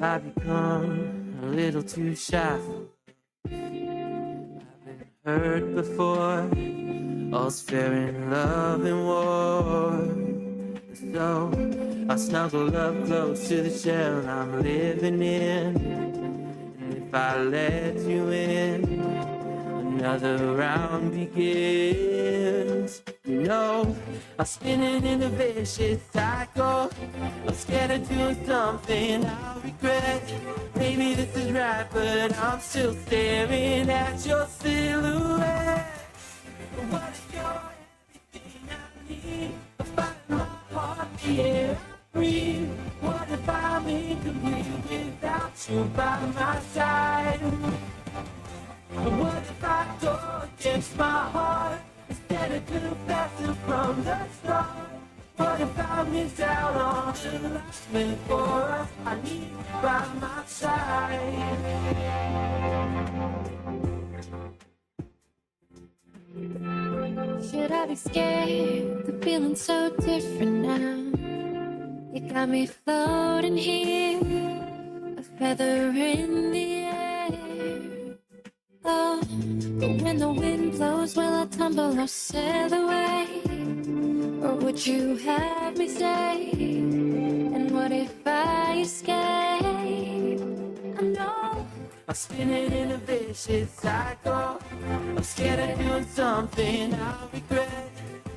I've become a little too shy. I've been hurt before. All's fair in love and war. So I snuggle up close to the shell I'm living in. And if I let you in, another round begins. You know, I'm spinning in a vicious cycle. I'm scared of doing something I'll regret. Maybe this is right, but I'm still staring at your silhouette. What if you're everything I need? I find my heart, the air I breathe. What if I'm incomplete without you by my side? What if I go against my heart instead of confessing from the start? What if I miss out on the last minute for us? I need you by my side. Should I be scared? The feeling's so different now. You got me floating here, a feather in the air. Oh, but when the wind blows, will I tumble or sail away? Or would you have me stay? And what if I escape? I know I'm spinning in a vicious cycle. I'm scared of doing something I'll regret.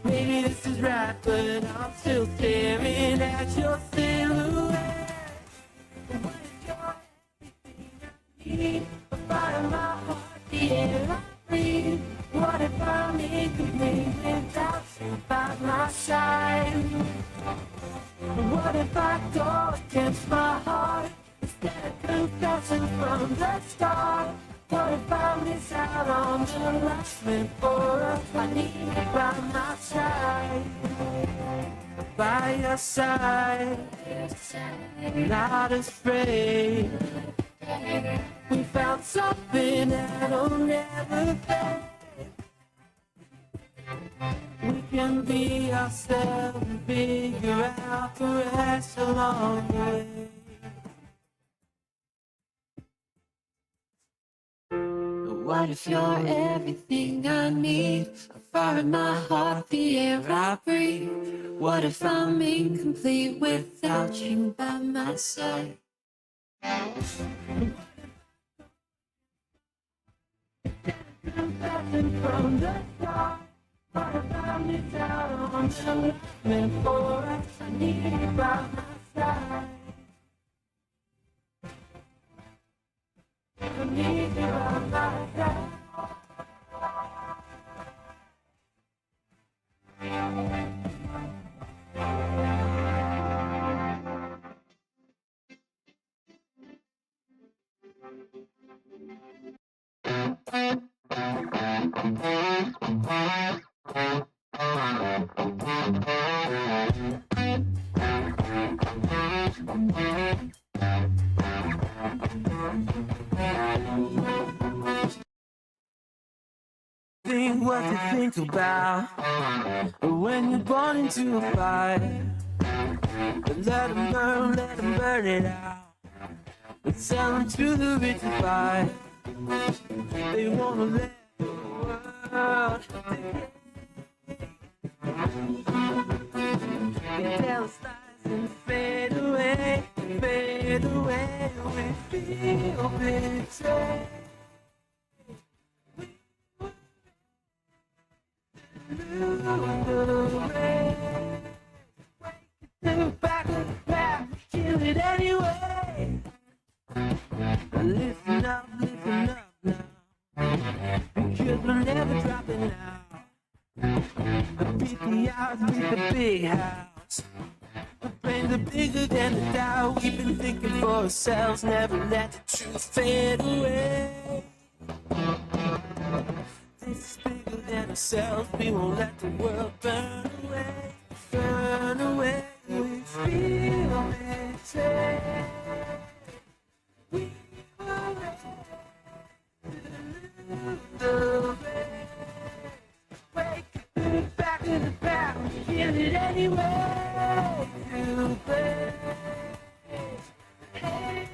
Maybe this is right, but I'm still staring at your silhouette. What if you're everything I need? I find my heart, the air I breathe. What if I'm incomplete without you by my side? What if I go against my heart instead of confessing from the start? What if I miss out on the last minute for us? I need you by my side. By your side, not afraid. We found something that'll never fade. We can be ourselves and figure out the rest along the way. What if you're everything I need? A fire in my heart, the air I breathe. What if I'm incomplete without you by my side? From the start, what if I miss out on the last for us? I need you by my side. I need you by my side. Think what to think about when you're born into a fire. Let them burn it out. And sell them to the rich and fire. They wanna let the world they tell us lies and fade away. We feel betrayed. Back of the pack, kill it anyway. Listen up now, because we're never dropping out. Beat the odds, beat the big house. The brains are bigger than the doubt. We've been thinking for ourselves, never let the truth fade away. This is bigger than ourselves, we won't let the world burn away. Burn away, we feel betrayed. We were ready to lose the race. Wake up, back to the back, kill it anyway. To play. Hey.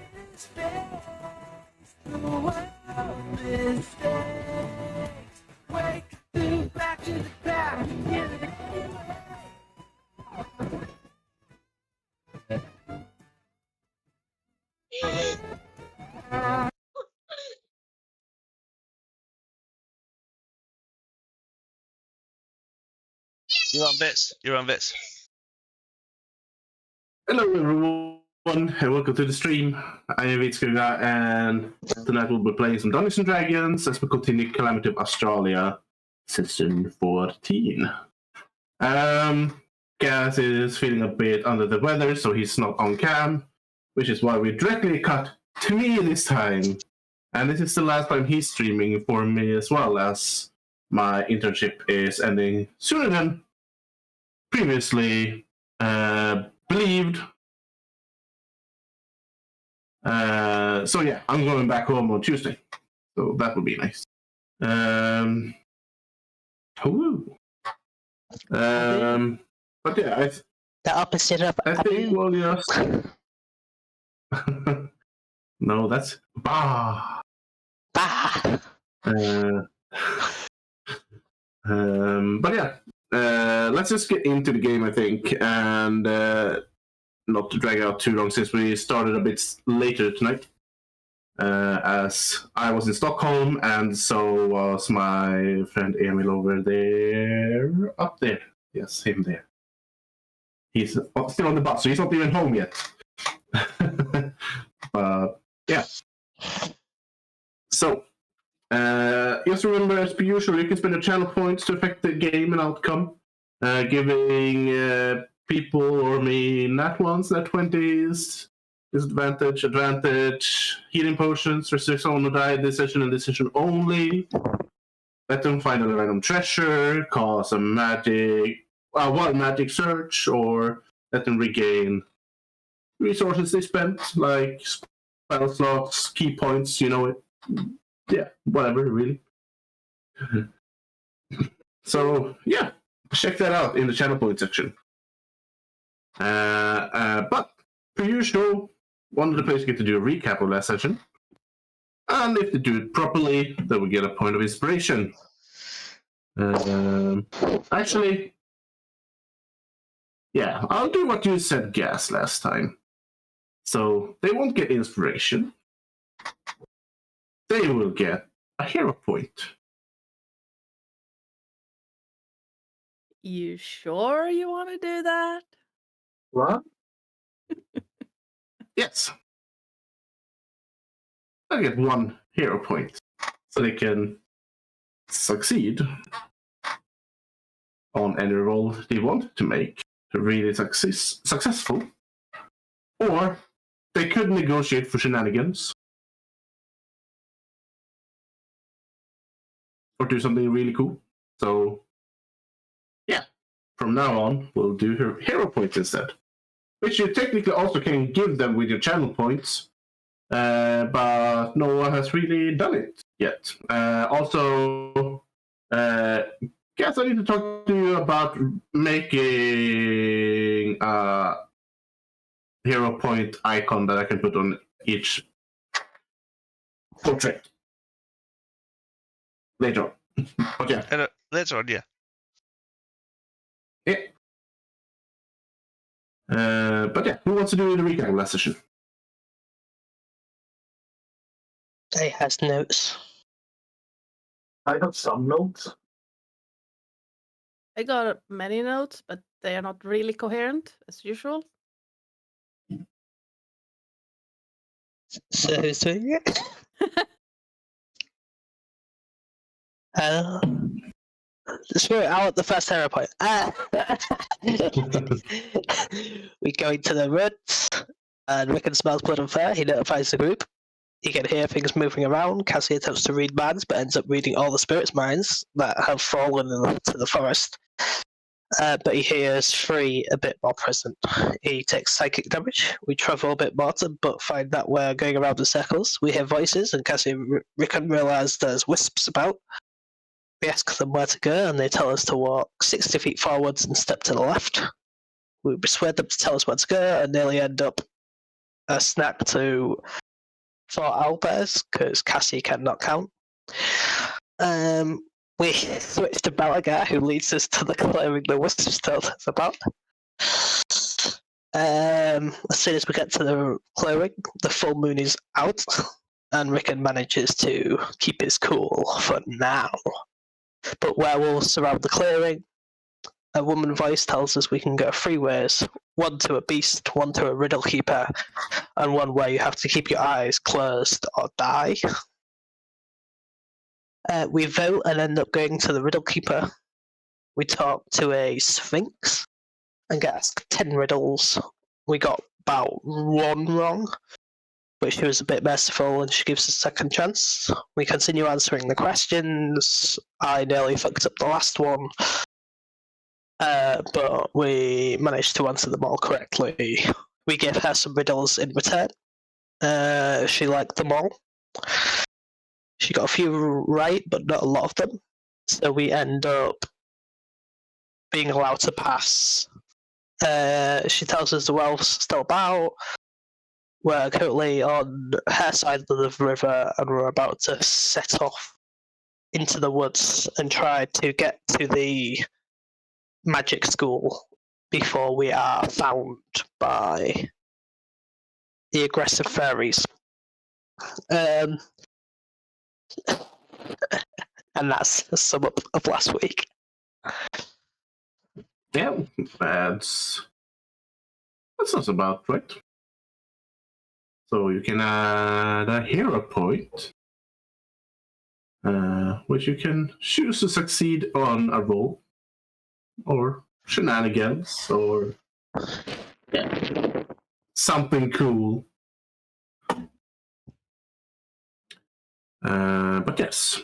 You're on bits. You're on bits. Hello everyone, and welcome to the stream. I am Vitskugga, and tonight we'll be playing some Dungeons & Dragons as we continue Calamity of Astralia, Season 14. Gaz is feeling a bit under the weather, so he's not on cam, which is why we directly cut to me this time. And this is the last time he's streaming for me as well, as my internship is ending sooner than previously believed. So yeah, I'm going back home on Tuesday, so that would be nice. But yeah, The opposite of I think we'll just. No, that's bah. Bah. But yeah, let's just get into the game, I think, and not to drag out too long since we started a bit later tonight. As I was in Stockholm, and so was my friend Emil over there, up there. Yes, him there. He's still on the bus, so he's not even home yet. But yeah. So, just remember, as per usual, you can spend your channel points to affect the game and outcome, giving people or me nat 1s, nat 20s, disadvantage, advantage, healing potions, restrict someone who died this session and this session only. Let them find a random treasure, cause a wild magic search, or let them regain resources they spent, like spell slots, key points, you know it. Yeah, whatever, really. So, yeah, check that out in the channel point section. But, per usual, one of the players get to do a recap of last session. And if they do it properly, they will get a point of inspiration. Actually, yeah, I'll do what you said, Gas, last time. So, they won't get inspiration. They will get a hero point. You sure you want to do that? What? Yes. They'll get 1 hero point, so they can succeed on any roll they want to make to really successful. Or they could negotiate for shenanigans. Or do something really cool. So, yeah. From now on, we'll do hero points instead. Which you technically also can give them with your channel points. But no one has really done it yet. Also, guess I need to talk to you about making a hero point icon that I can put on each portrait. Later on. But yeah. Later on, yeah. Yeah. But yeah, who wants to do the recap of last session? He has notes. I have some notes. I got many notes, but they are not really coherent, as usual. So who's doing it? Spirit, I want the first hero point. We go into the woods, and Rickon smells blood and fur. He notifies the group. He can hear things moving around. Cassie attempts to read minds, but ends up reading all the spirits' minds that have fallen into the forest. But he hears 3 a bit more present. He takes psychic damage. We travel a bit more, but find that we're going around in circles. We hear voices, and Cassie and Rickon realise there's wisps about. We ask them where to go, and they tell us to walk 60 feet forwards and step to the left. We persuade them to tell us where to go, and nearly end up a snack to 4 owlbears, because Cassie cannot count. We switch to Balagar, who leads us to the clearing the wisps told us about. As soon as we get to the clearing, the full moon is out, and Rickon manages to keep his cool for now. But werewolves surround the clearing, a woman voice tells us we can go 3 ways. One to a beast, one to a riddle keeper, and one where you have to keep your eyes closed or die. We vote and end up going to the riddle keeper. We talk to a sphinx and get asked 10 riddles. We got about 1 wrong, but she was a bit merciful and she gives us a second chance. We continue answering the questions. I nearly fucked up the last one, but we managed to answer them all correctly. We gave her some riddles in return. She liked them all. She got a few right, but not a lot of them. So we end up being allowed to pass. She tells us the well's still about. We're currently on her side of the river and we're about to set off into the woods and try to get to the magic school before we are found by the aggressive fairies. And that's a sum up of last week. Yeah, that's not so bad, right? So you can add a hero point, which you can choose to succeed on a roll, or shenanigans, or something cool. But yes.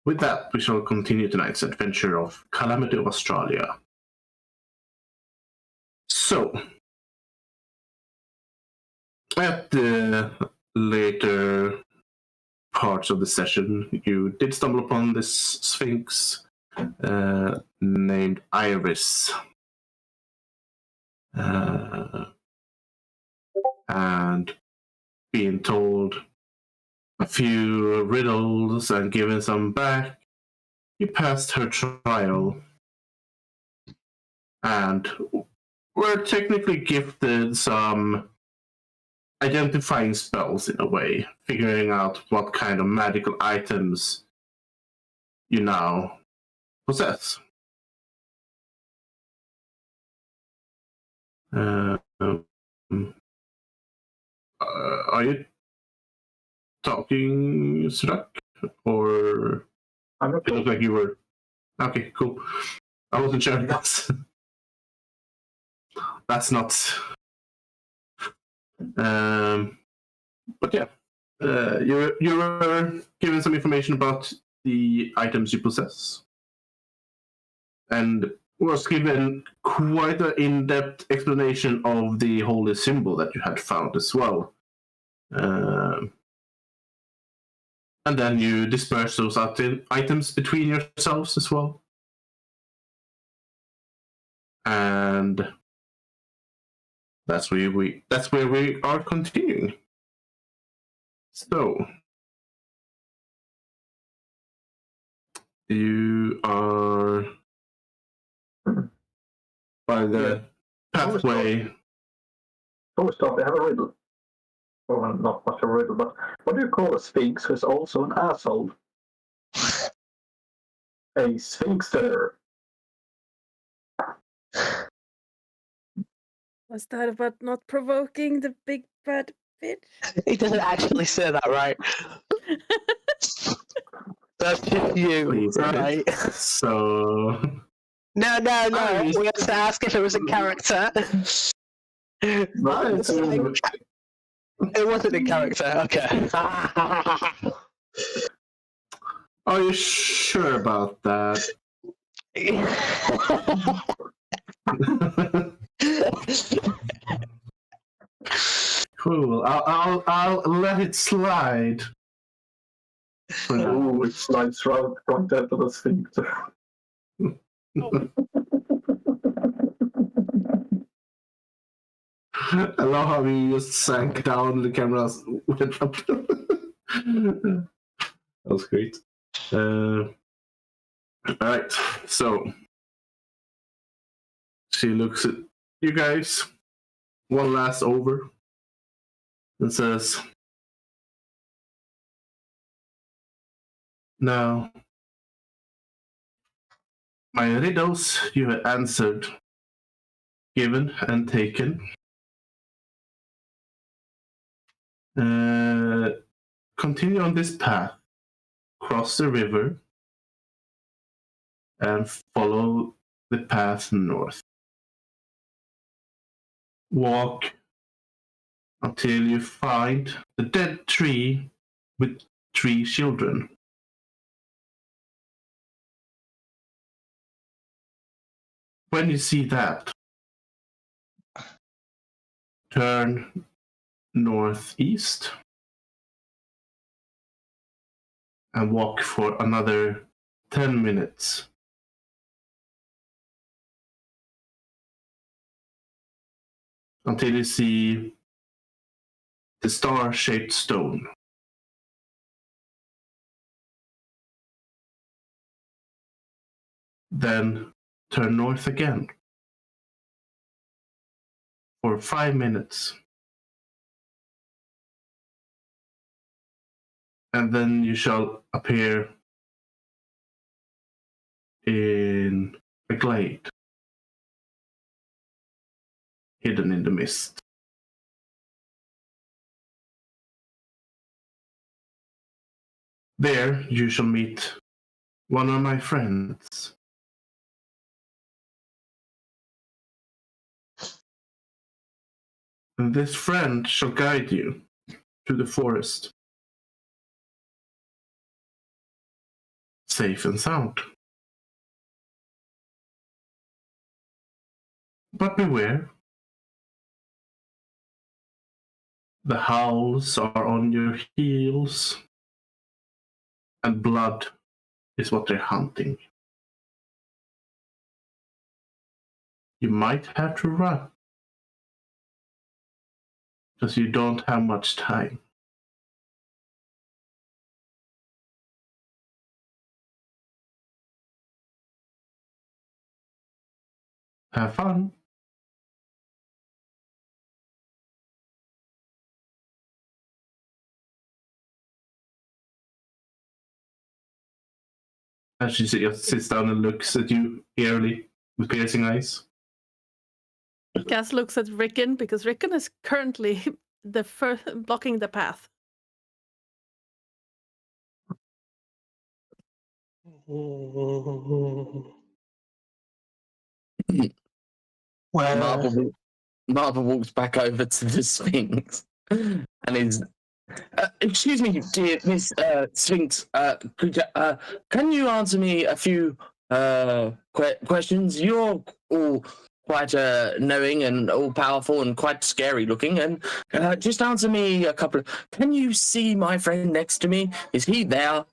With that, we shall continue tonight's adventure of Calamity of Astralia. So, at the later parts of the session, you did stumble upon this sphinx named Iris. And being told a few riddles and given some back, you passed her trial and were technically gifted some identifying spells in a way, figuring out what kind of magical items you now possess. Are you talking, Struck? Or it looked like you were. Okay, cool. I wasn't sure. That's not. But yeah, you were given some information about the items you possess, and was given quite an in-depth explanation of the holy symbol that you had found as well. And then you disperse those items between yourselves as well. And that's where we are continuing. So you are by the pathway. Before we start, I have a riddle. Well, not much of a riddle, but what do you call a sphinx who's also an asshole? A sphinxter. Was that about not provoking the big bad bitch? He doesn't actually say that, right? That's just you, Please, right? So No. We have to ask if it was in character. It wasn't in character. Okay. Are you sure about that? Cool. I'll let it slide. Oh, it slides right into the sphincter. I love how you just sank down, the cameras went up. That was great. Alright, so she looks at you guys one last over and says, "Now, My riddles you have answered, given and taken. Continue on this path, cross the river, and follow the path north. Walk until you find the dead tree with 3 children. When you see that, turn northeast and walk for another 10 minutes. Until you see the star-shaped stone. Then turn north again for 5 minutes. And then you shall appear in a glade, hidden in the mist. There you shall meet one of my friends. And this friend shall guide you to the forest, safe and sound. But beware, the howls are on your heels, and blood is what they're hunting. You might have to run, because you don't have much time. Have fun. And she just sits down and looks at you eerily with piercing eyes. Cass looks at Rickon because Rickon is currently the first blocking the path. Well, Marvel walks back over to the Sphinx and is. Excuse me, dear Miss Sphinx. Can you answer me a few questions? You're all quite knowing and all powerful and quite scary looking. And just answer me a couple of. Can you see my friend next to me? Is he there?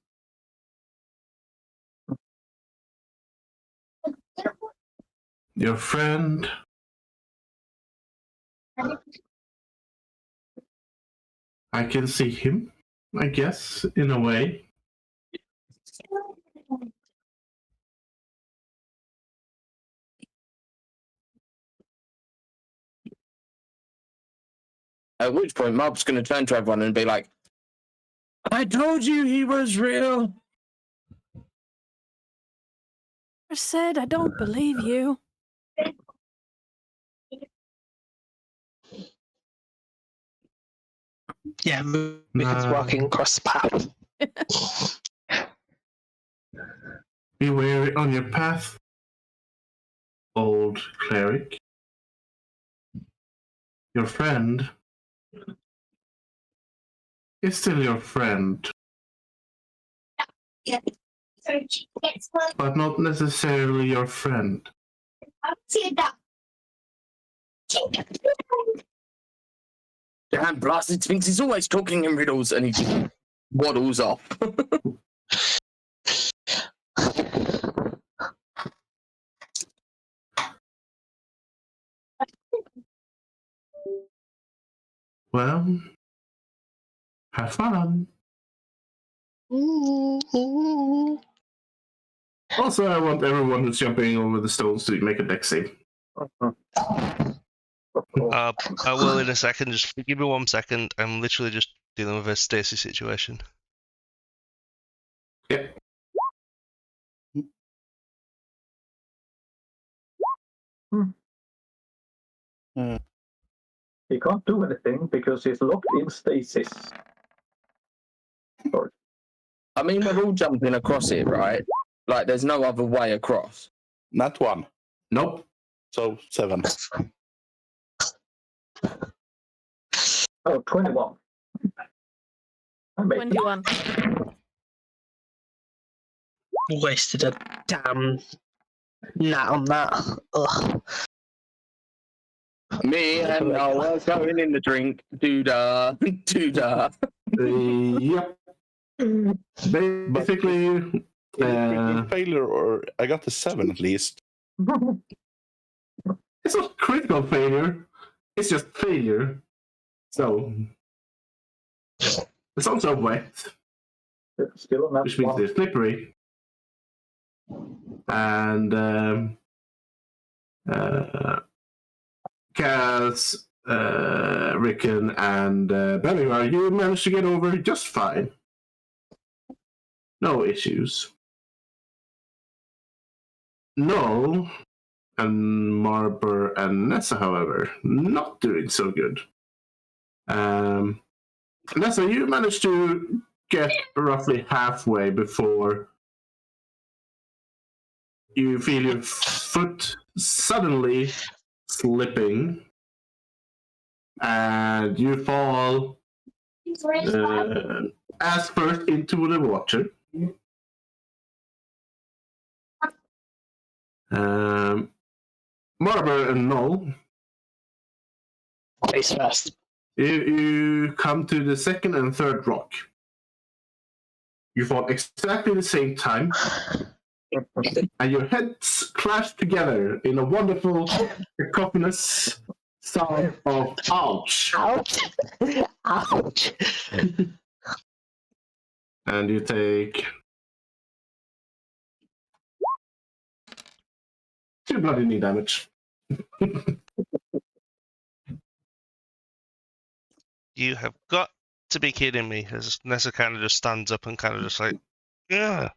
Your friend. I can see him, I guess, in a way. At which point, Mob's going to turn to everyone and be like, I told you he was real. I said I don't believe you. yeah, Rickon's walking across the path. Be wary on your path, old cleric. Your friend is still your friend, but not necessarily your friend. Damn blasted Sphinx, he's always talking in riddles and he just waddles off. Well, have fun. Also, I want everyone who's jumping over the stones to make a dex save. I will in a second. Just give me 1 second. I'm literally just dealing with a Stacy situation. Yep. He can't do anything because he's locked in stasis. Sorry. I mean, we're all jumping across it, right? Like, there's no other way across. Not 1. Nope. So 7. Oh, 21. I made 21. Wasted a damn nat on that. Ugh. Me and Noah going in the drink. Doodah. Doodah. Yep. Basically, Failure, or I got the 7 at least. it's not critical failure. It's just failure. So it's also wet, Still on that which means one. it's slippery. And Kaz, Rickon, and Bellingar, you managed to get over just fine. No issues. Null and Marber and Nessa, however, not doing so good. Nessa, you managed to get roughly halfway before you feel your foot suddenly slipping, and you fall ass first into the water. Marber and Null, Face first. you come to the second and third rock. You fall exactly the same time, and your heads clash together in a wonderful, cacophonous sound of ouch. Ouch! Ouch! And you take 2 bloody knee damage. You have got to be kidding me. As Nessa kind of just stands up and kind of just like, yeah.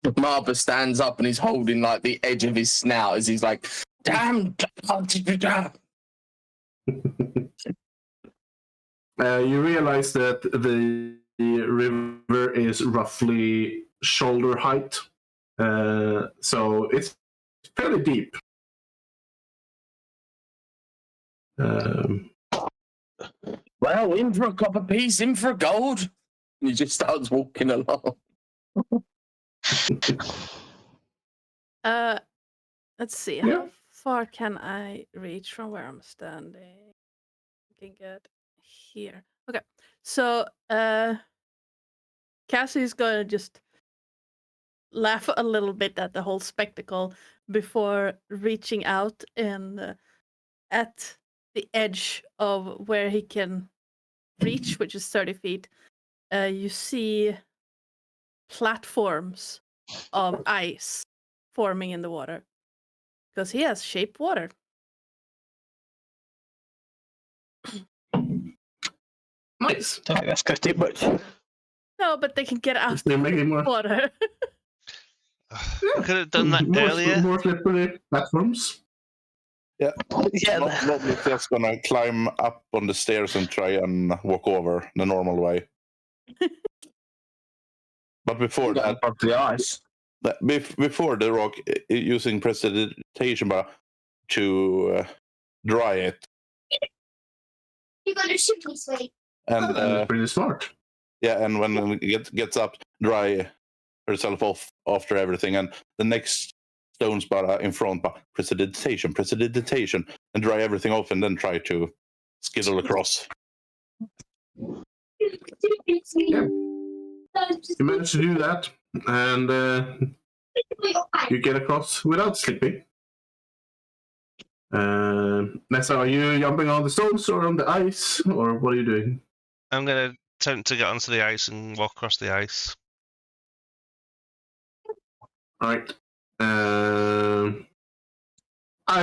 Marber stands up and he's holding like the edge of his snout as he's like, damn. You realize that the river is roughly shoulder height, so it's fairly deep. Well, in for a copper piece, in for gold. And he just starts walking along. Let's see. Yeah. How far can I reach from where I'm standing? I can get here. Okay. So Cassie's gonna just laugh a little bit at the whole spectacle before reaching out and at the edge of where he can reach, which is 30 feet, you see platforms of ice forming in the water because he has shaped water. Nice. Don't think that's going to do much. No, but they can get out They're of making the more. water. I could have done that earlier. More slippery platforms. Yeah. Not just gonna climb up on the stairs and try and walk over the normal way. But before that, Up the ice. before the rock, using prestidigitation bar to dry it. You got a ship this way. And Pretty smart. yeah, and when it gets up, dry herself off after everything, and the next stones bar in front, but prestidigitation, and dry everything off, and then try to skiddle across. Yeah. You managed to do that, and you get across without slipping. Nessa, are you jumping on the stones or on the ice, or what are you doing? I'm going to attempt to get onto the ice and walk across the ice. All right. I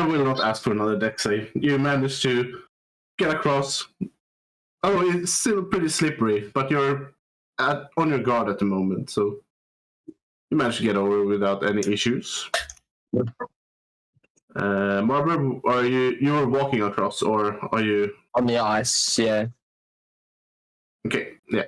will not ask for another deck save. You managed to get across. Oh, it's still pretty slippery, but you're on your guard at the moment, so You managed to get over without any issues. Marber, are you were walking across, or are you On the ice, yeah. okay? Yeah.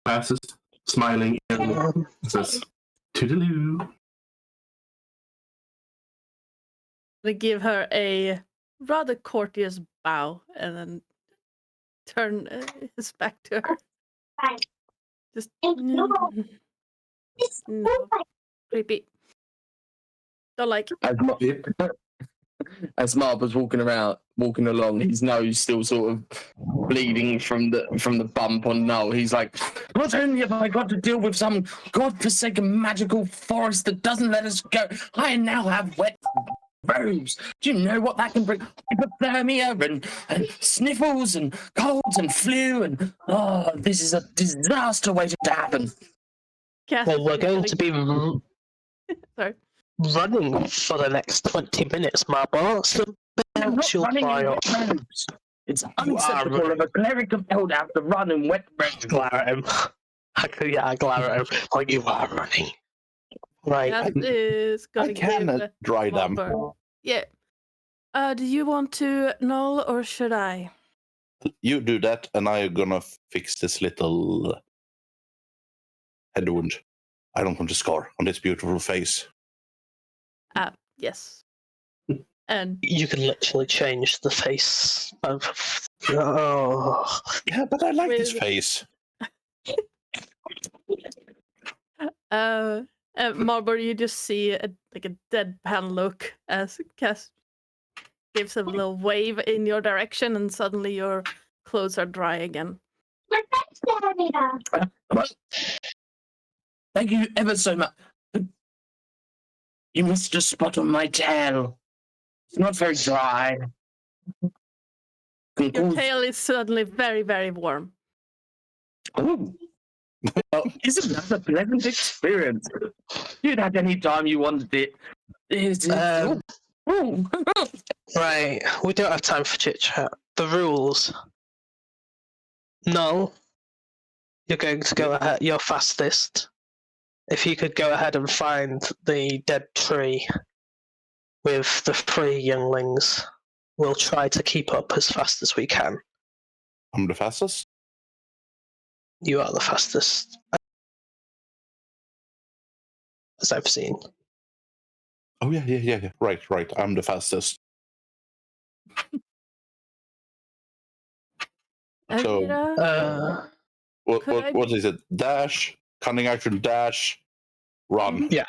Passes, smiling, and says, "Toodaloo." They give her a rather courteous bow and then turn his back to her. Just no, creepy. Don't like. As Marb was walking along, his nose still sort of bleeding from the bump on Noel. He's like, not only have I got to deal with some godforsaken magical forest that doesn't let us go, I now have wet robes. Do you know what that can bring? Hypothermia and sniffles and colds and flu and this is a disaster waiting to happen. Well, we're going to be Sorry. running for the next 20 minutes, Marble. So I'm not you'll running fly in up. wet robes. It's You are unacceptable running. of a cleric compelled to have to run in wet robes. Glare at him. I glare at him. Like, you are running. Right. That is I gonna can give dry them. Marber. Yeah. Do you want to null or should I? You do that, and I'm gonna fix this little head wound. I don't want to scar on this beautiful face. Yes. And You can literally change the face of. Oh. Yeah, but I like this With- face. Marber, you just see a deadpan look as Cass gives a little wave in your direction, and suddenly your clothes are dry again. Thank you ever so much. You missed a spot on my tail. It's not very dry. Your tail is suddenly very, very warm. Ooh. Well, isn't that a pleasant experience? You'd had any time you wanted it. Ooh. Right, we don't have time for chit chat. The rules. No. You're going to go ahead. You're fastest. If you could go ahead and find the dead tree with the 3 younglings, we'll try to keep up as fast as we can. I'm the fastest. You are the fastest, as I've seen. Oh yeah. Right. I'm the fastest. So- Elvira, What is it? Dash, cunning action, dash, run. Yeah.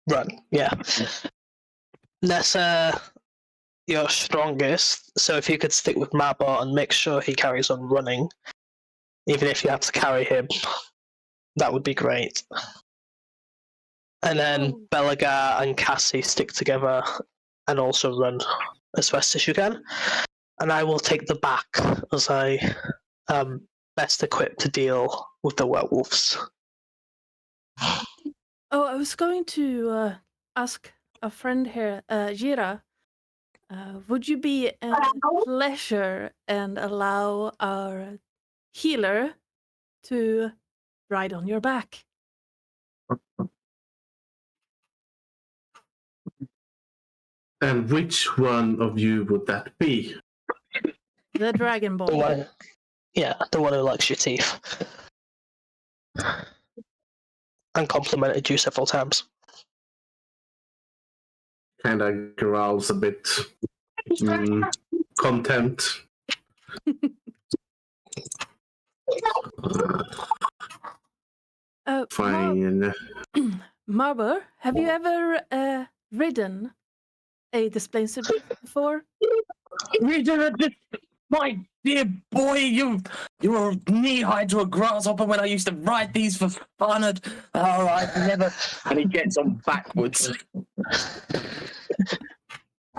Run, yeah. Let's you're strongest, so if you could stick with Marbot and make sure he carries on running, even if you have to carry him, that would be great. And then Belagar and Cassie stick together and also run as fast as you can. And I will take the back as I am best equipped to deal with the werewolves. Oh, I was going to ask a friend here, Jira. Would you be a pleasure and allow our healer to ride on your back? And which one of you would that be? The dragon The boy. one, yeah, the one who likes your teeth. And complimented you several times. Kind of growls a bit. Contempt. Fine. Marber, have you ever ridden a displacer before? My dear boy, you were knee-high to a grasshopper when I used to ride these for fun. I've never... And he gets on backwards.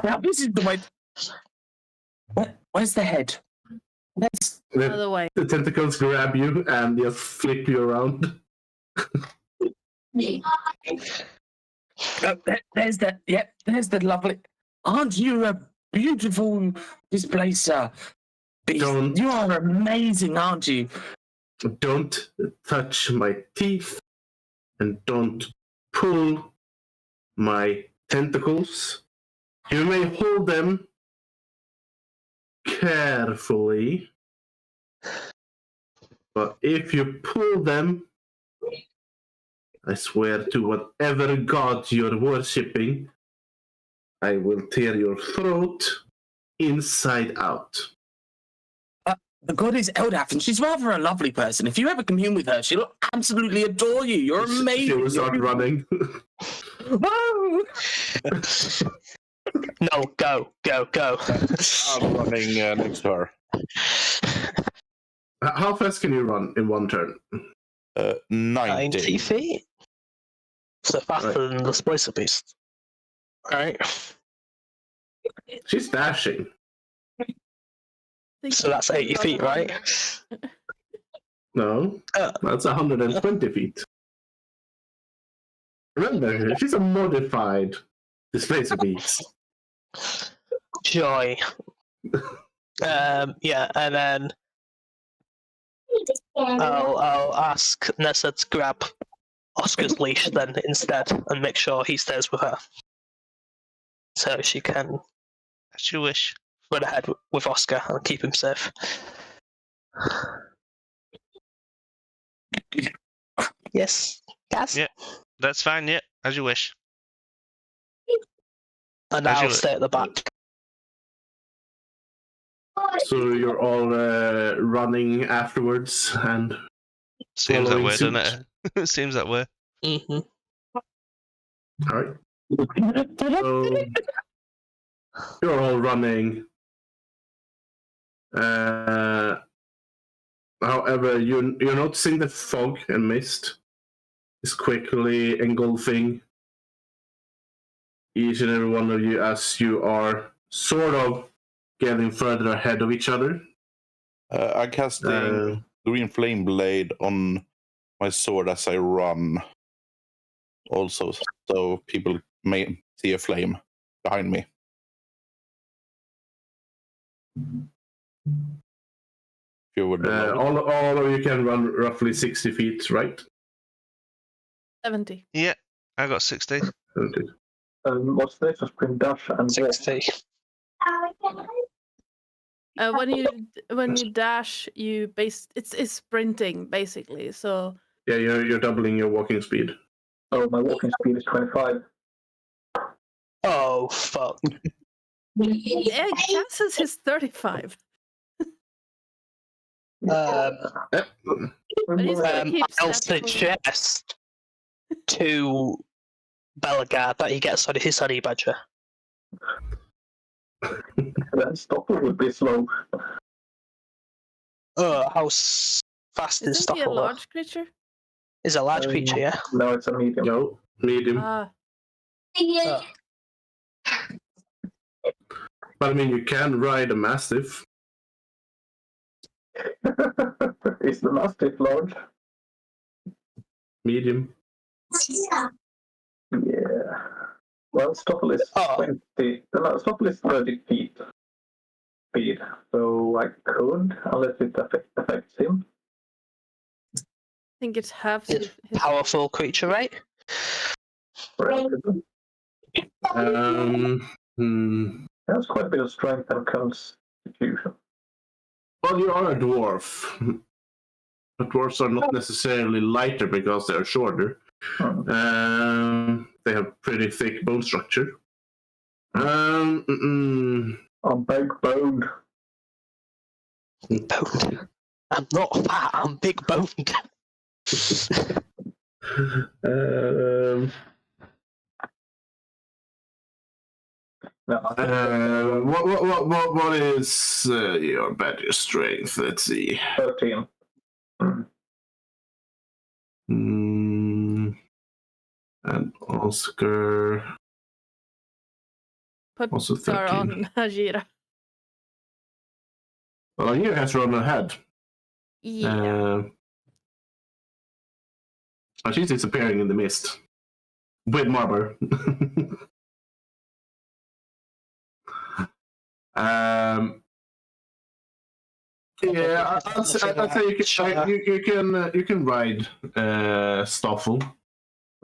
Now, this is the way... Where's the head? Other way. The tentacles grab you and just flip you around. There's the there's the lovely. Aren't you a beautiful displacer? Beast? Don't- You are amazing, aren't you? Don't touch my teeth, and don't pull my tentacles. You may hold them carefully, but if you pull them, I swear to whatever god you're worshipping, I will tear your throat inside out. The goddess Eldaf, and she's rather a lovely person. If you ever commune with her, she'll absolutely adore you. You're amazing. She will start running. Whoa! No, go. I'm running next to her. How fast can you run in one turn? 90. 90 feet? So faster than the Splicer Beast. Right. She's dashing. So that's 80 feet, right? No, that's 120 feet. Remember, she's a modified displacer beast. Joy. Yeah, and then I'll ask Nessa to grab Oscar's leash then instead and make sure he stays with her. So she can As you wish. run ahead with Oscar and keep him safe. Yes, Gaz? Yeah. That's fine, yeah. As you wish. And As I'll you- stay at the back. So you're all running afterwards, and Seems that Following way, doesn't suit. it? Seems that way. Mm-hmm. all right. So you're all running. However, you're noticing that fog and mist is quickly engulfing each and every one of you as you are sort of getting further ahead of each other. I'm casting Green Flame Blade on my sword as I run. Also, so people may see a flame behind me. If you would all of you can run roughly 60 feet, right? 70. Yeah, I got 60. 70. What's this? A sprint dash and walk. 60. When you dash, it's sprinting basically. So Yeah, you're doubling your walking speed. So my walking speed is 25. Oh, fuck. yeah, Gaz is 35. But he's gonna keep I'll stepping. suggest to Bellegarde that he gets on his honey badger. Then Stopper would be slow. How fast is Isn't he a Stopper? large creature? Is a large creature, yeah? No, it's a medium. No, medium. Ah, But I mean, you can ride a mastiff. Is the Mastiff large? Medium. Yeah. Well, Stopper is 20. No, Stopper is 30 feet speed. So I could, unless it affects him. I think it's half It's his powerful creature, right? That's quite a bit of strength and constitution. Well, you are a dwarf. But dwarves are not necessarily lighter because they are shorter. They have pretty thick bone structure. I'm big boned. Boned. I'm not fat, I'm big boned. What is your badger strength? Let's see. 13. And Oscar. put Also Scar 13. on Hajira. Well, here has run ahead. Yeah. She's disappearing in the mist with Marber. Yeah, I'd say you can ride Stoffel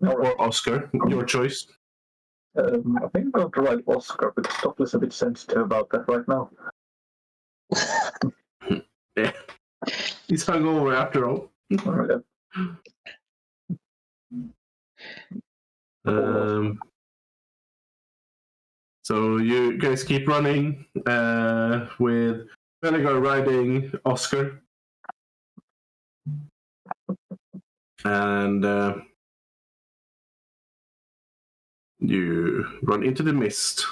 or Oscar, your choice. I think I'm going to ride Oscar because Stoffel is a bit sensitive about that right now. Yeah. He's hungover after all. So you guys keep running with Beligar riding Oscar. And you run into the mist.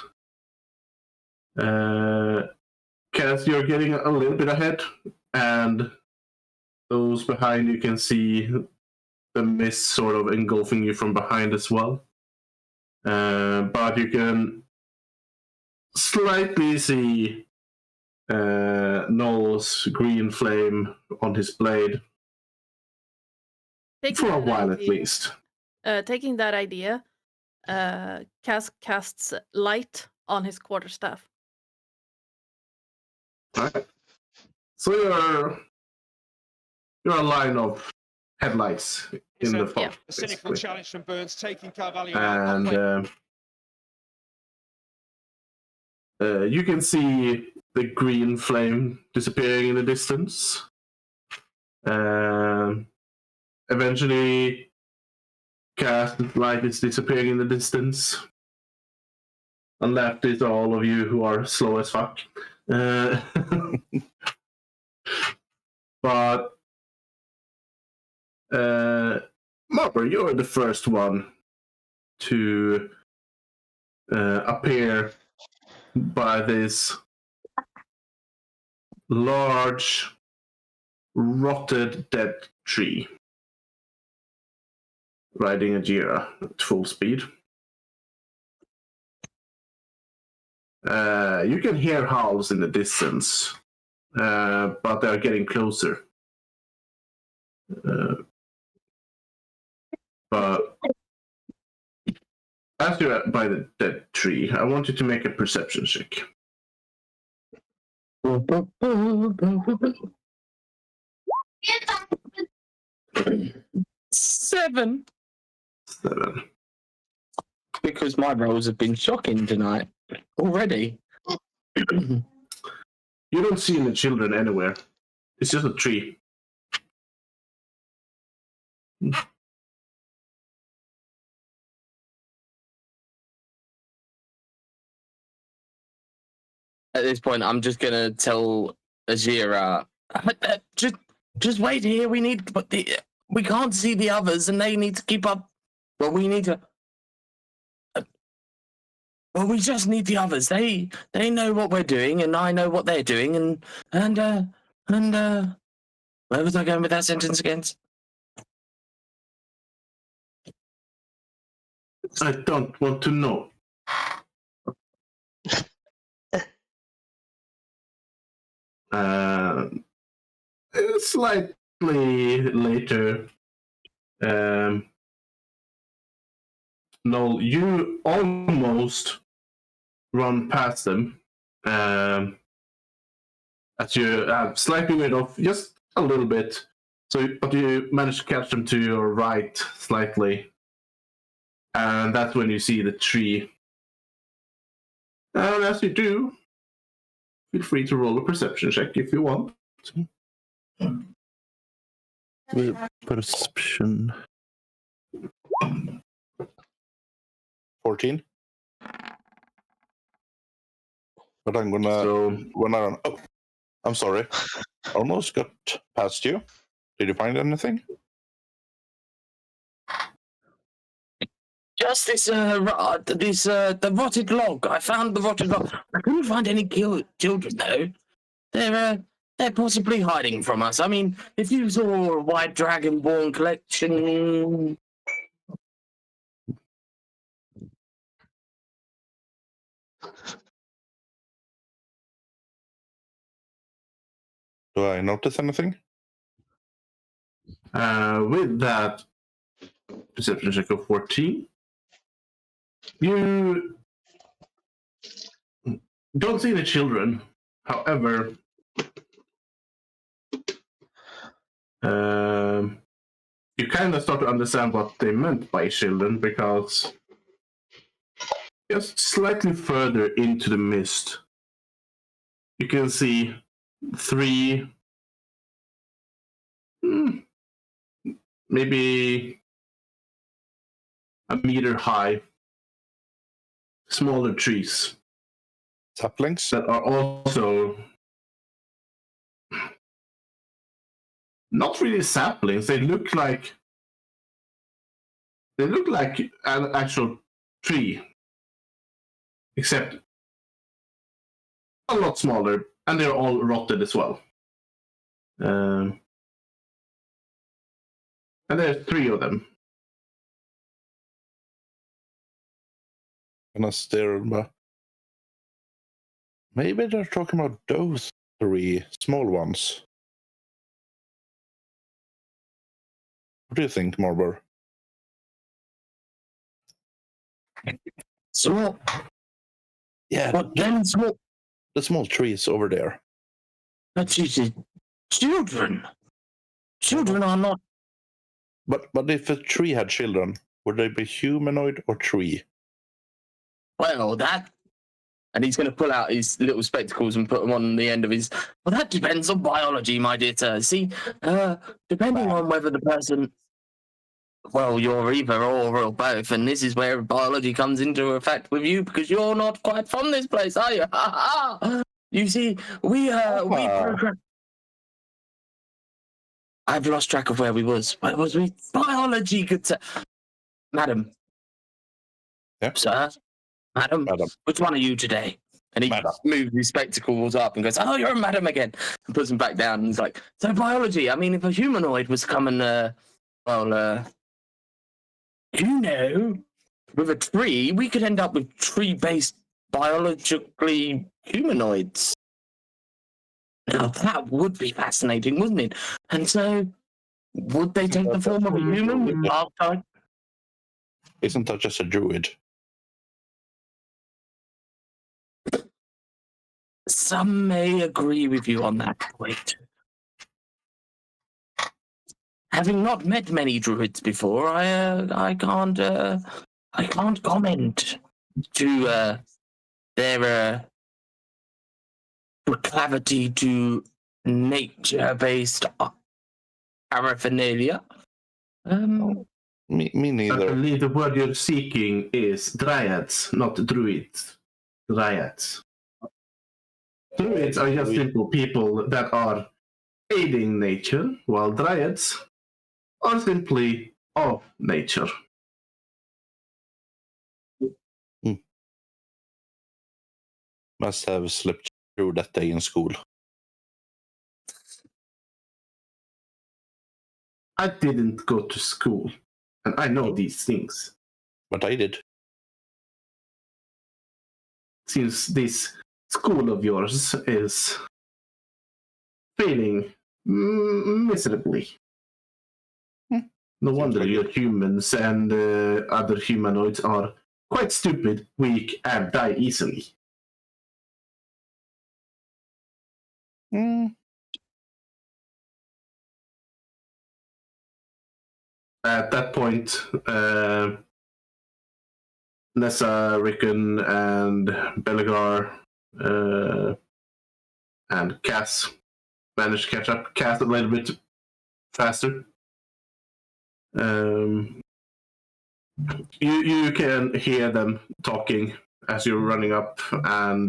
Cass, you're getting a little bit ahead, and those behind you can see the mist sort of engulfing you from behind as well. But you can slightly see Noel's green flame on his blade. For a while at least. Taking that idea, casts light on his quarterstaff. Right. So you're a line of headlights in the fog. A cynical challenge from Burns, taking Carvalho out. And you can see the green flame disappearing in the distance. Eventually, cast light is disappearing in the distance. And left is all of you who are slow as fuck. But Marber, you're the first one to appear by this large, rotted, dead tree, riding a Jira at full speed. You can hear howls in the distance, but they're getting closer. But as you're by the dead tree, I want you to make a perception check. 7. 7. Because my rolls have been shocking tonight already. You don't see any children anywhere. It's just a tree. At this point, I'm just gonna tell Ajira, just wait here. We can't see the others, and they need to keep up. Well, we need to. Well, we just need the others. They know what we're doing, and I know what they're doing, and where was I going with that sentence again? I don't want to know. Slightly later, Noel, you almost run past them as you slightly went off just a little bit. But you managed to catch them to your right slightly, and that's when you see the tree. And as you do, feel free to roll a perception check if you want. Perception. 14. But I'm gonna I'm sorry. Almost got past you. Did you find anything? Just the rotted log. I found the rotted log. I couldn't find any children though. They're possibly hiding from us. I mean, if you saw a White Dragonborn collection. Do I notice anything? With that, Perception check of 14. You don't see any children. However, you kind of start to understand what they meant by children, because just slightly further into the mist, you can see 3, maybe a meter high, smaller trees Saplings? that are also not really saplings. They look like an actual tree, except a lot smaller, and they're all rotted as well. And there's 3 of them. Gonna stare, but maybe they're talking about those 3 small ones. What do you think, Marbor? Small. Yeah, What then? Small. the small trees over there. But you see, children. Children are not. But if a tree had children, would they be humanoid or tree? Well, that. And he's going to pull out his little spectacles and put them on the end of his. Well, that depends on biology, my dear sir. See, depending on whether the person. Well, you're either or both, and this is where biology comes into effect with you, because you're not quite from this place, are you? You see, we program. I've lost track of where we was. Where was we? Biology, good sir. Madam. Yeah. Sir? Madam? Which one are you today? And he moves his spectacles up and goes, oh, you're a madam again. And puts them back down. And he's like, so biology, I mean, if a humanoid was coming, with a tree, we could end up with tree-based biologically humanoids. Now, that would be fascinating, wouldn't it? And so, would they take the form of a human with dark type? Isn't that just a druid? Some may agree with you on that point. Having not met many druids before, I can't comment to their proclivity to nature-based paraphernalia. Me neither. I believe the word you're seeking is dryads, not druids. Dryads. Druids are just simple people that are aiding nature, while dryads are simply of nature. Must have slipped through that day in school. I didn't go to school, and I know these things. But I did. Since this school of yours is failing miserably. No wonder your humans and other humanoids are quite stupid, weak, and die easily. At that point, Nessa, Rickon, and Belagar, and Cass managed to catch up. Cass a little bit faster. You can hear them talking as you're running up, and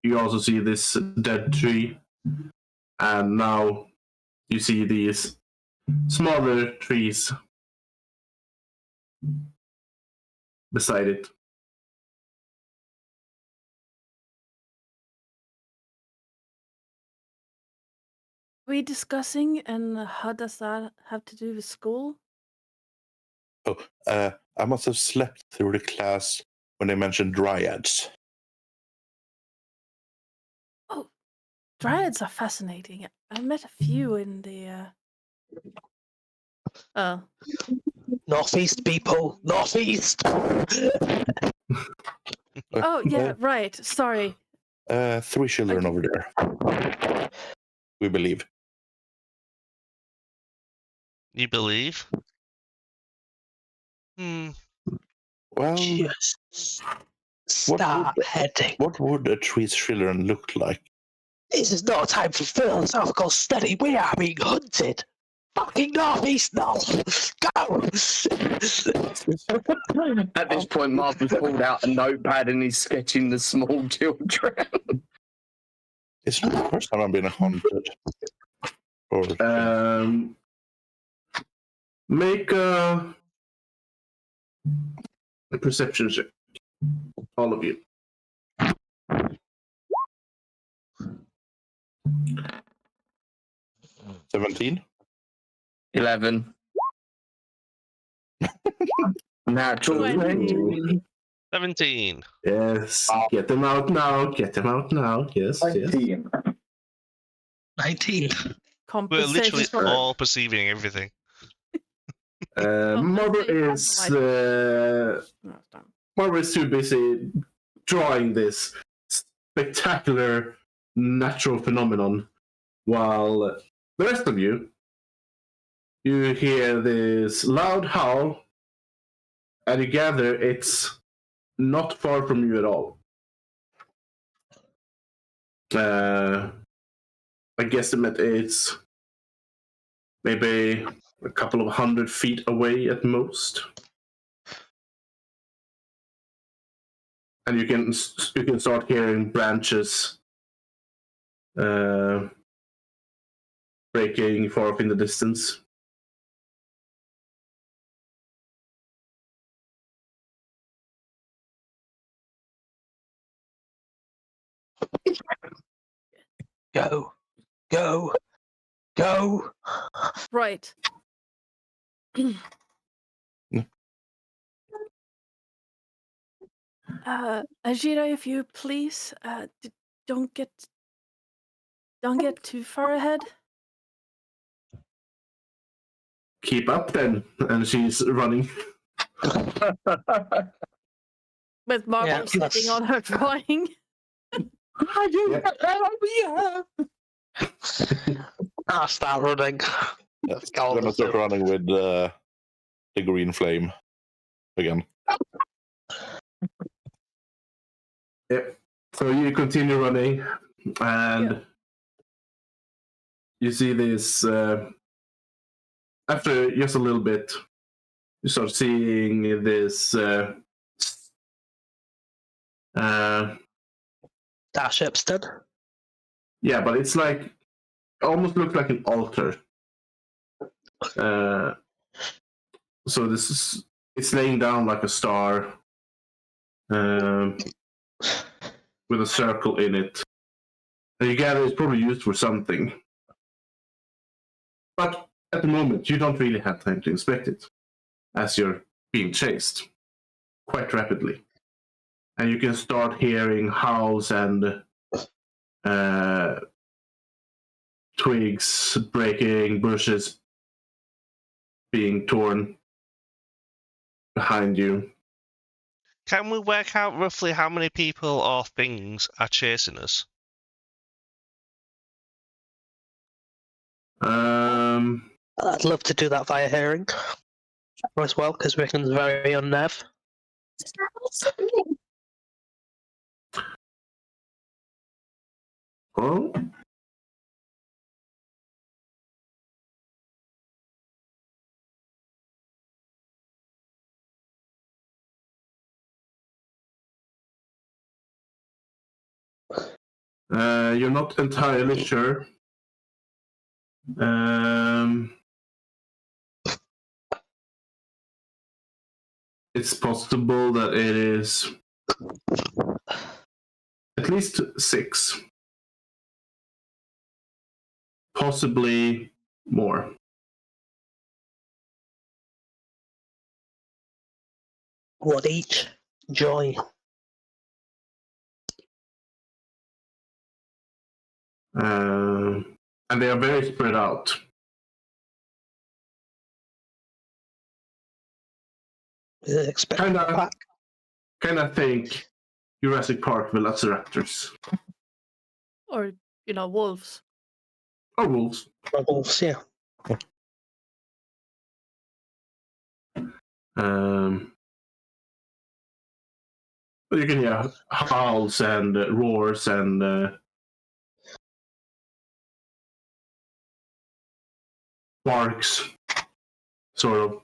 you also see this dead tree. And now you see these smaller trees beside it. Are we discussing, and how does that have to do with school? Oh, I must have slept through the class when they mentioned dryads. Oh, dryads are fascinating. I met a few in the Oh. Northeast people, northeast. Oh, yeah, right. Sorry. 3 children over there. We believe. You believe? Hmm. Well, Just start heading. what would a 3 children look like? This is not a time for philosophical study. We are being hunted. Fucking northeast, no. Go. At this point, Martha's pulled out a notepad and he's sketching the small children. It's not the first time I've been hunted. Or Make a perception check, all of you. 17. 11. Natural 20. 17. Yes, get them out now. Get them out now. Yes, yes. 19. 19. We're Compensation literally for all perceiving everything. Marva is too busy drawing this spectacular natural phenomenon, while the rest of you hear this loud howl, and you gather it's not far from you at all. I guesstimate it's maybe a couple of 100 feet away at most. And you can start hearing branches breaking far off in the distance. Go. Go. Go. Right. Ajira, if you please, don't get too far ahead. Keep up then, and she's running. With Marvel sitting on her drawing. I'll start running. Yes. I'm gonna start running with the green flame again. Yep. So you continue running, and you see this. After just a little bit, you start seeing this. Shipstead. Yeah, but it's like almost looks like an altar. So it's laying down like a star, with a circle in it. And you gather it's probably used for something. But at the moment, you don't really have time to inspect it, as you're being chased quite rapidly. And you can start hearing howls and twigs breaking, bushes being torn behind you. Can we work out roughly how many people or things are chasing us? I'd love to do that via hearing as well, because Rickon's very unnerved. Oh. You're not entirely sure. It's possible that it is at least 6. Possibly more. What each? Joy. And they are very spread out. Expect back. Kind of think Jurassic Park Velociraptors. Or, wolves. Or wolves. Or wolves, yeah. You can hear howls and roars and barks, sort of,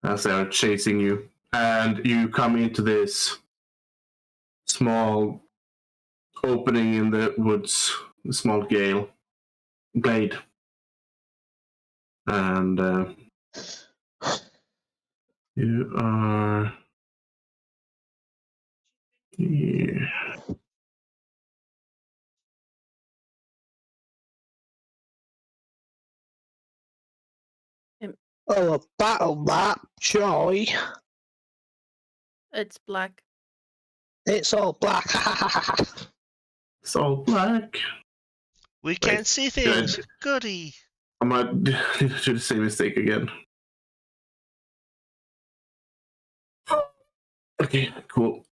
as they are chasing you. And you come into this small opening in the woods, a small glade. And you are here. Oh, a battle map, joy. It's black. It's all black. It's all black. We can't see things. Goody. I might do the same mistake again. Okay, cool.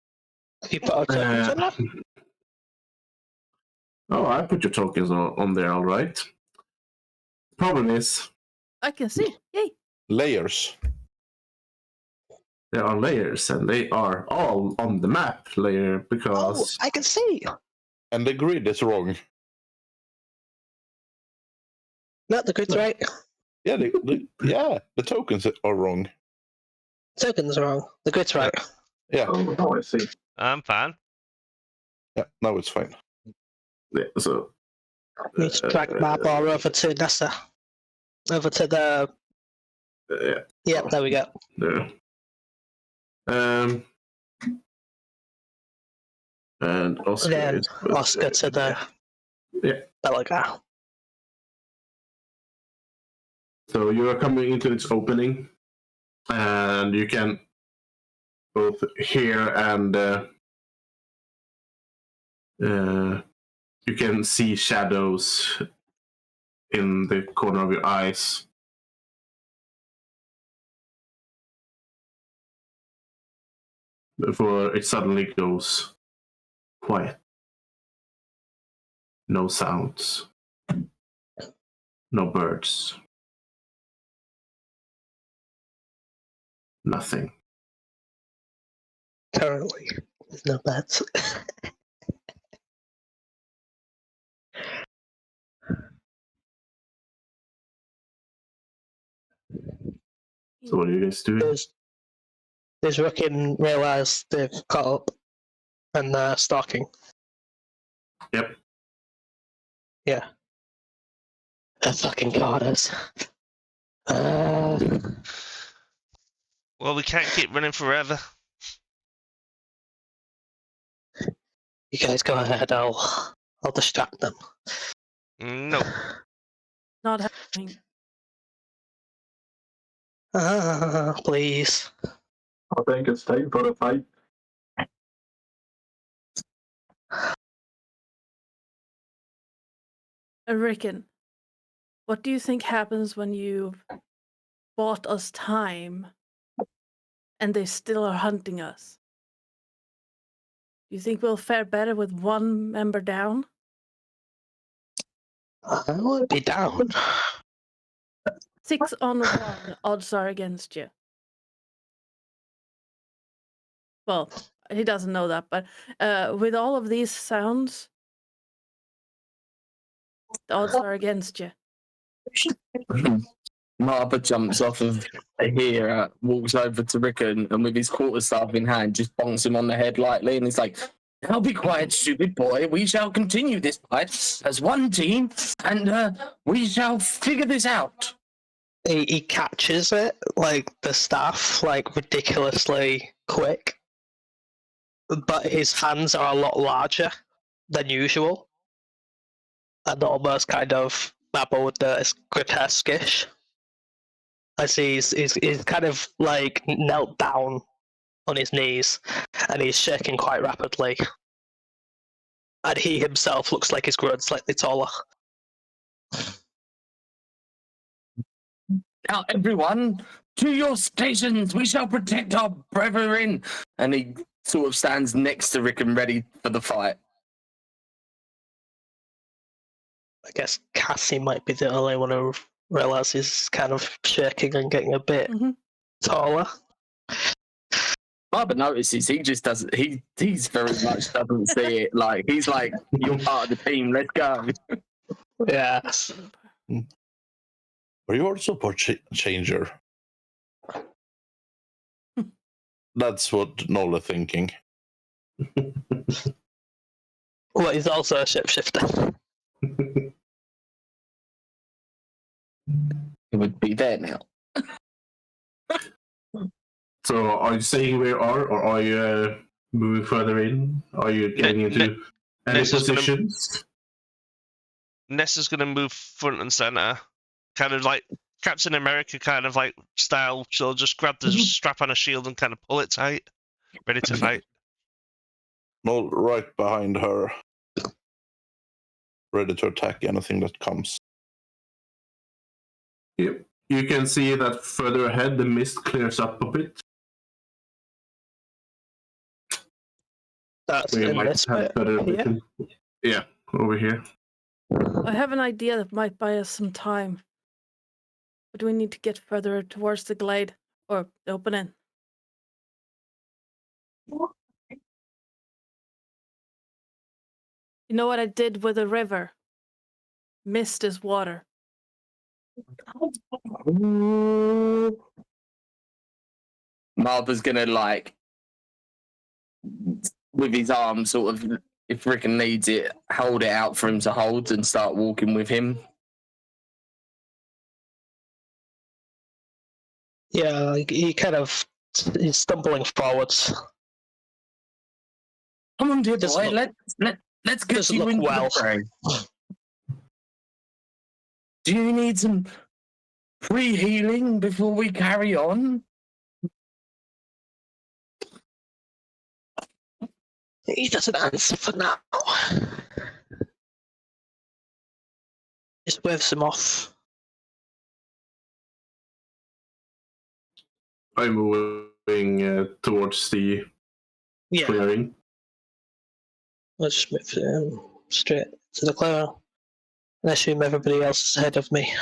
You put our tokens on that? Oh, I put your tokens on there, all right. Problem is, I can see. Yay. Layers. there are layers, and they are all on the map layer because. Oh, I can see. And the grid is wrong. No, the grid's right. Yeah, the tokens are wrong. Tokens are wrong. The grid's right. Yeah. Oh, now I see. I'm fine. Yeah, now it's fine. Yeah, so. Need to drag my bar over to NASA. Over to the. Yeah, there we go. There. And Oscar. Then is Oscar to the. Yeah. Belagar. So you are coming into its opening, and you can both hear and you can see shadows in the corner of your eyes. Before it suddenly goes quiet. No sounds. No birds. Nothing. Currently, there's no beds. So what are you guys doing? Does Rickon realise they've caught up and they're stalking? Yep. Yeah. They fucking caught us. Well, we can't keep running forever. You guys go ahead, I'll distract them. No. Not happening. Please. I think it's time for a fight. Rickon, what do you think happens when you've bought us time and they still are hunting us? Do you think we'll fare better with one member down? I would be down. 6 on 1, odds are against you. Well, he doesn't know that, but with all of these sounds, the odds are against you. Martha jumps off of here, walks over to Rickon, and with his quarterstaff in hand, just bonks him on the head lightly, and he's like, "Now be quiet, stupid boy. We shall continue this fight as one team, and we shall figure this out." He catches it, like the staff, like ridiculously quick, but his hands are a lot larger than usual, and almost kind of Mabba would notice grotesque-ish. As he's kind of like knelt down on his knees, and he's shaking quite rapidly, and he himself looks like he's grown slightly taller. Now, everyone, to your stations. We shall protect our brethren. And he sort of stands next to Rick and ready for the fight. I guess Cassie might be the only one who realizes he's kind of shaking and getting a bit taller. Barbara notices he just doesn't. He's very much doesn't see it. Like he's like, "You're part of the team. Let's go." Yeah. Are you also changer? That's what Nola thinking. Well, he's also a shapeshifter. It would be there now. So, are you saying where you are, or are you moving further in? Are you getting into any positions? Nessa's going to move front and center, kind of like Captain America kind of like style. She'll just grab the strap on a shield and kind of pull it tight, ready to fight. No, right behind her, ready to attack anything that comes. Yep. You can see that further ahead, the mist clears up a bit. That's We in might this have bit better here. vision. Yeah, over here. I have an idea that might buy us some time. But we need to get further towards the glade or the opening. You know what I did with the river? Mist is water. Martha's gonna like, with his arm, sort of, if Rickon needs it, hold it out for him to hold and start walking with him. Yeah, he kind of he's stumbling forwards. Come on, dear Doesn't boy, look- let's get doesn't you look into well. the fray. Do you need some pre-healing before we carry on? He doesn't answer for now. Just waves him off. I'm moving towards the clearing. Let's just move straight to the clearing. And assume everybody else is ahead of me.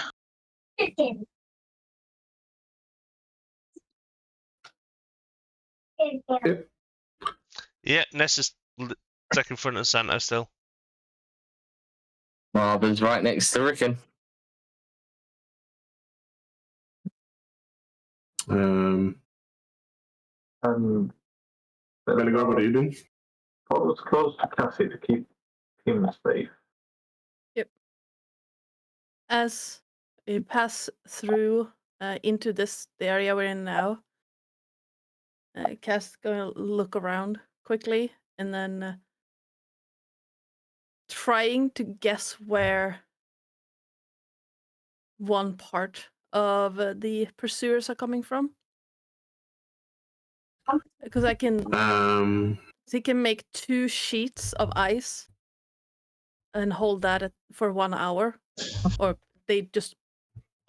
Yeah, Nessa's second front and center still. Martha's right next to Rickon. Belligar, what are you doing? Follows close to Cassie to keep him safe. Yep. As we pass through into the area we're in now, Cass gonna look around quickly and then trying to guess where one part of the pursuers are coming from. Because I can, he can make 2 sheets of ice and hold that for 1 hour, or they just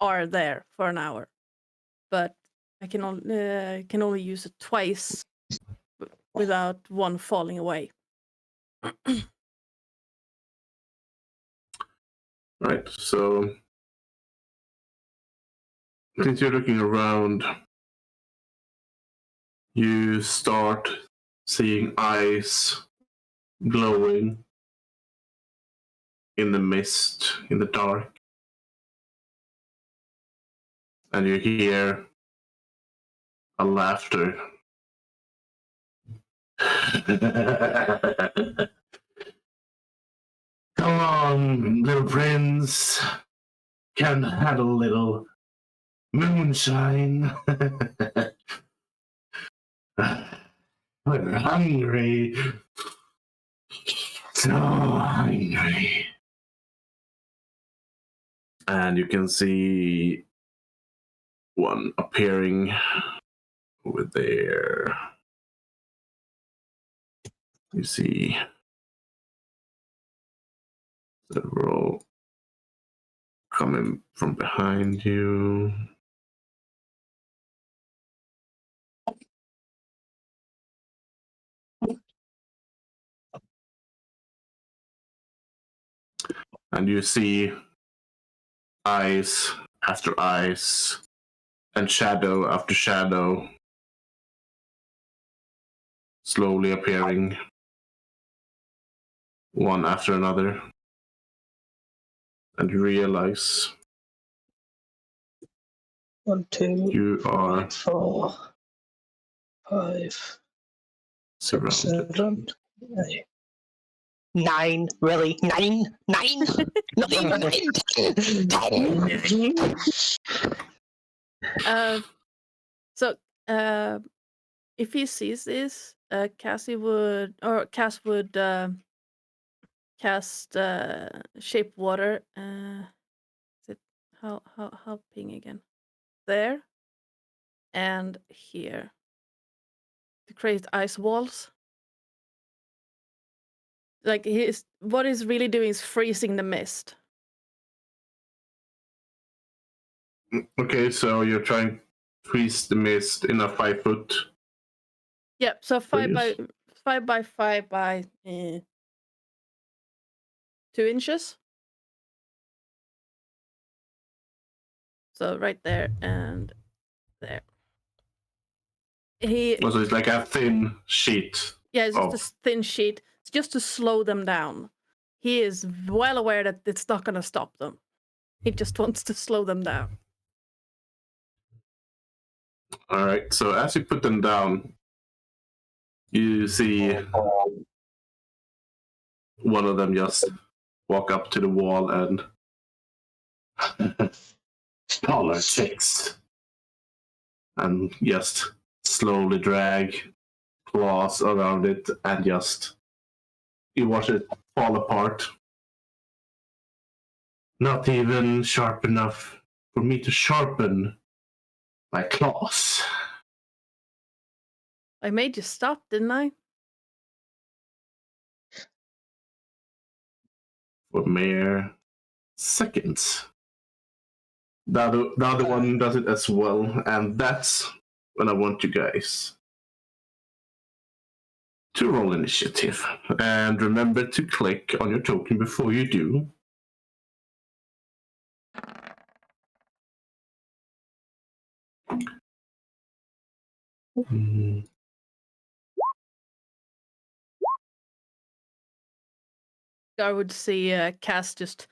are there for an hour. But I can only use it twice without one falling away. Right, so since you're looking around, you start seeing eyes glowing in the mist, in the dark. And you hear a laughter. Come on, little prince. Can have a little moonshine. We're hungry. So hungry. And you can see one appearing over there. You see several coming from behind you. And you see eyes after eyes and shadow after shadow slowly appearing one after another. And you realize 1, 2, you 3, are 4, 5, 6, surrounded. 7, 8. 9, really? 9? 9? Not even 9! So, if he sees this, Cass would cast shape water. Is it how ping again? There and here to create ice walls. Like what he's really doing is freezing the mist. Okay, so you're trying to freeze the mist in a 5 foot. Yeah, so 5 Freeze. by 5 by 2 inches. So right there and there. So it's like a thin sheet. Yeah, it's just a thin sheet. It's just to slow them down. He is well aware that it's not going to stop them. He just wants to slow them down. All right. So as you put them down, you see one of them just walk up to the wall and politics, and just slowly drag claws around it, and just you watch it fall apart. Not even sharp enough for me to sharpen my claws. I made you stop, didn't I? For mere seconds. The other one does it as well, and that's when I want you guys to roll initiative. And remember to click on your token before you do. I would see Cass just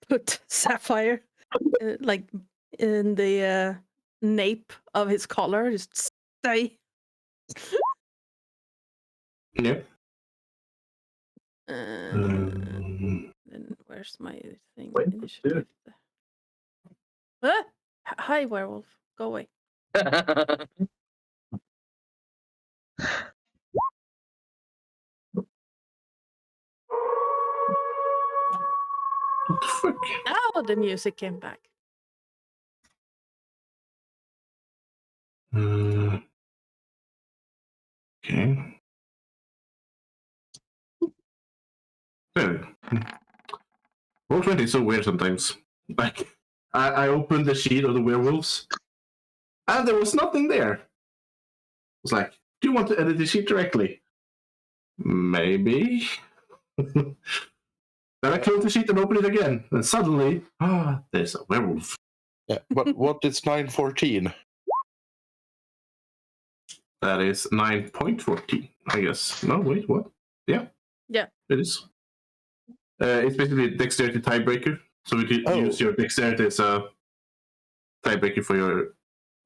put Sapphire like in the nape of his collar. Just stay. Yep. Then where's my thing? Wait, Initiative. Hi, werewolf. Go away. What the fuck? Now the music came back. Okay. There. Roll20 is so weird sometimes. Like, I opened the sheet of the werewolves, and there was nothing there. I was like, do you want to edit the sheet directly? Maybe. Then I closed the sheet and opened it again, and suddenly, there's a werewolf. Yeah, but what is 914? That is 9.14, I guess. No, wait, what? Yeah. Yeah. It is. It's basically a dexterity tiebreaker. So we could use your dexterity as a tiebreaker for your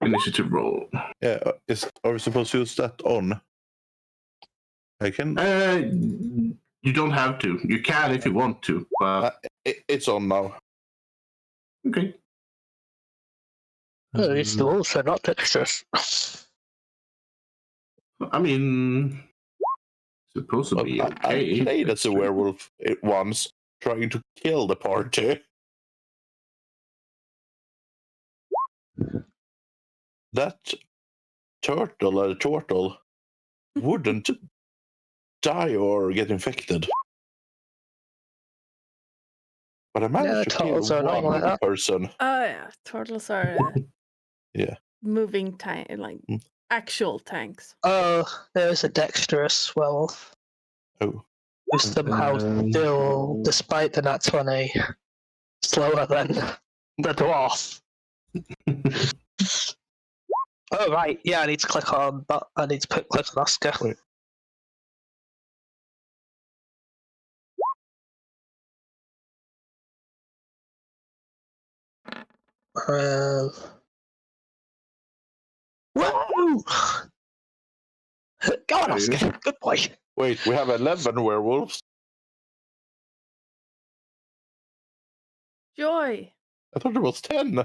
initiative roll. Yeah, are we supposed to use that on? I can. You don't have to. You can if you want to. But It's on now. okay. It's the wolves are not dexterous. I mean, supposed to be okay. I played as a werewolf once, trying to kill the party. That turtle wouldn't die or get infected. But I managed to kill one person. Oh yeah, turtles are yeah, moving tank, like actual tanks. Oh, there's a dexterous werewolf. Oh. who's somehow still, despite the nat 20, slower than the dwarf. Oh, right. Yeah, I need to click on that. I need to click on Oscar. Wait. Whoa! Go on, Oscar. Good boy. Wait, we have 11 werewolves. Joy. I thought there was 10.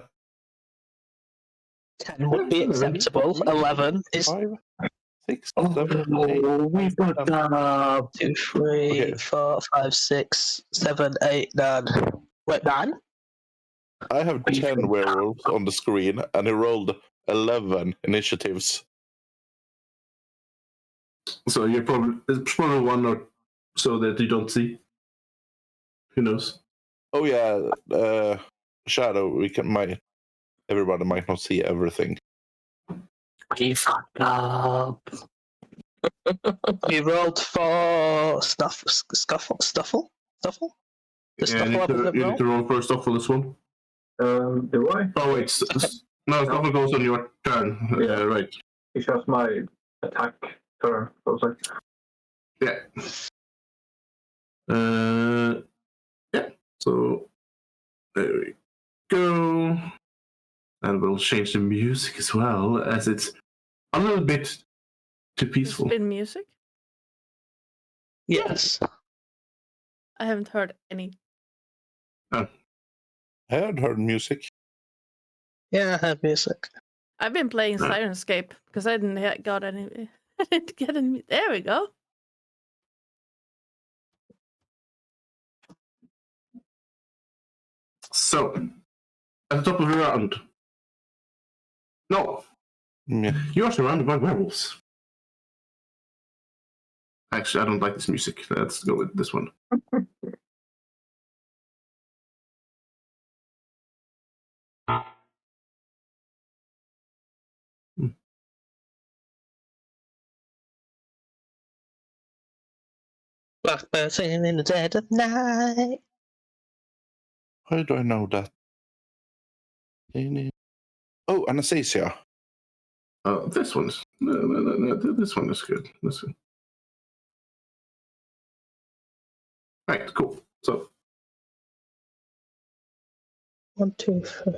10 would be acceptable. 11 is 5, 6, Oh, 7, 8. we put 2, 3, Okay. 4, 5, 6, 7, 8, 9. Wait, 9? I have 10 werewolves on the screen, and he rolled 11 initiatives. So it's probably one or so that you don't see. Who knows? Oh yeah, Shadow. Everybody might not see everything. We fucked up. You rolled for Stuffle? The Yeah, Stuffle you need to roll first off for this one. Do I? Oh wait, no, Stuffle goes on your turn. Yeah. Right. It's just my attack turn. So it's like, Yeah. Yeah. So there we go. And we'll change the music as well, as it's a little bit too peaceful. It's been music. Yes. I haven't heard any. I had heard music. Yeah, I had music. I've been playing Ah. Sirenscape because I didn't got any. I didn't get any. There we go. So, at the top of the round. No, Yeah. you are surrounded by werewolves. Actually, I don't like this music. Let's go with this one. Blackbird singing in the dead of night. How do I know that? Oh, Anastasia. This one's no. This one is good. This one. Right, cool. So, 1, 2, 3.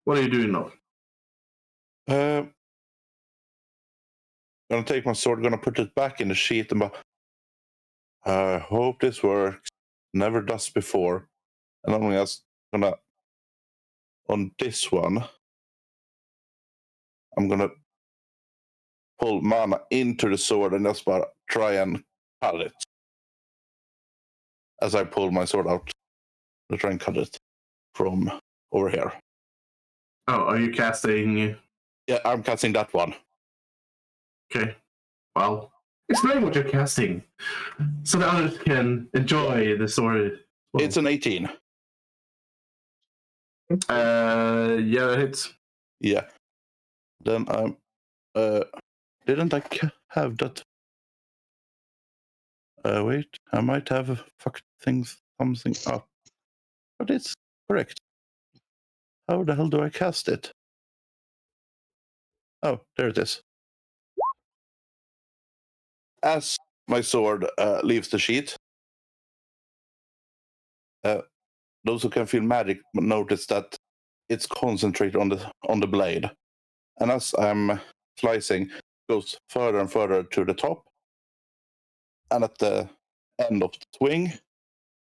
what are you doing now? Gonna take my sword, gonna put it back in the sheath, and I hope this works. Never does before. And I'm just gonna, on this one, I'm gonna pull mana into the sword and just try and cut it. As I pull my sword out, to try and cut it from over here. Oh, are you casting? Yeah, I'm casting that one. Okay. Well, explain what you're casting, so the others can enjoy the story. Well, It's an 18. yeah, that hits. Yeah. Then I'm. Didn't I have that? Wait, I might have fucked something up. But it's correct. How the hell do I cast it? Oh, there it is. As my sword leaves the sheath, those who can feel magic notice that it's concentrated on the blade. And as I'm slicing, it goes further and further to the top. And at the end of the swing,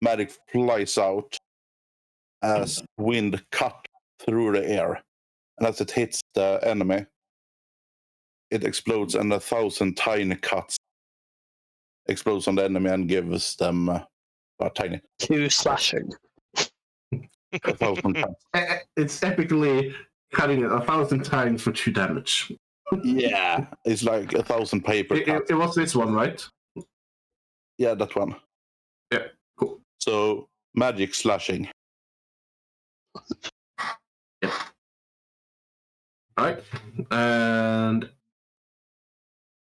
magic flies out as wind cut through the air. And as it hits the enemy, it explodes, and 1,000 tiny cuts explodes on the enemy and gives them tiny 2 slashing. 1,000 cuts. It's epically cutting it 1,000 times for 2 damage. Yeah, it's like 1,000 paper cuts. It was this one, right? Yeah, that one. Yeah, cool. So magic slashing. Yeah. All right, and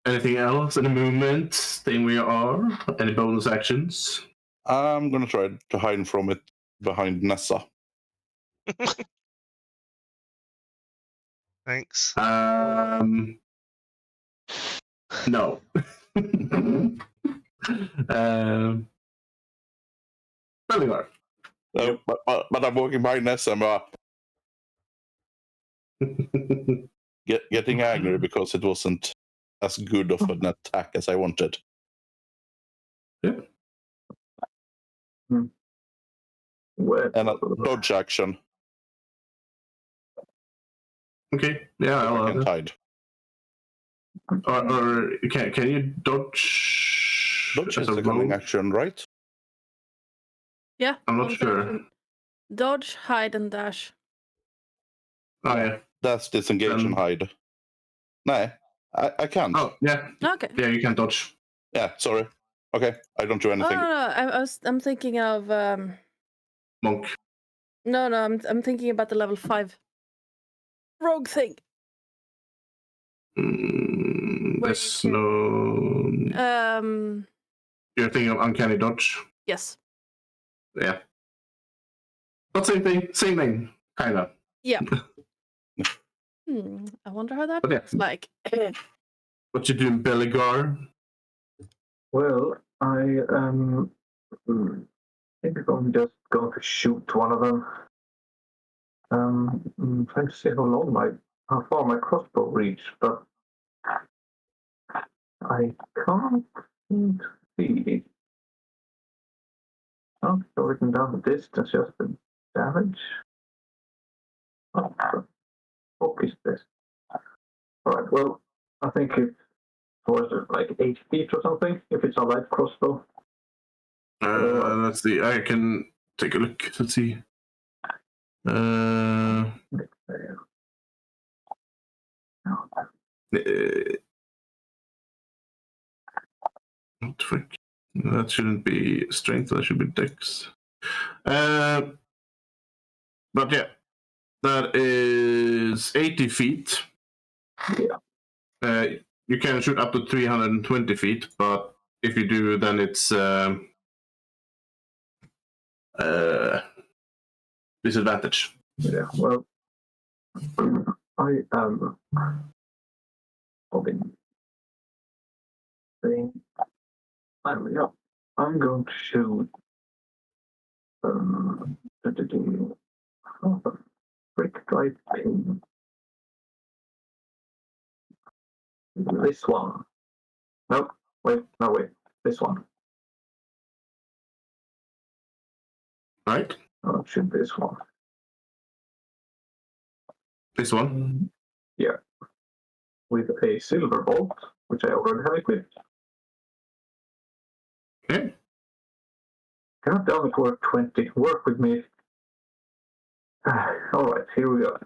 Anything else? Any movement? Staying where you are? Any bonus actions? I'm gonna try to hide from it behind Nessa. Thanks. No. Bellingar. No, but I'm walking behind Nessa and getting angry because it wasn't as good of an attack as I wanted. Yep. Well, And a dodge action. Okay. Yeah, If I'll I have can it. hide. Or can you dodge? Dodge as is a cunning rogue? action, right? Yeah. I'm not bonus sure. action. Dodge, hide, and dash. Oh yeah. That's disengage and hide. No, I can't. Oh yeah. Okay. Yeah, you can dodge. Yeah, sorry. Okay, I don't do Oh anything. no, I'm thinking of Monk. No, I'm thinking about the level 5 rogue thing. Where There's you no. can, You're thinking of uncanny dodge. yes. Yeah. Not same thing. Same thing. Kinda. Yeah. I wonder how that But yeah. looks like. What you doing, Belligar? Well, I think I'm just going to shoot one of them. I'm trying to see how far my crossbow reach, but I can't seem to see. I've written down the distance, just the damage. What the fuck is this? Alright, well, I think it was like 8 feet or something, if it's a light crossbow. Let's see. I can take a look. Let's see. What frick? That shouldn't be strength. That should be dex. But yeah, that is 80 feet. Yeah. You can shoot up to 320 feet, but if you do, then it's disadvantage. Yeah, well, I am hoping. I'm going to shoot. Frick right pin. This one. Nope. Wait. This one. Right? Oh, shoot this one. This one? Yeah. With a silver bolt, which I already have equipped. Okay. Cannot down it work 20. Work with me. Alright, here we go.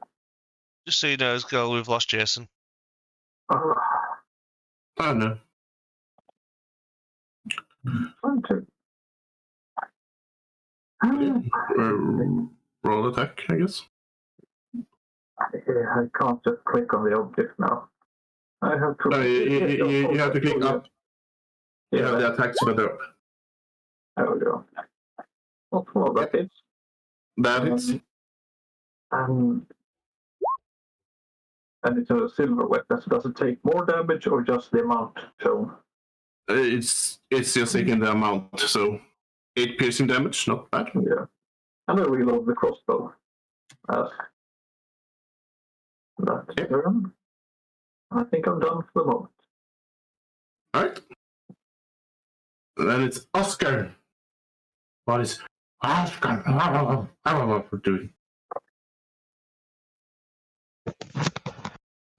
Just so you know, girl, we've lost Jason. Oh no. 1, 2. Roll attack, I guess. I can't just click on the object now. I have to. No, you have to click up. You have the attacks better. There we go. What more that is? That is. And it's a silver weapon, so does it take more damage or just the amount shown? It's just taking the amount, so 8 piercing damage, not bad. Yeah. And I reload the crossbow. That's turn. I think I'm done for the moment. Alright. Then it's Oscar. What is Oscar doing?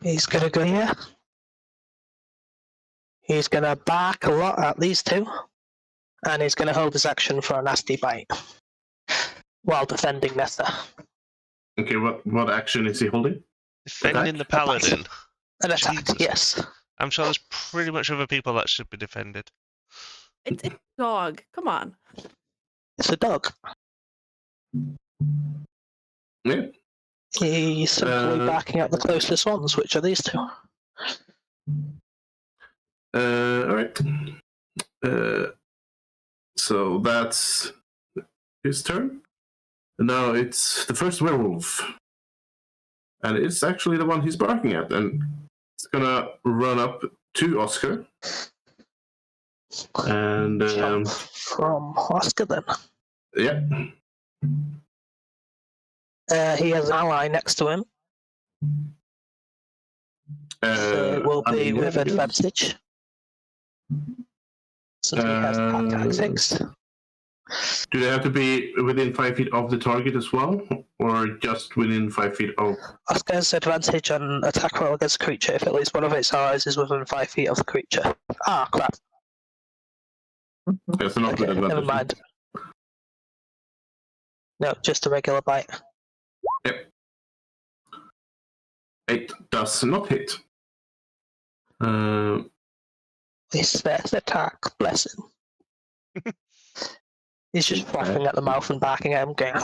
He's gonna go here. He's gonna bark a lot at these two. And he's gonna hold his action for a nasty bite. While defending Nesta. Okay, what action is he holding? Defending the paladin. An attack, Jesus. yes. I'm sure there's pretty much other people that should be defended. It's a dog. Come on. It's a dog. Yeah. He's simply barking at the closest ones, which are these two. All right. So that's his turn. And now it's the first werewolf. And it's actually the one he's barking at. And it's gonna run up to Oscar. And From Oscar then. yeah. He has an ally next to him. So it will be with advantage. Since he has attack tactics. Do they have to be within 5 feet of the target as well? Or just within 5 feet of... Oscar's advantage on attack roll against a creature if at least one of its allies is within 5 feet of the creature. Ah, crap. That's not with advantage. Never mind. No, just a regular bite. Yep. 8 does not hit. His first attack, bless him. He's just flapping at the mouth and barking at him, going.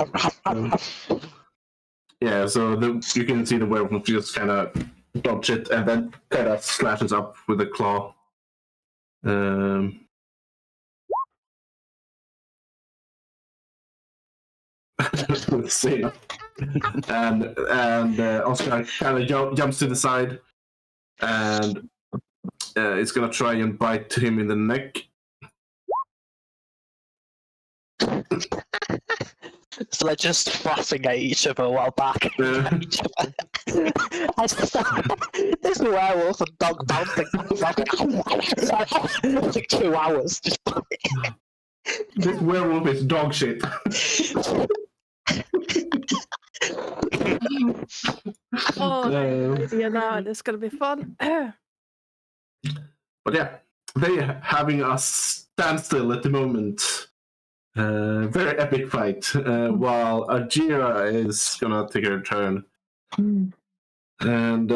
Yeah, so you can see the werewolf just kind of dodge it and then kind of slashes up with a claw. Let's see. And Oscar kind of jumps to the side, and it's gonna try and bite him in the neck. So they're just flapping at each other while barking at each other. This werewolf and dog bouncing like 2 hours. Just This werewolf is dog shit. Yeah, now it's gonna be fun. But yeah, they're having a standstill at the moment. Very epic fight. While Ajira is gonna take her turn. And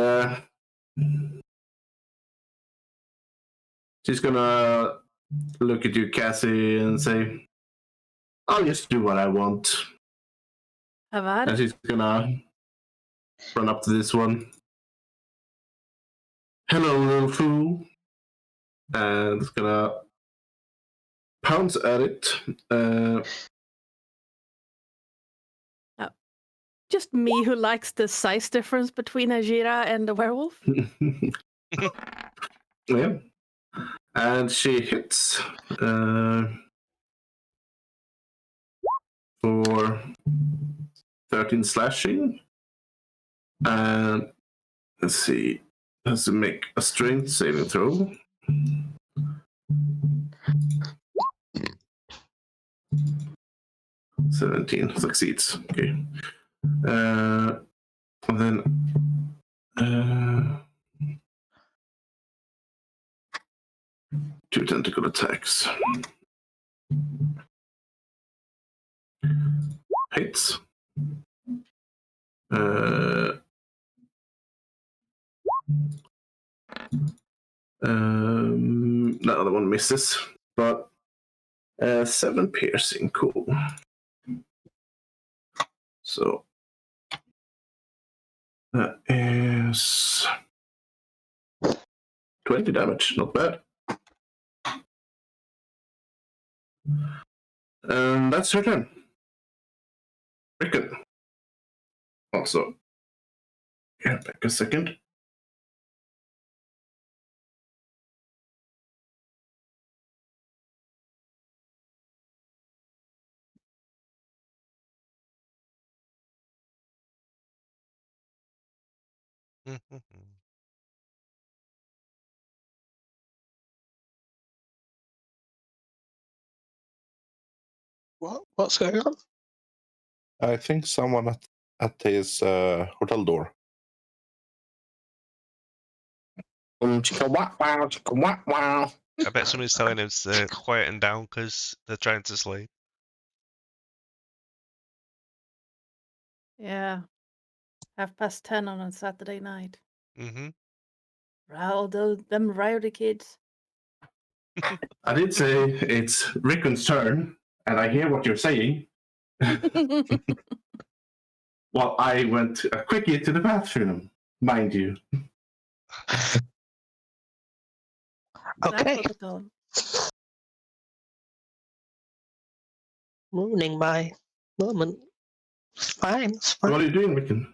she's gonna look at you, Cassie, and say, I'll just do what I want. And she's gonna run up to this one. Hello, little fool. And it's gonna pounce at it. Just me who likes the size difference between Ajira and the werewolf. Yeah. And she hits for 13 slashing. And let's see. Has to make a strength saving throw. $17 succeeds. Okay. And then 2 tentacle attacks. Hits. The other one misses, but 7 piercing. Cool. So that is 20 damage. Not bad. And that's her turn. Rickon. Also. Yeah, back a second. What's going on? I think someone at his hotel door. I bet somebody's telling him to quieten down because they're trying to sleep. Yeah. 10:30 on a Saturday night. Mm-hmm. All them rowdy kids. I did say it's Rickon's turn, and I hear what you're saying. Well, I went quickly to the bathroom, mind you. Okay. protocol. Ruining my moment. It's fine, it's fine. What are you doing, Rickon?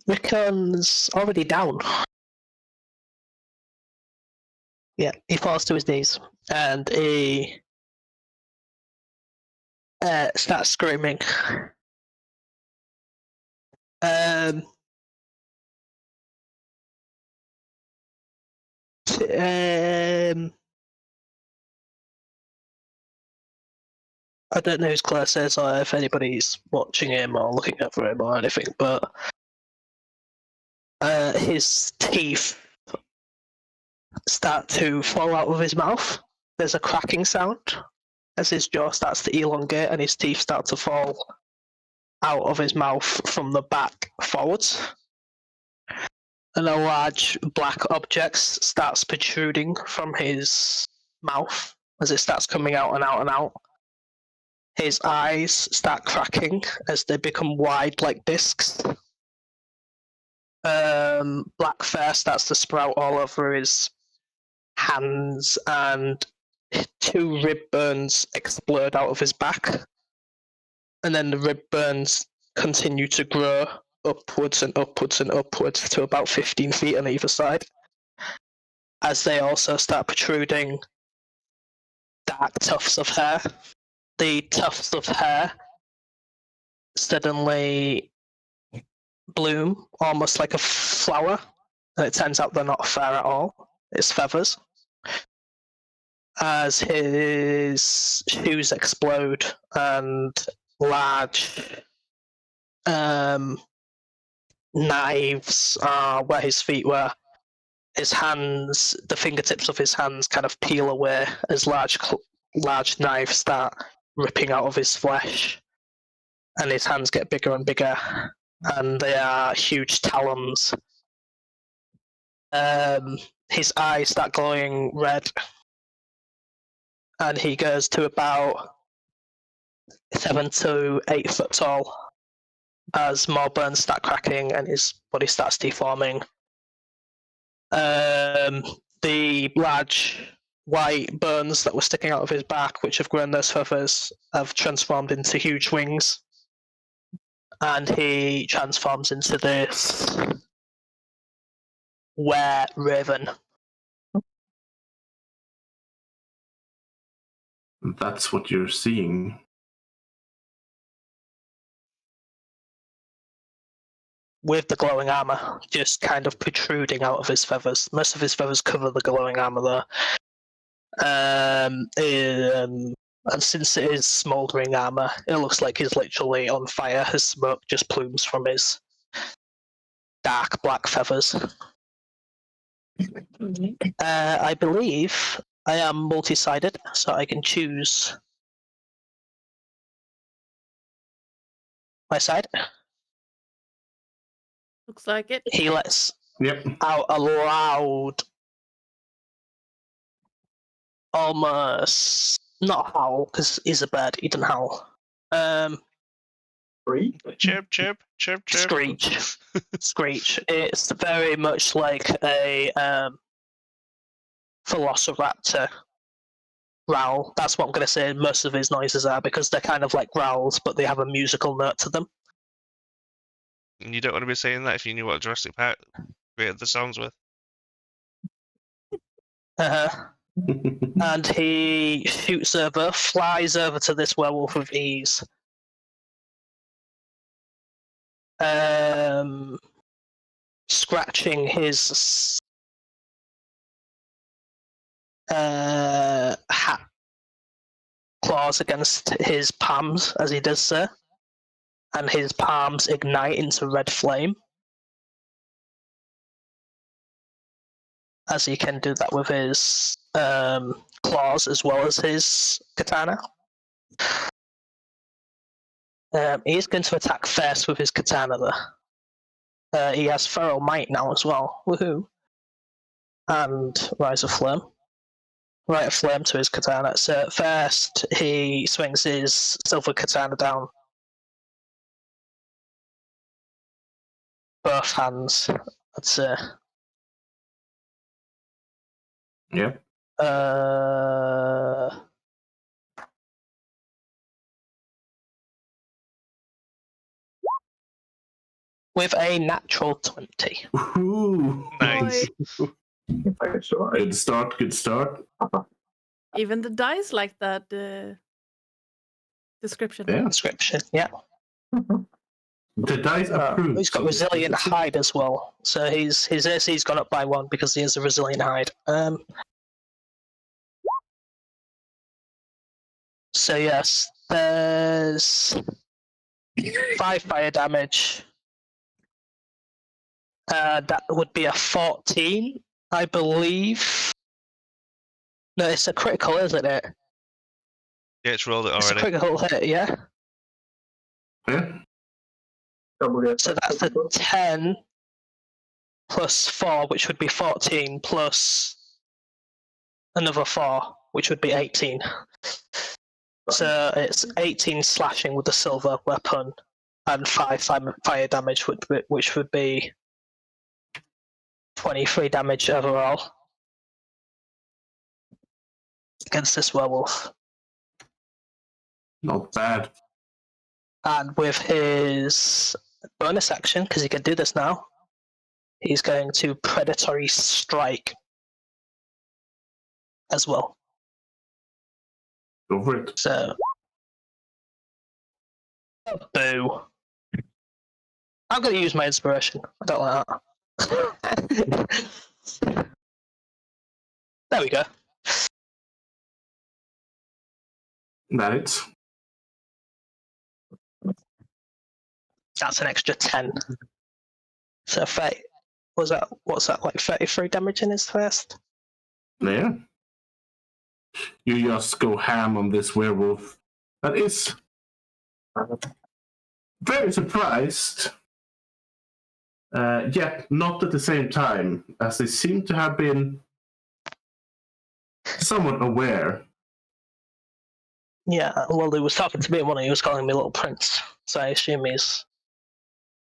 Rickon's already down. Yeah, he falls to his knees and he starts screaming. I don't know whose class is or if anybody's watching him or looking out for him or anything, but his teeth start to fall out of his mouth. There's a cracking sound as his jaw starts to elongate and his teeth start to fall out of his mouth from the back forwards. And a large black object starts protruding from his mouth as it starts coming out and out and out. His eyes start cracking as they become wide like discs. Black fur starts to sprout all over his hands, and 2 rib burns explode out of his back. And then the rib burns continue to grow upwards and upwards and upwards to about 15 feet on either side, as they also start protruding dark tufts of hair. The tufts of hair suddenly bloom almost like a flower, and it turns out they're not fur at all, it's feathers. As his shoes explode and large knives are where his feet were, his hands, the fingertips of his hands kind of peel away as large knives start ripping out of his flesh, and his hands get bigger and bigger, and they are huge talons. His eyes start glowing red, and he goes to about 7 to 8 foot tall as more burns start cracking and his body starts deforming. The large white burns that were sticking out of his back, which have grown those feathers, have transformed into huge wings, and he transforms into this were-raven. That's what you're seeing. With the glowing armor just kind of protruding out of his feathers. Most of his feathers cover the glowing armor there. And since it is smouldering armor, it looks like he's literally on fire. His smoke just plumes from his dark black feathers. I believe I am multi-sided, so I can choose my side. Looks like it. He lets Yep. out a loud, almost not howl because he's a bird. He doesn't howl. Chirp, chirp, chirp, chirp. Screech. Screech. It's very much like a velociraptor growl. That's what I'm going to say most of his noises are, because they're kind of like growls, but they have a musical note to them. You don't want to be saying that if you knew what Jurassic Park created the sounds with. And he shoots over, flies over to this werewolf with ease. Scratching his claws against his palms as he does so, and his palms ignite into red flame. As he can do that with his claws as well as his katana. He's going to attack first with his katana though. He has Feral Might now as well. Woohoo! And Rise of Flame. Rite of Flame to his katana. So first he swings his silver katana down. Both hands, I'd say. Yeah. With a natural 20. Ooh. Nice. If I could survive. Good start. Good start. Even the dice like that description. Yeah. Description, yeah. The dice approve. He's got resilient hide as well, so his AC's gone up by 1 because he has a resilient hide. So yes, there's 5 fire damage. That would be a 14, I believe. No, it's a critical, isn't it? Yeah, it's rolled it It's a already. critical hit, yeah. Yeah. So that's a 10 plus 4, which would be 14, plus another 4, which would be 18. So it's 18 slashing with the silver weapon, and 5 fire damage, which would be 23 damage overall against this werewolf. Not bad. And with his bonus action, because he can do this now, he's going to predatory strike as well. Go for it. So, boo. I'm going to use my inspiration. I don't like that. There we go. That That's an extra 10. So, what's that, like 33 damage in his first? Yeah. You just go ham on this werewolf. That is very surprised. Yet not at the same time, as they seem to have been somewhat aware. Yeah, well, he was talking to me when he was calling me Little Prince, so I assume he's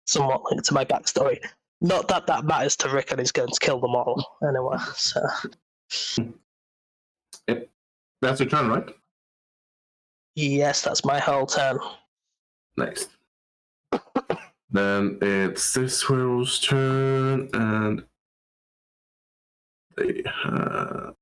somewhat linked to my backstory. Not that that matters to Rick, and he's going to kill them all anyway. So Yep. That's your turn, right? yes, that's my whole turn. Next. Then it's this werewolf's turn, and they have.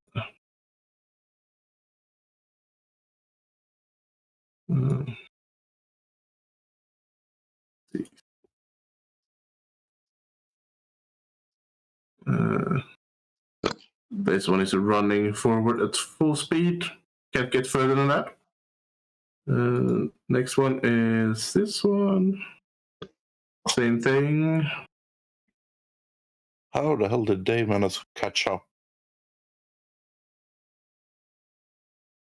This one is running forward at full speed. Can't get further than that. Next one is this one. Same thing. How the hell did they manage to catch up?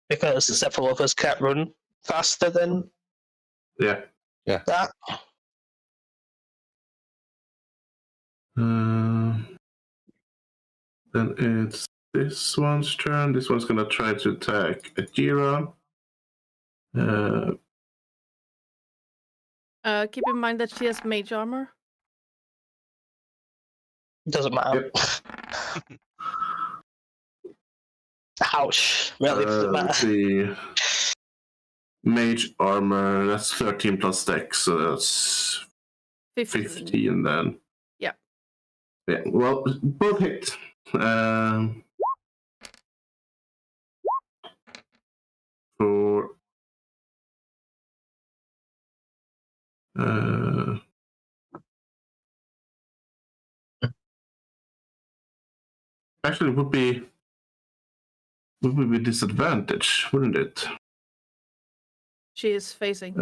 Because several of us can't run faster than Yeah. that. Then it's this one's turn. This one's gonna try to attack Ajira. Keep in mind that she has mage armor. Doesn't matter. Yep. Ouch. Really doesn't matter. Let's see. Mage armor, that's 13 plus dex, so that's 15 then. Yeah. Yeah, well, both hit. For actually, it would be disadvantage, wouldn't it? She is facing.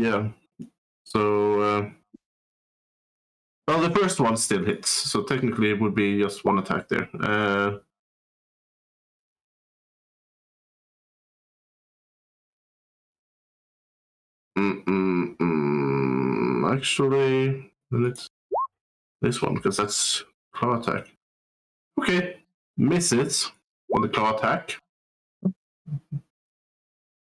Yeah. So, well, the first one still hits, so technically it would be just one attack there. Actually, then it's this one because that's claw attack. Okay, misses on the claw attack.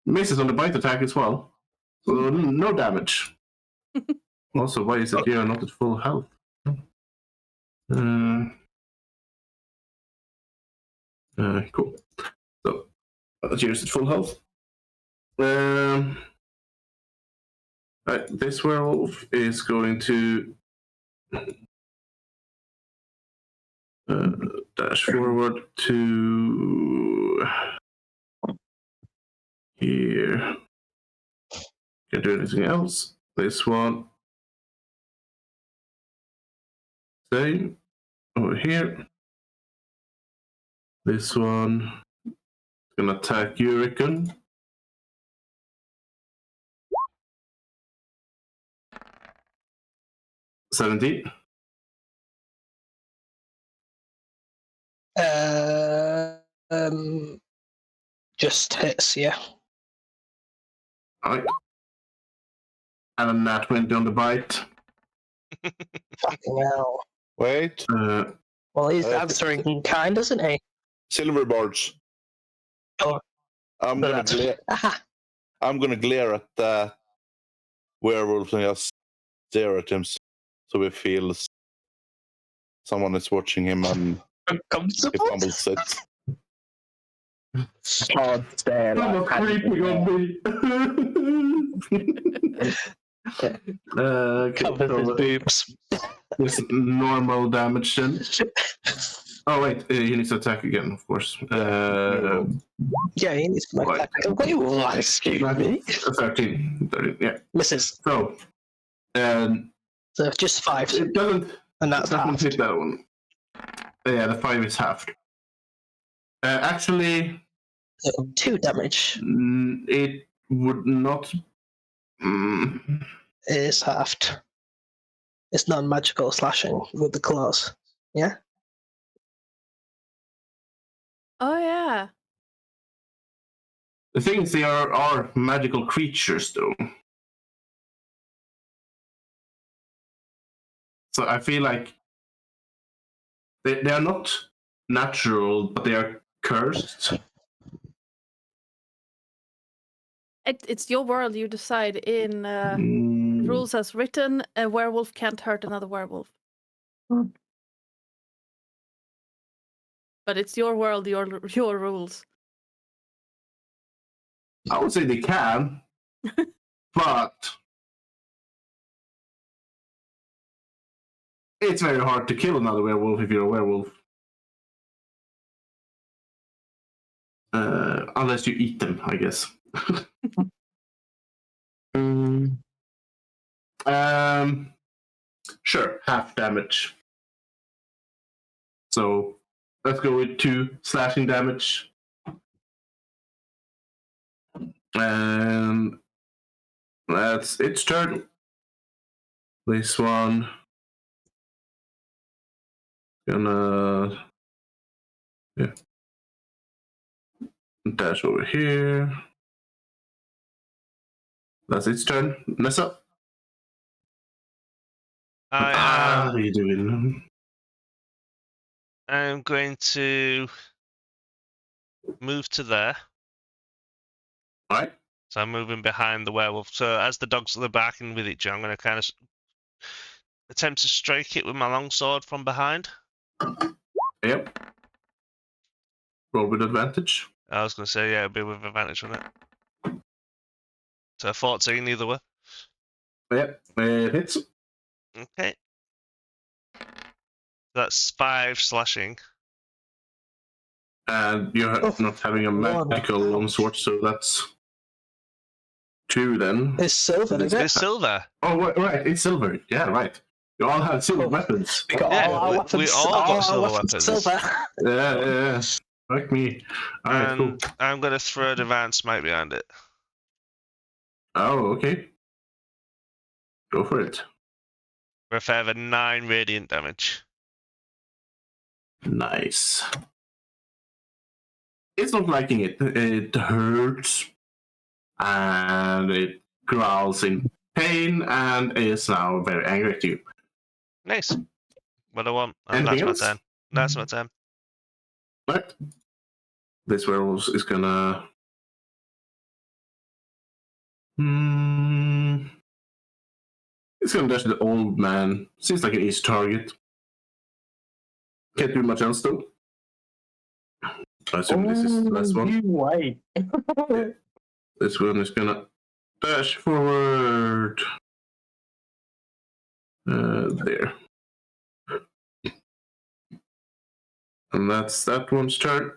Misses on the bite attack as well. So no damage. Also, why is it here not at full health? Cool. So, here's at full health. Right, this werewolf is going to dash forward to here. Can't do anything else. This one. Same. Over here. This one. Gonna attack Hurricane. 17. Just hits, yeah. Alright. And a nat 20 on the bite. Fucking hell. Wait, Well, he's Uh, answering in kind, isn't he? silver bars. Oh, I'm so gonna that's glare. aha. I'm gonna glare at the werewolf and just stare at him, so he feels someone is watching him and he Uncomfortable. fumbles it. Hard stare. Someone Like, creeping on me. Okay, Covers his so boobs. this normal damage then. Oh wait, he needs to attack again, of course. Yeah, he needs to make Right. that. Wait, what? Excuse me. 13, yeah. Misses. So, So just 5, it doesn't. and that's Doesn't half. hit that one. Yeah, the 5 is halved. Actually, 2 damage it would not. is halved. It's non-magical slashing with the claws. Yeah. Oh yeah. The thing is, they are magical creatures, though. So I feel like they are not natural, but they are cursed. It's your world. You decide in rules as written. A werewolf can't hurt another werewolf. But it's your world, your rules. I would say they can, but it's very hard to kill another werewolf if you're a werewolf. Unless you eat them, I guess. Sure, half damage. So let's go with 2 slashing damage. And that's its turn. This one gonna dash over here. That's its turn. Nessa. How are you doing? I'm going to move to there. All right. So I'm moving behind the werewolf. So as the dogs are barking with each other, I'm going to kind of attempt to strike it with my longsword from behind. Yep. Roll with advantage. I was going to say, yeah, it'll be with advantage on it. So 14 either way. Yep, it hits. Okay. That's 5 slashing. And you're not having a magical longsword, so that's 2 then. It's silver, is it? It's silver. Oh, right, it's silver. Yeah, right. You all have silver weapons. We got Yeah, all our we weapons. all got our silver weapons weapons. Silver. Yeah. Like me. All right, cool. I'm going to throw a divine smite behind it. Oh, okay. Go for it. For a further 9 radiant damage. Nice. It's not liking it. It hurts. And it growls in pain and is now very angry at you. Nice. What I want. And Anything that's else? my turn. That's my turn. Right. This werewolf is gonna. It's gonna dash the old man. Seems like an easy target. Can't do much else though. I assume this is the last one. You wait. This one is gonna dash forward. There. And that's that one's turn.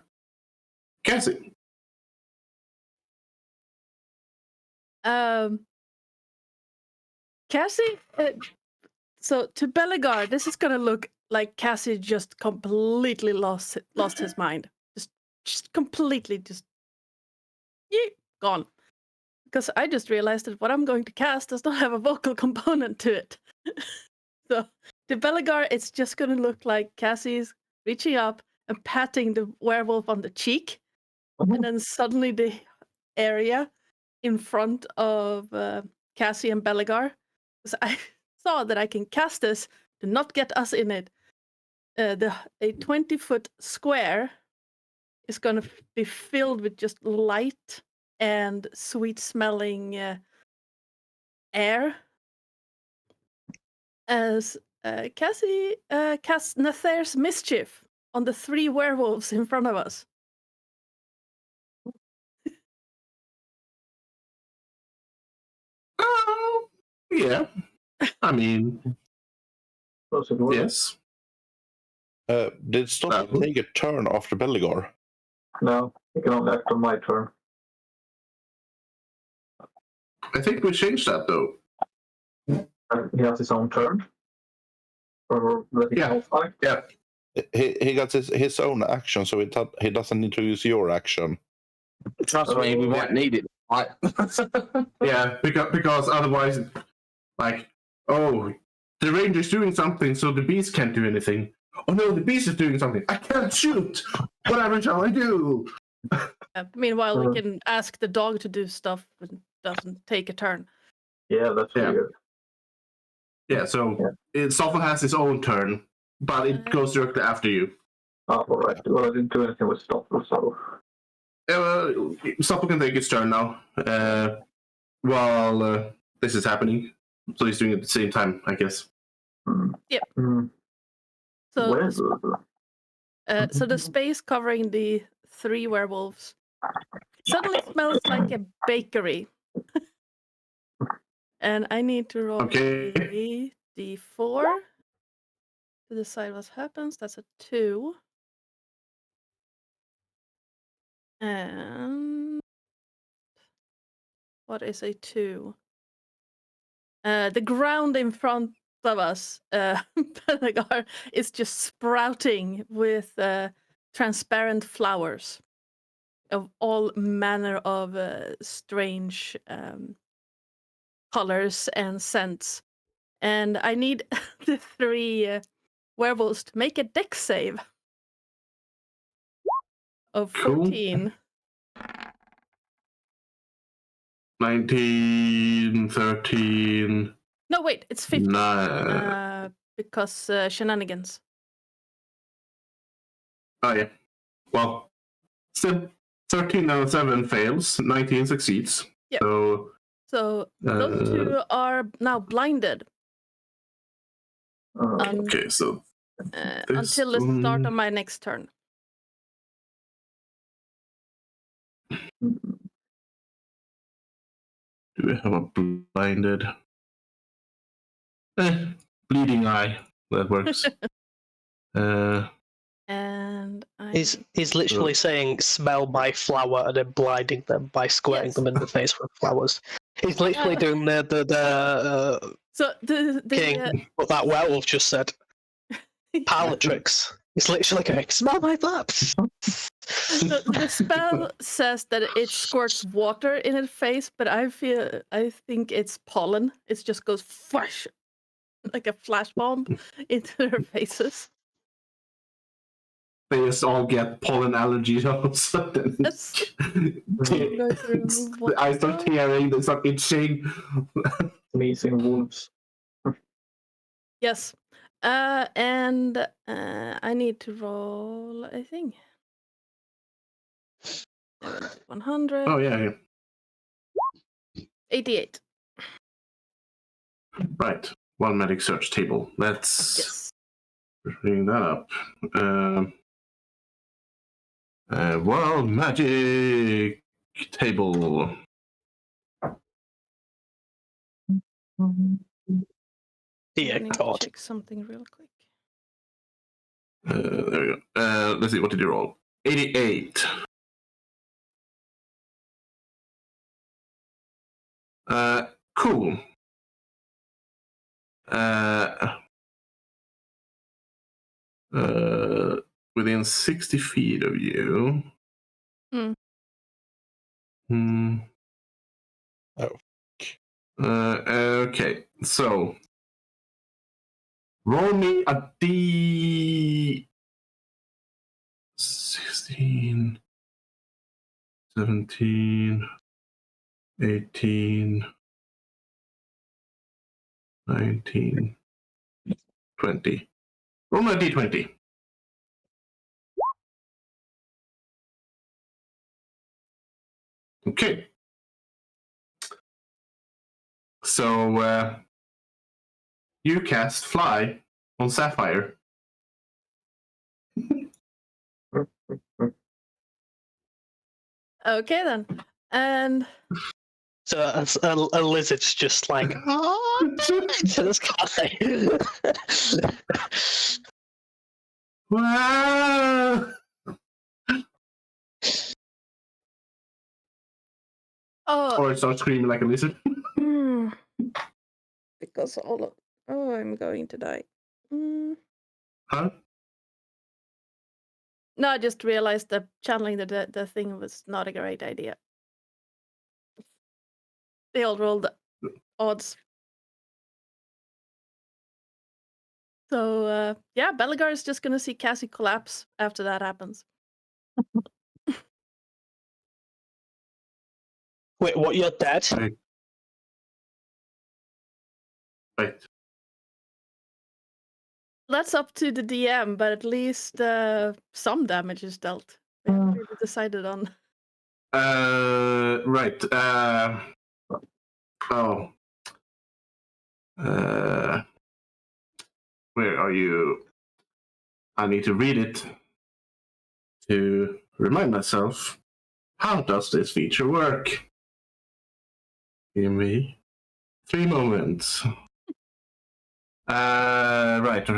Cassie. Cassie. So to Bellegar, this is gonna look like Cassie just completely lost his mind. Just completely gone. Because I just realized that what I'm going to cast does not have a vocal component to it. So to Bellegar, it's just gonna look like Cassie's reaching up and patting the werewolf on the cheek, and then suddenly the area in front of Cassie and Bellegar, because I saw that I can cast this to not get us in it. A 20-foot square is going to be filled with just light and sweet-smelling air. As Cassie casts Nathair's Mischief on the 3 werewolves in front of us. Oh, yeah. I mean, yes. Did Stop take a turn after Bellegar? No, he can only act on my turn. I think we changed that though. He has his own turn. Or Yeah. Yeah. He got his own action, so he doesn't need to use your action. Trust me, we might need it. Right? Yeah, because otherwise, like, oh, the ranger's doing something, so the beast can't do anything. Oh no, the beast is doing something. I can't shoot. Whatever shall I do? Meanwhile, we can ask the dog to do stuff and doesn't take a turn. Yeah, that's really good. Yeah, so Stoffel has his own turn, but it goes directly after you. Oh, all right. Well, I didn't do anything with Stoffel, so... Stoffel can take his turn now, while this is happening. So he's doing it at the same time, I guess. Yep. So, so the space covering the 3 werewolves suddenly smells like a bakery. And I need to roll a d4 to decide what happens. That's a 2. And what is a 2? The ground in front of us, Bellegar, is just sprouting with transparent flowers of all manner of strange colors and scents. And I need the 3 werewolves to make a dex save of 14. 19, 13. No, wait, it's 15. Nah. Because shenanigans. Oh, yeah. Well, still, 13 out of 7 fails, 19 succeeds. Yep. So those 2 are now blinded. Okay, so... until the start of my next turn. Do we have a blinded? Bleeding eye. That works. And He's literally saying, smell my flower, and then blinding them by squirting them in the face with flowers. He's literally doing the so the king, what that werewolf just said. Parlor tricks. He's literally going, smell my flaps. The spell says that it squirts water in its face, but I think it's pollen. It just goes flash, like a flash bomb into their faces. They just all get pollen allergies all of a sudden. The eyes start tearing, they start itching. Amazing wolves. Yes. And I need to roll, I think. 100. Oh, yeah. 88. Right. One medic search table. Let's bring that up. Wild magic table. Dear I need to God. check something real quick. There we go. Let's see, what did you roll? 88. Cool. Within 60 feet of you. Hmm. Oh. Okay, so roll me a D16, 17, 18, 19, 20. Roll me a D20. Okay. So you cast Fly on Sapphire. Okay then. And So a lizard's just like, oh, to this guy. Wow! Or it starts screaming like a lizard. because I'm going to die. Huh? No, I just realized that channeling the thing was not a great idea. They all rolled odds. So yeah, Belagar is just gonna see Cassie collapse after that happens. Wait, what? You're dead? Right. That's up to the DM, but at least some damage is dealt. They haven't really decided on. Right. Oh. Where are you? I need to read it to remind myself. How does this feature work? Give me 3 moments. Right.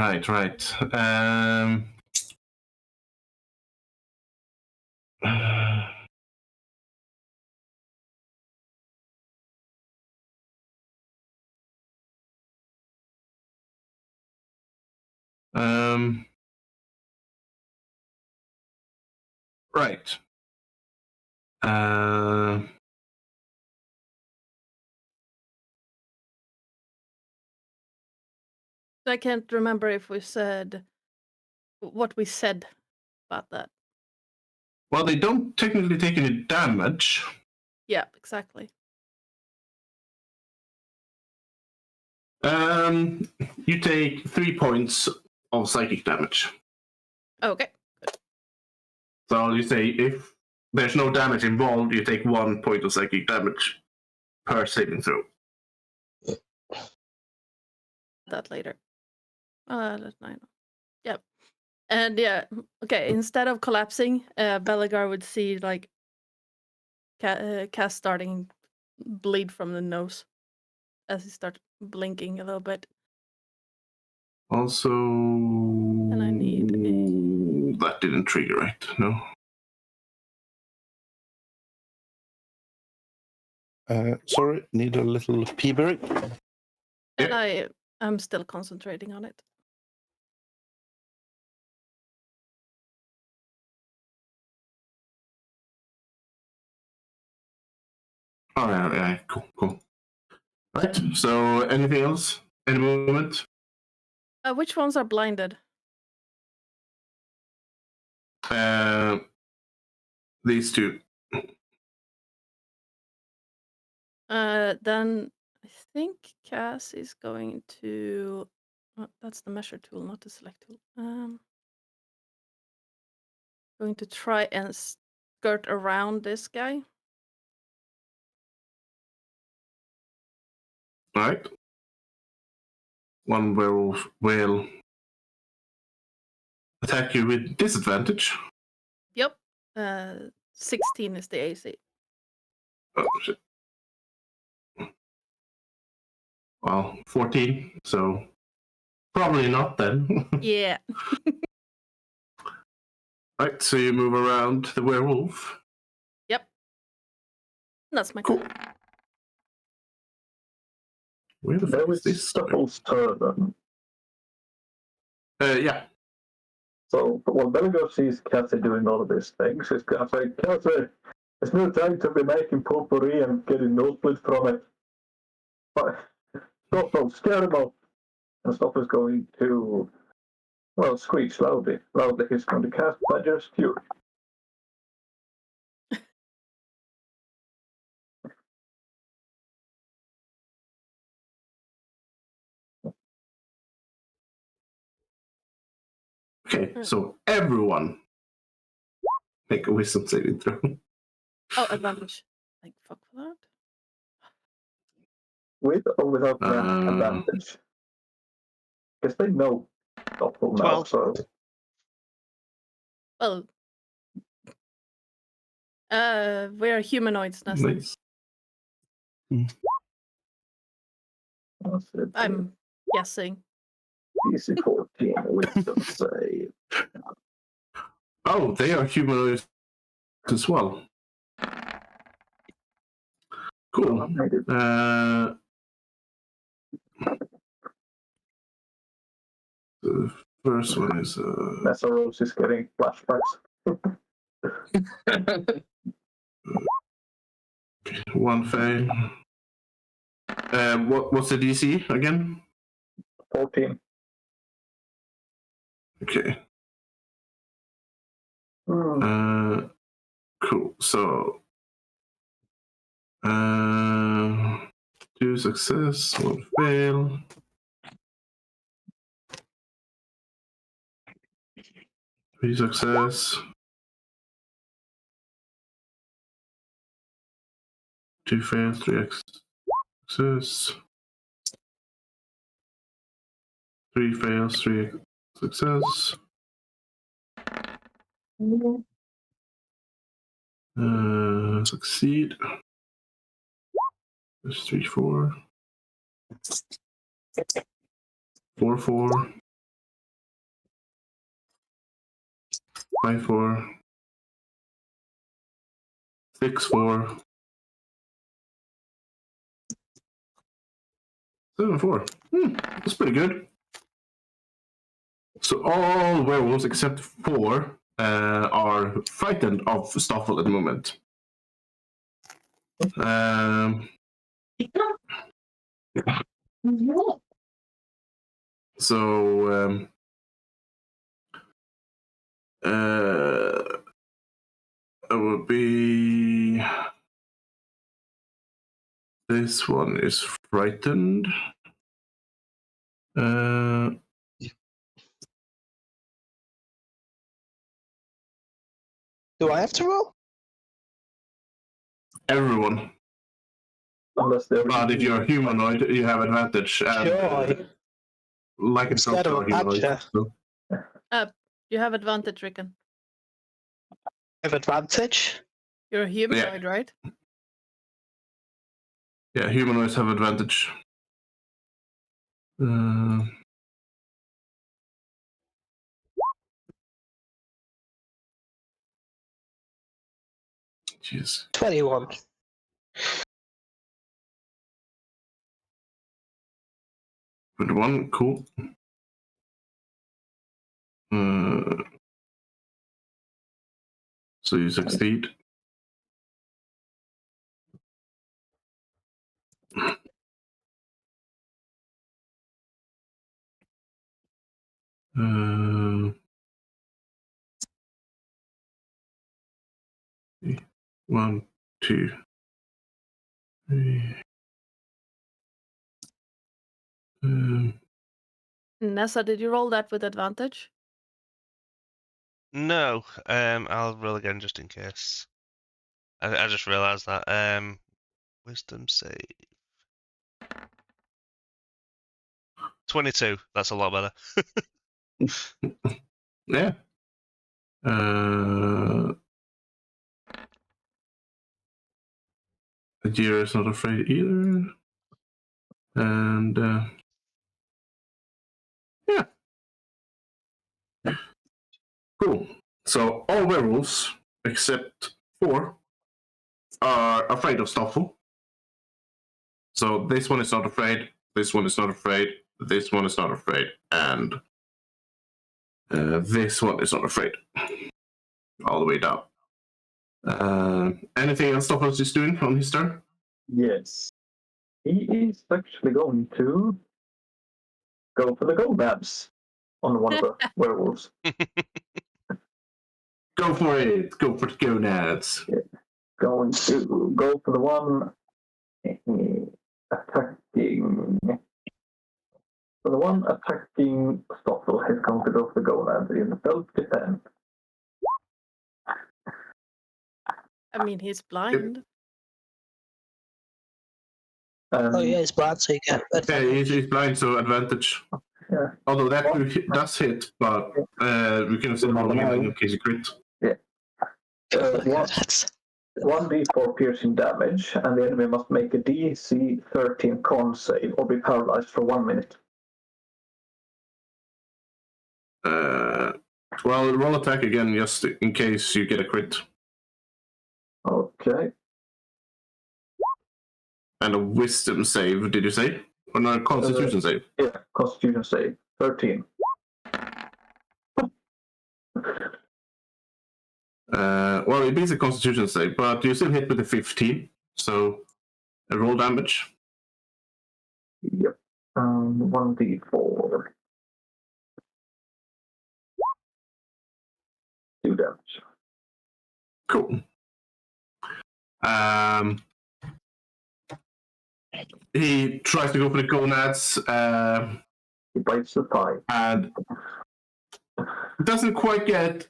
Right. I can't remember if we said what we said about that. Well, they don't technically take any damage. Yeah, exactly. You take 3 points of psychic damage. Okay. So you say if there's no damage involved, you take 1 point of psychic damage per saving throw. That later. That's 9. Yep. And yeah, okay. Instead of collapsing, Belagar would see like Cass starting bleed from the nose as he starts blinking a little bit. Also, And I need that didn't trigger, right? No. Sorry, need a little pee break. And I'm still concentrating on it. Oh, yeah, cool. Right, so anything else? Any movement? Which ones are blinded? These two. Then I think Cass is going to. That's the measure tool, not the select tool. Going to try and skirt around this guy. Right. One werewolf will attack you with disadvantage. Yep. 16 is the AC. Oh shit. Well, 14. So probably not then. Yeah. Right. So you move around the werewolf. Yep. That's my Cool. turn. Where the Now fuck is it's this? Stuffle's turn. Yeah. So when Bellinger sees Cassie doing all of these things, he's going to say, Cassie, it's no time to be making potpourri and getting nosebleed from it. But Stuffle, scare him up. And Stuffle's going to, well, screech loudly. Loudly, he's going to cast Badger's Fury. Okay. So everyone make a wisdom saving throw. Oh, advantage. Like, fuck for that. With or without advantage? Because they know Stuffle now, 12. so... Well, we're humanoids, Nessa. Nice. I'm guessing. DC 14, wisdom save. Oh, they are humanoids as well. Cool. The first one is Nessa Rose is getting flashbacks. one fail. What's the DC again? 14. Okay. Hmm. Cool. So 2 success, 1 fail. 3 success. 2 fails, 3 success. 3 fails, 3 success. Succeed. There's 3, 4. 4, 4. 5, 4. 6, 4. 7, 4. That's pretty good. So all werewolves except 4 are frightened of Stoffel at the moment. So it would be this one is frightened. Do I have to roll? Everyone. Unless they're... But if you're a humanoid, you have advantage. And, Sure. like it's Instead of a humanoid. badger. So. You have advantage, Rickon. I have advantage? You're a humanoid, right? Yeah, humanoids have advantage. Jeez. 21. 21, cool. So you succeed. One, 2, 3. Nessa, did you roll that with advantage? No, I'll roll again just in case. I just realised that. Wisdom save. 22. That's a lot better. Yeah. Ajira is not afraid either. And yeah. Cool. So all werewolves, except 4, are afraid of Stoffel. So this one is not afraid, this one is not afraid, this one is not afraid, and this one is not afraid. All the way down. Anything else Stoffel is doing on his turn? Yes. He is actually going to go for the gonads on one of the werewolves. Go for it. Go for the gonads. Going to go for the one attacking. For the one attacking Stoffel, he's going to go for the gonads in self-defense. I mean, he's blind. Oh yeah, it's blind, so you get Yeah, he's blind, so advantage. Yeah. Although that does hit, but we can still roll again in case you crit. Yeah. that's 1d4 piercing damage, and the enemy must make a DC 13 con save or be paralyzed for 1 minute. Well, roll attack again just in case you get a crit. Okay. And a wisdom save, did you say? Or no, a constitution save? Yeah, constitution save 13. Well, it beats a constitution save, but you still hit with a 15, so roll damage. Yep. 1d4. 2 damage. Cool. He tries to go for the gonads, He bites the thigh. and doesn't quite get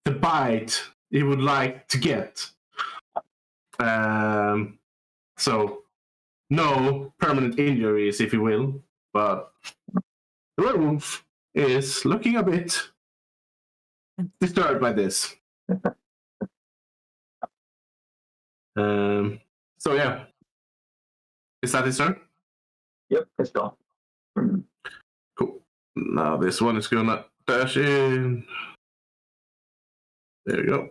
the bite he would like to get. So, no permanent injuries, if you will, but the werewolf is looking a bit disturbed by this. So yeah. Is that his turn? Yep, it's done. Cool. Now this one is gonna dash in. There you go.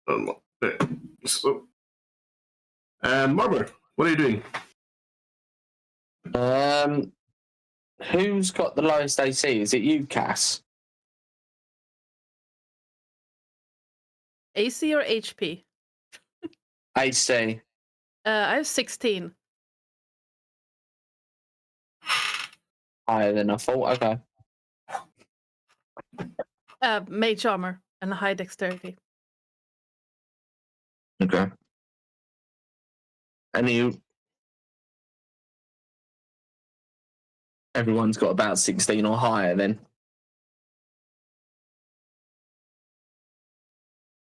Oh, there. So, and Marber, what are you doing? Who's got the lowest AC? Is it you, Cass? AC or HP? AC. I have 16. Higher than I thought. Okay. Mage armor and high dexterity. Okay. And you? Everyone's got about 16 or higher then.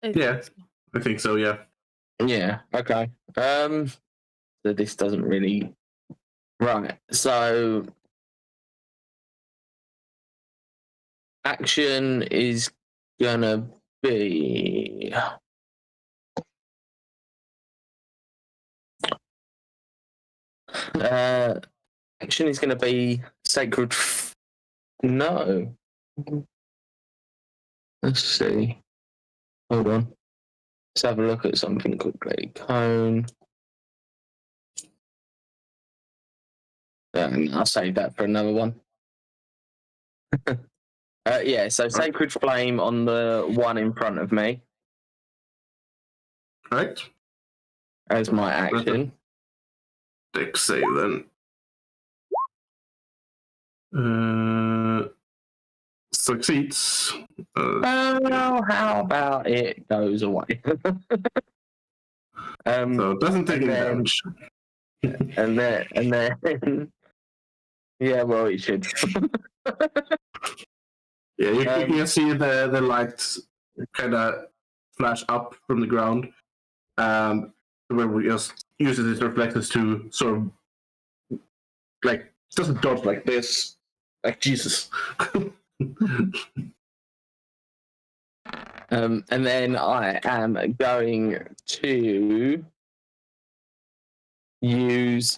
Yeah, I think so, yeah. Yeah, okay. So this doesn't really... Right, so... Action is gonna be... action is gonna be Sacred... No. Let's see. Hold on. Let's have a look at something quickly. Cone. I'll save that for another one. Yeah, so Sacred Flame on the one in front of me Right. as my action. Dex save then. Succeeds. How about it goes away? So it doesn't take any damage. And then, yeah, well, it should. Yeah, you can see the lights kind of flash up from the ground. Where we just uses its reflectors to sort of like doesn't dodge like this, like Jesus. And then I am going to use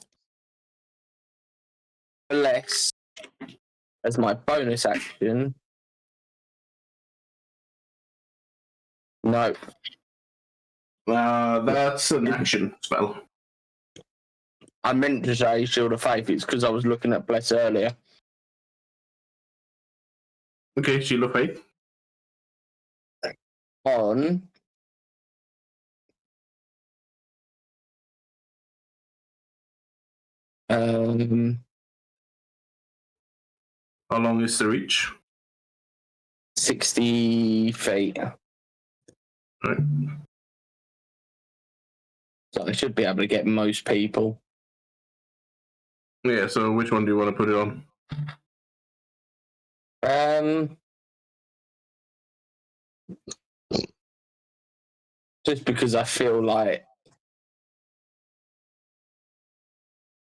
Bless as my bonus action. No. That's an action spell. I meant to say Shield of Faith. It's because I was looking at Bless earlier. Okay, Shield of Faith. On How long is the reach? 60 feet. Right. So I should be able to get most people. Yeah, so which one do you want to put it on? Just because I feel like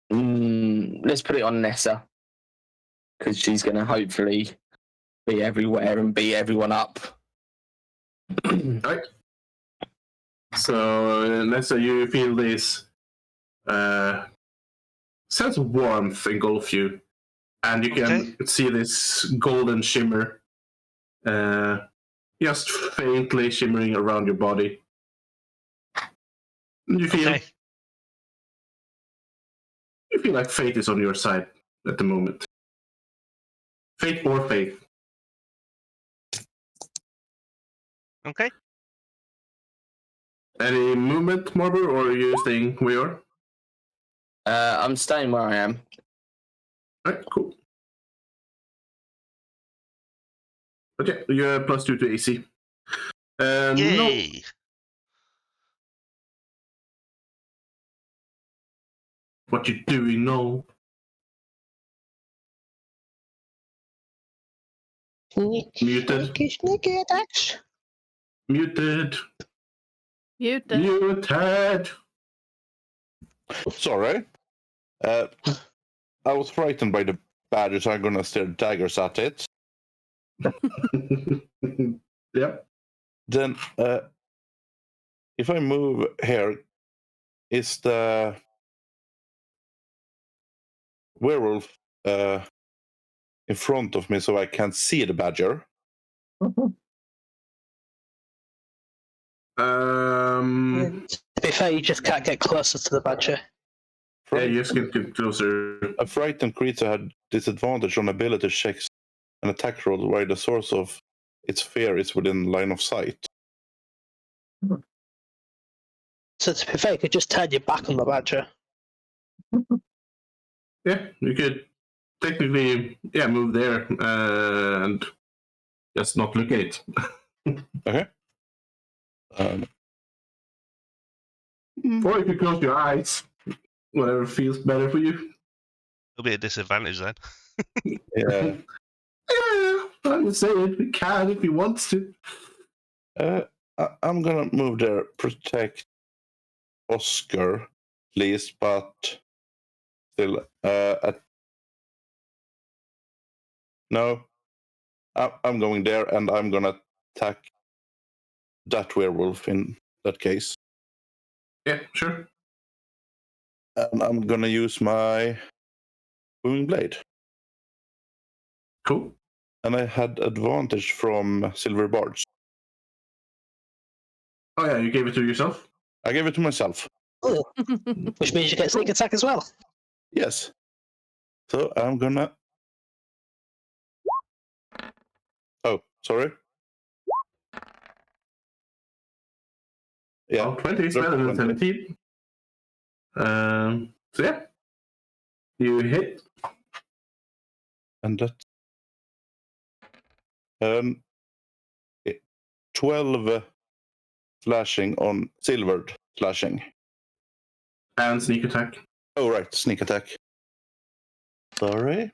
let's put it on Nessa, because she's going to hopefully be everywhere and beat everyone up. Right. So, Nessa, you feel this sense of warmth engulf you, and you can see this golden shimmer just faintly shimmering around your body. And you feel like fate is on your side at the moment. Fate or faith. Okay. Any movement, Marber, or are you staying where you are? I'm staying where I am. Alright, cool. But yeah, you have +2 to AC. Yay! No. What you doing, no? Muted. Sneaky attacks. Muted. Muted. Muted. Sorry. I was frightened by the badger, so I'm gonna steer daggers at it. Yep. Then, if I move here, is the werewolf in front of me so I can't see the badger? To be fair, you just can't get closer to the badger. Yeah, you just get closer. A frightened creature had disadvantage on ability checks and attack rolls where the source of its fear is within line of sight. So to be fair, you could just turn your back on the badger. Yeah, you could technically, move there and just not look at it. Okay. Or you could close your eyes. Whatever feels better for you. It'll be a disadvantage then. Yeah. Yeah, I would say it. We can if he wants to. I'm gonna move there, protect Oscar, at least, but still, no. I'm going there, and I'm gonna attack that werewolf in that case. Yeah, sure. And I'm gonna use my booming blade. Cool. And I had advantage from silver bards. Oh yeah, you gave it to yourself? I gave it to myself. Oh, which means you get sneak attack as well. Yes. So I'm gonna... Oh, sorry. Yeah. Oh, 20 is better than 17. So yeah. You hit. And that... 12 slashing on silvered slashing. And sneak attack. Oh, right. Sneak attack. Sorry.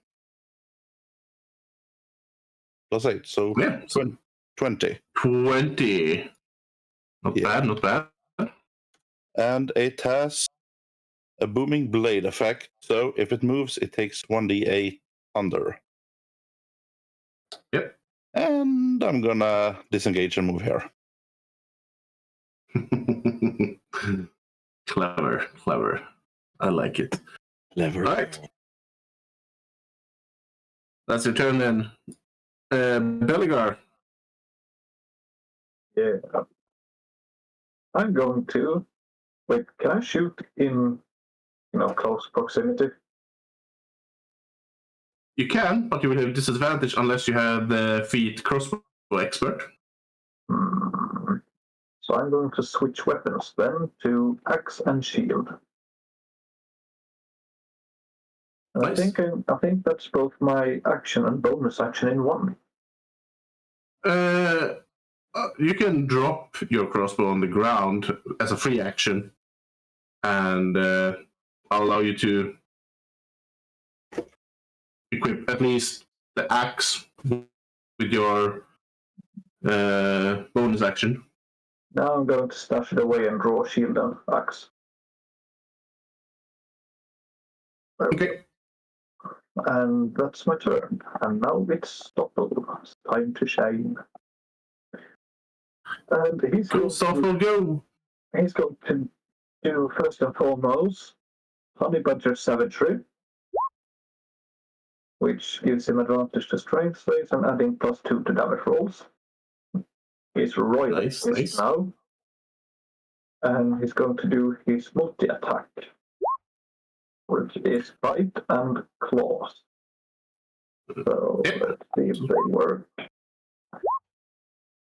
+8, so, yeah, so 20. 20. Not bad, not bad. And it has a booming blade effect, so if it moves, it takes 1d8 thunder. Yep. And I'm gonna disengage and move here. Clever, clever. I like it. Clever. All right. That's your turn then. Beligar. Yeah. I'm going to. Wait, can I shoot in, close proximity? You can, but you will have disadvantage unless you have the feat crossbow expert. So I'm going to switch weapons then to axe and shield. And Nice. I think that's both my action and bonus action in one. You can drop your crossbow on the ground as a free action, and I'll allow you to equip at least the axe with your bonus action. Now I'm going to stash it away and draw shield and axe. Okay. And that's my turn. And now it's Stoffel. It's time to shine. And he's Go, Stoffel, go! He's going to do first and foremost Honey Badger Savagery, which gives him advantage to strength saves and adding +2 to damage rolls. He's royally pissed now. And he's going to do his multi-attack, which is bite and claws. So let's see if they work.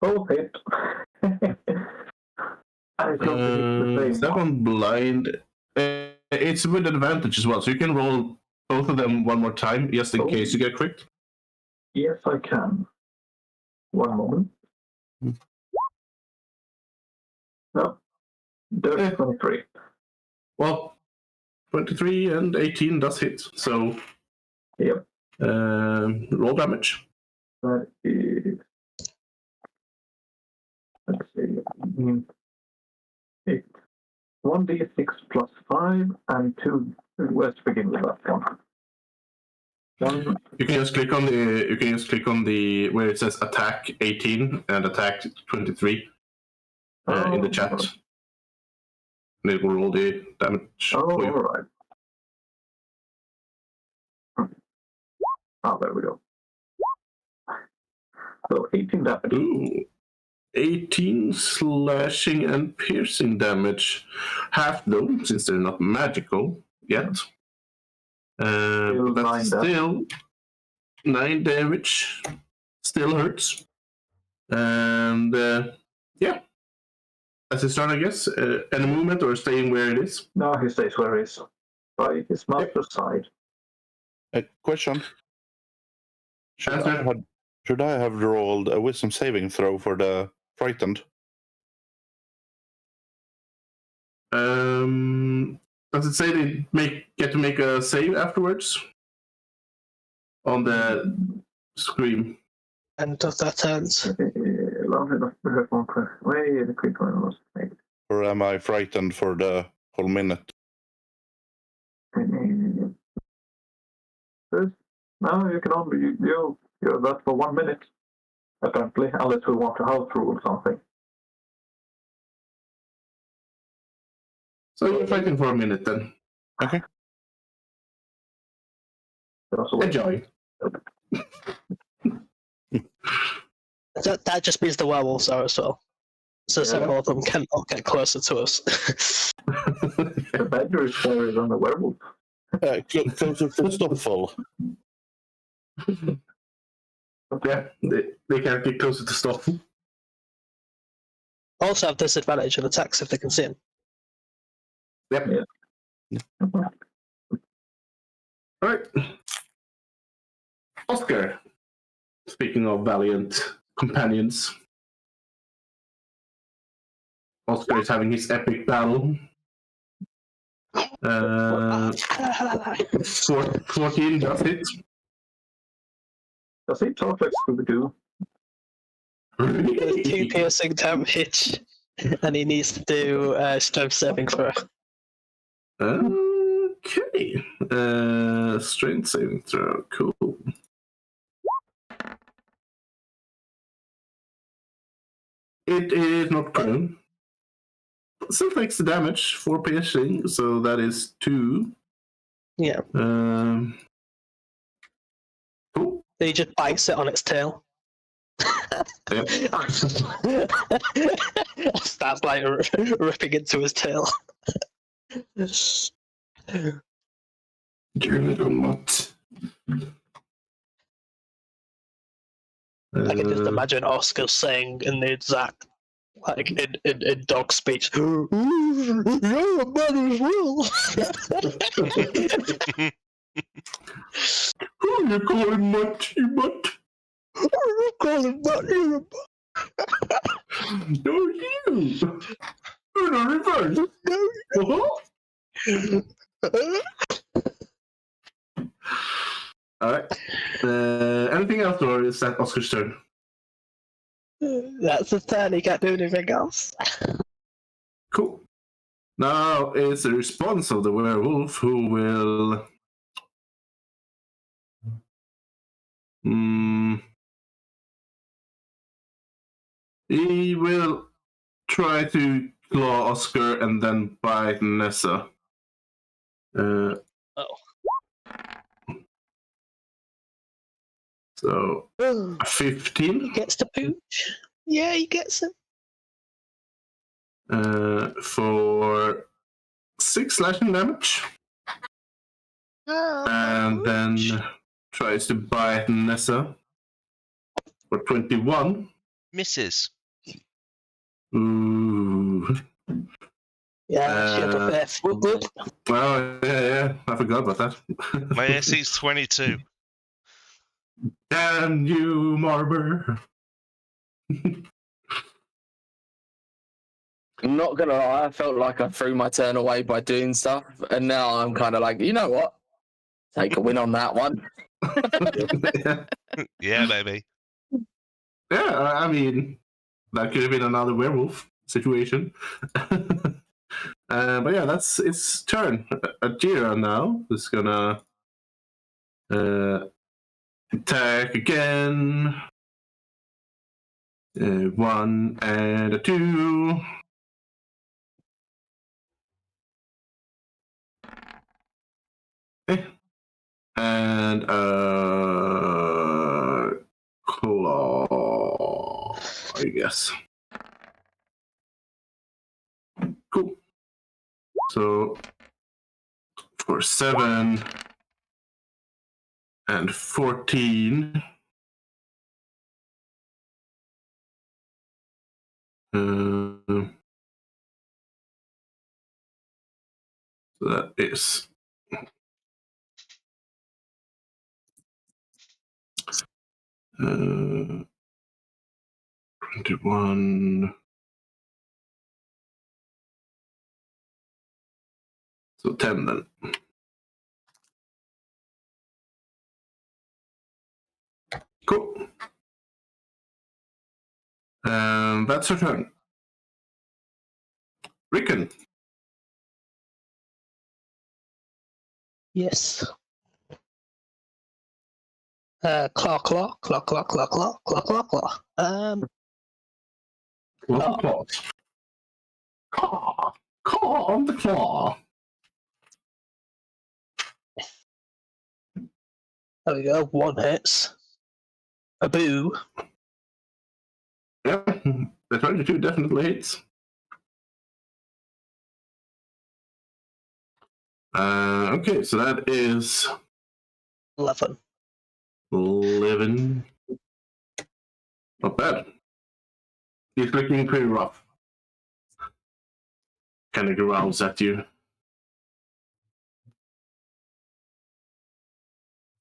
Both hit. Is that one blind? It's with advantage as well, so you can roll both of them one more time, just in case you get crit. Yes, I can. One moment. No. Dirty 23. Well, 23 and 18 does hit, so... Yep. Roll damage. That is... Let's see. 1d6 plus 5 and 2. Let's begin with that one. You can just click on the where it says attack 18 and attack 23 in the chat. And it will roll the damage. Oh, all right. Oh, there we go. So 18 damage. Ooh. 18 slashing and piercing damage. Half though, since they're not magical yet. But that's still 9 damage. Still hurts. And yeah. That's his turn, I guess. Any movement or staying where it is? No, he stays where he is. By his master's side. A question. Should I have rolled a wisdom saving throw for the frightened? Does it say they get to make a save afterwards? On the screen. End of that turns. Or am I frightened for the whole minute? No, you can only you're that for 1 minute, apparently, unless we want to house rule something. So you're fighting for a minute then. Okay. Enjoy. That just means the werewolves are as well. So several of them cannot get closer to us. The badger is fairer than the werewolf. Closer to Stoffel. Yeah, they can't get closer to Stoffel. Also have disadvantage on attacks if they can see him. Yep. Yeah. Alright. Oscar. Speaking of valiant companions. Oscar is having his epic battle. 14 does hit. Does he talk like Scooby-Doo? There's 2 piercing damage, and he needs to do strength saving throw. Okay. Strength saving throw. Cool. It is not prone. Still takes the damage, 4 piercing, so that is 2. Yeah. Cool. He just bites it on its tail. Yep. Starts like ripping into his tail. Dear little mutt. I can just imagine Oscar saying in the exact, like in dog speech, "You're a man as well." Who you calling mutt, you mutt? Who you calling mutt, you're a mutt? No, you! You're not reverse! Alright. Anything else, or is that Oscar's turn? That's his turn, he can't do anything else. Cool. Now it's the response of the werewolf who will. He will try to claw Oscar and then bite Nessa. Oh. So, 15. He gets to pooch. Yeah, he gets him. For 6 slashing damage. And then tries to bite Nessa for 21. Misses. Ooh. Yeah, shield of faith. Whoop, whoop. Oh, yeah. I forgot about that. My AC's 22. Damn you, Marber. I'm not gonna lie, I felt like I threw my turn away by doing stuff, and now I'm kind of like, you know what? Take a win on that one. Yeah, baby. Yeah, I mean, that could have been another werewolf situation. But yeah, that's its turn. Ajira now is gonna attack again. 1 and a 2. And claw, I guess. Cool. So for 7 and 14. So that is 21. So 10 then. Cool. That's her turn. Rickon. Yes. Claw. Claw. Claw on the claw. There we go. 1 hits. A boo. Yeah, the 22 definitely hits. Okay, so that is 11. 11. Not bad. He's looking pretty rough. Kind of growls at you.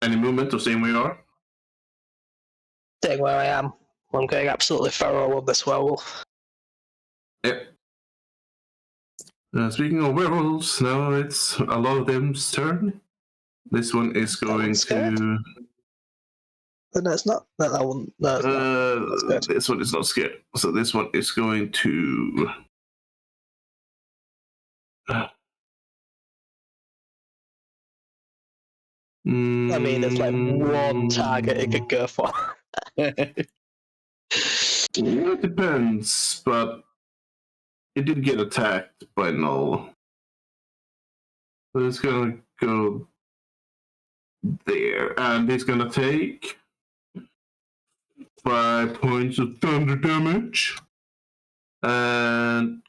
Any movement or staying where you are? Staying where I am. I'm going absolutely feral on this werewolf. Yep. Speaking of werewolves, now it's a lot of them's turn. This one is going to. No, it's not. No, that one. No, it's not. That's good. This one is not scared. So this one is going to. I mean, it's like one target it could go for. It depends, but it did get attacked by Null. So it's gonna go there, and it's gonna take 5 points of thunder damage, and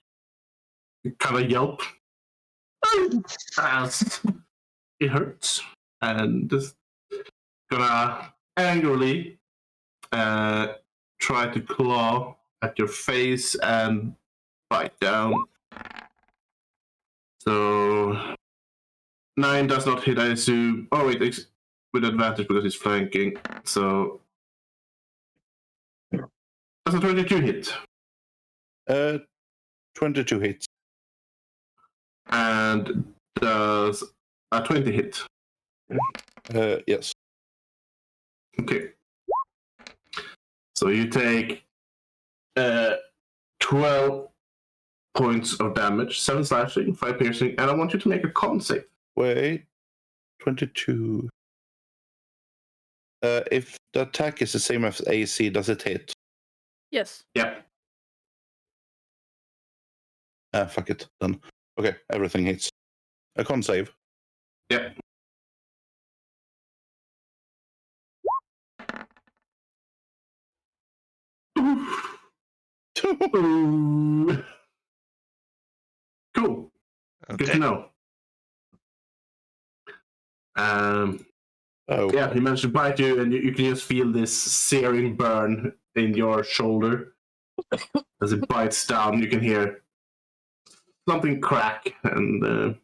kind of yelp as it hurts, and just gonna angrily try to claw at your face and bite down. So 9 does not hit, I assume. Oh wait, it's with advantage because it's flanking. So does a 22 hit? 22 hits. And does a 20 hit? Yes. Okay. So you take 12 points of damage, 7 slashing, 5 piercing, and I want you to make a con save. Wait. 22. If the attack is the same as AC, does it hit? Yes. Yeah. Fuck it, then. Okay, everything hits. A con save. Yeah. Cool. Good to Okay. know. Oh. Yeah, he managed to bite you, and you can just feel this searing burn in your shoulder as it bites down. You can hear something crack, and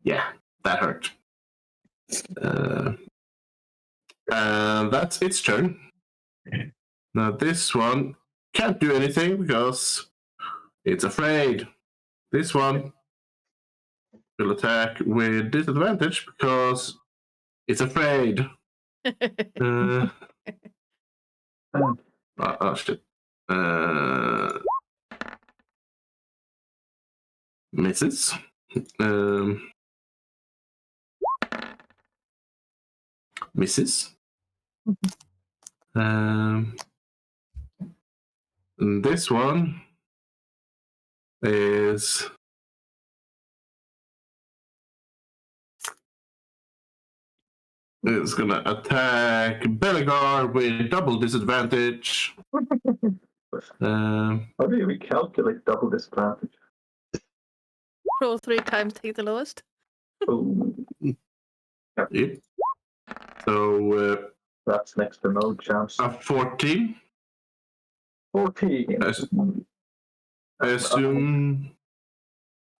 yeah, that hurt. That's its turn. Now this one can't do anything because it's afraid. This one will attack with disadvantage because it's afraid. Oh shit. Misses. Misses. And this one is gonna attack Belagar with double disadvantage. How do you recalculate double disadvantage? Roll 3 times, take the lowest. Oh, Yeah. So that's next to no chance. a 14. 14. I assume.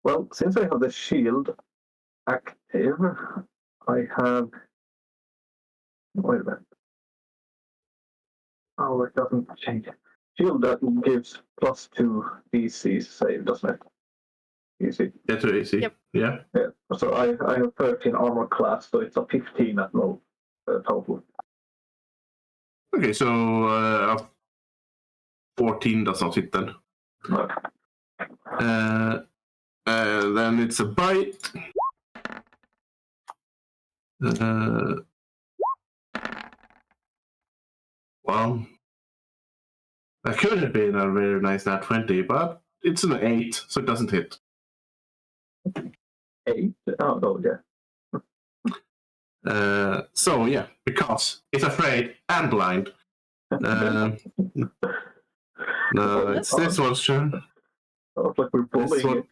Well, since I have the shield active, I have. Wait a minute. Oh, it doesn't change. Shield that gives +2 DC save, doesn't it? DC. Yeah, to AC. Yep. Yeah. Yeah. So I have 13 armor class, so it's a 15 at low total. Okay, so 14 does not hit then. No. Then it's a bite. Well, that could have been a very nice nat 20, but it's an 8, so it doesn't hit. 8? Oh, no, yeah. So yeah, because it's afraid and blind. No, it's this one's turn. Sounds like we're bullying it.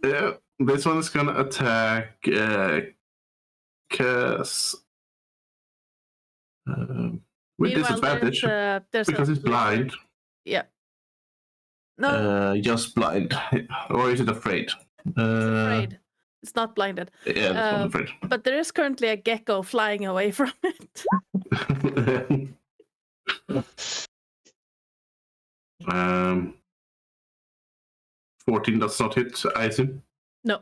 Yeah, this one's gonna attack Cass with Meanwhile, disadvantage there's because a it's blind. Yeah. No, Just blind, or is it afraid? it's afraid. It's not blinded. Yeah, that's not afraid. But there is currently a gecko flying away from it. 14 does not hit, I assume. No.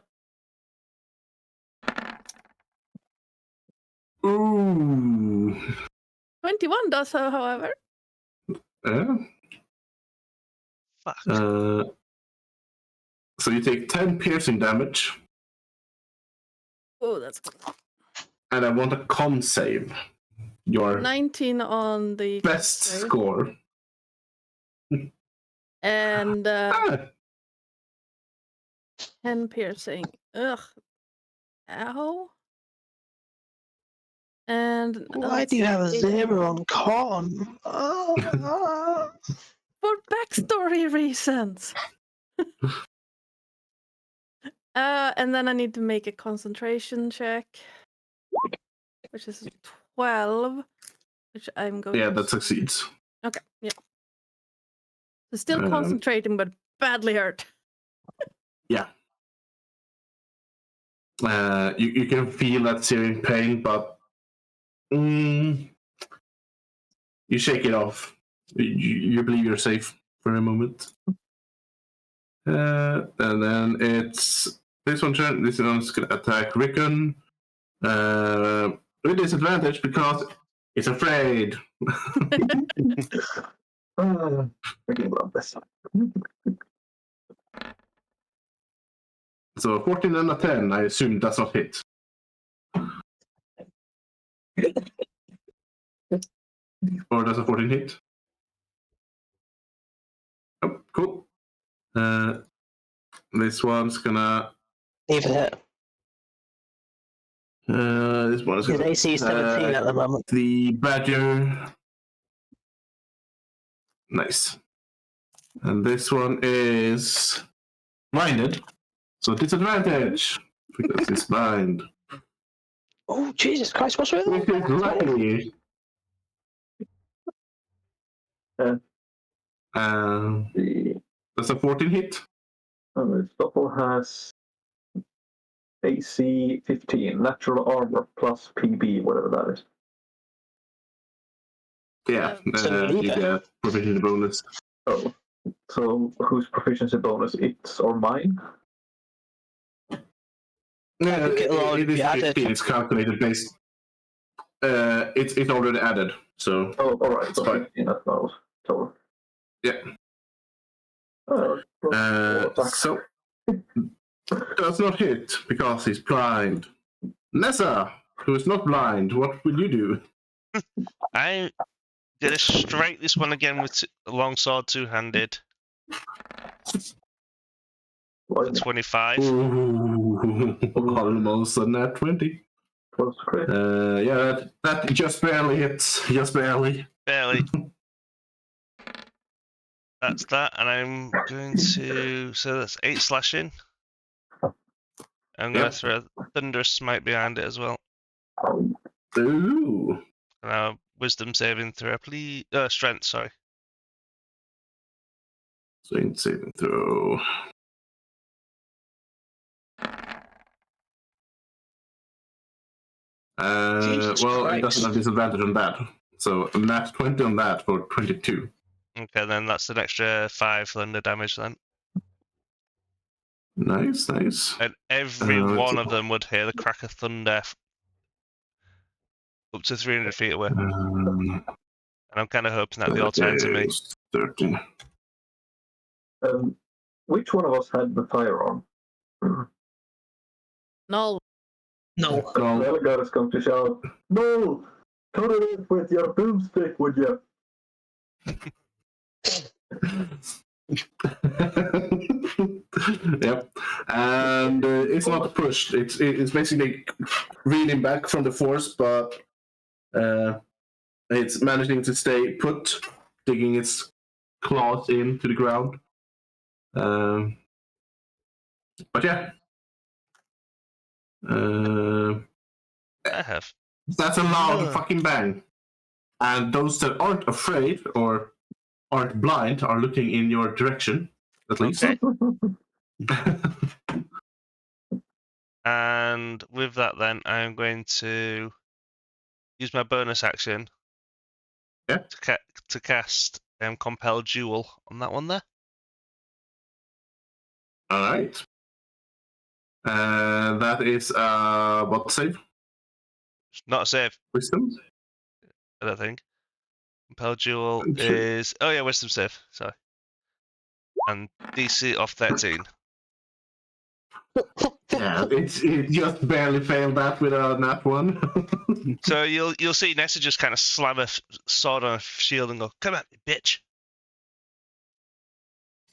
Ooh. 21 does, however. Yeah. Fuck. So you take 10 piercing damage, Oh, that's good. and I want a con save. Your 19 on the best save. score. And 10 piercing. Ugh. Ow. And Why do you have a 18 0 on con? Oh. for backstory reasons. And then I need to make a concentration check, which is 12, which I'm going Yeah, to. that succeeds. Okay, yeah. So still Um, concentrating, but badly hurt. Yeah. You can feel that searing pain, but you shake it off. You believe you're safe for a moment. And then it's this one turn. This one's going to attack Rickon with disadvantage because it's afraid. I love this. So 14 and a 10, I assume does not hit. Or does a 14 hit? Oh, cool. This one's gonna. Neither hit. This one is His gonna. AC is 17 at the moment. The badger. Nice. And this one is blinded. So disadvantage because it's blind. Oh, Jesus Christ, what's with Which is lucky. Yeah. That's a 14 hit. The Stoffel has AC 15, natural armor plus PB, whatever that is. Yeah, So you get proficiency bonus. Oh, so whose proficiency bonus? It's or mine? Yeah, think it'll already it is be added. 15. It's calculated based. It's already added, so. Oh, all right. It's fine. That's not total. Yeah. So does not hit because he's blind. Nessa, who is not blind, what will you do? I'm gonna strike this one again with a long sword, two-handed. For 25. Ooh, almost a nat 20. Close to crit. Yeah, that just barely hits. Just barely. Barely. That's that, and I'm going to. So that's 8 slashing. I'm going to throw a Thunderous Smite behind it as well. Ooh. And Wisdom saving throw, please. Strength, sorry. Strength saving throw. Well, it doesn't have disadvantage on that. So a nat 20 on that for 22. Okay, then that's an extra 5 thunder damage then. Nice, nice. And every one of them would hear the crack of thunder up to 300 feet away. And I'm kind of hoping that they all turn to me. 30. Which one of us had the firearm? No. No. The other guy is going to shout, "No! Cut it off with your boomstick, would you?" Yep. And it's not pushed. It's basically reeling back from the force, but it's managing to stay put, digging its claws into the ground. But yeah. I have. That's a loud fucking bang. And those that aren't afraid or aren't blind are looking in your direction, at least. Okay. And with that, then I'm going to use my bonus action. Yeah. To cast Compel Jewel on that one there. All right. That is what save? Not a save. Wisdom. I don't think. Compel Jewel is Wisdom save. Sorry. And DC of 13. Yeah, it just barely failed that with a nat 1. So you'll see Nessa just kind of slam a sword on a shield and go, "Come at me, bitch."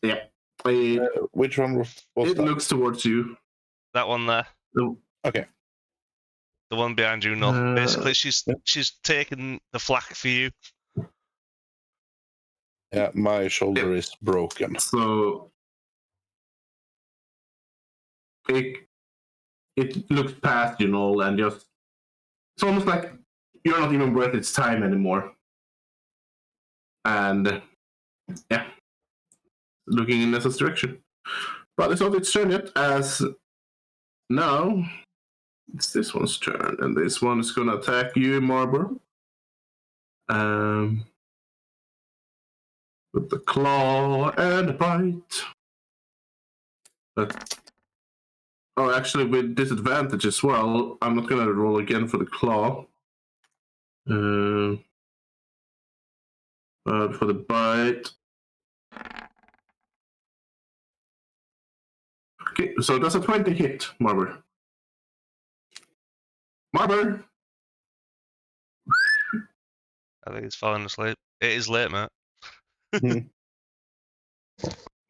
Yeah. Which one was It that? looks towards you. That one there. Okay. The one behind you, Null. Basically, she's taken the flak for you. Yeah, my shoulder is broken. So it looks past you, Noel, and just it's almost like you're not even worth its time anymore. And yeah, looking in Nessa's direction. But it's not its turn yet, as now it's this one's turn, and this one is gonna attack you, Marber. With the claw and bite. But actually, with disadvantage as well, I'm not gonna roll again for the claw. But for the bite. Okay, so that's a 20 hit, Marber. Marber! I think he's falling asleep. It is late, mate.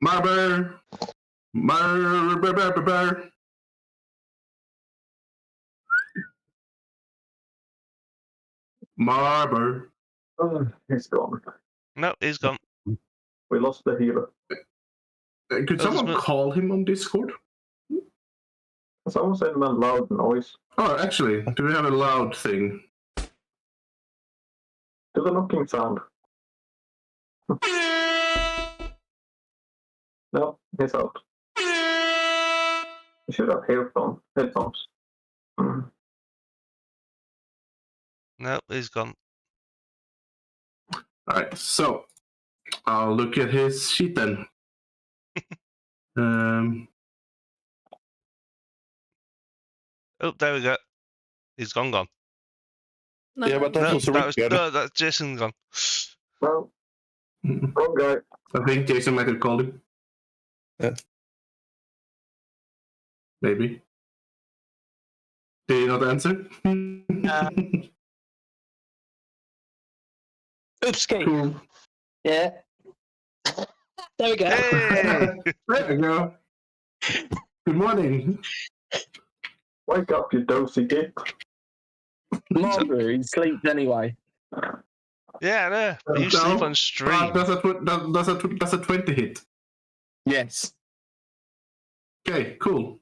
Marber! Marber! Marber! Oh, he's gone. No, he's gone. We lost the healer. Could someone call him on Discord? Someone said a loud noise. Oh, actually, do we have a loud thing? Do the knocking sound. No, he's out. You should have headphones. No, he's gone. Alright, so I'll look at his sheet then. Oh, there we go. He's gone. No, Yeah, but that was Richard. That's Jason gone. Well, wrong guy. I think Jason might have called him. Yeah. Maybe. Did he not answer? Oops, okay. Cool. Yeah. There we go. Hey! There we go. Good morning. Wake up, you dosey git. Marbury, he sleeps anyway. Yeah, no. You sleep on stream. That's a 20 hit. Yes. Okay, cool.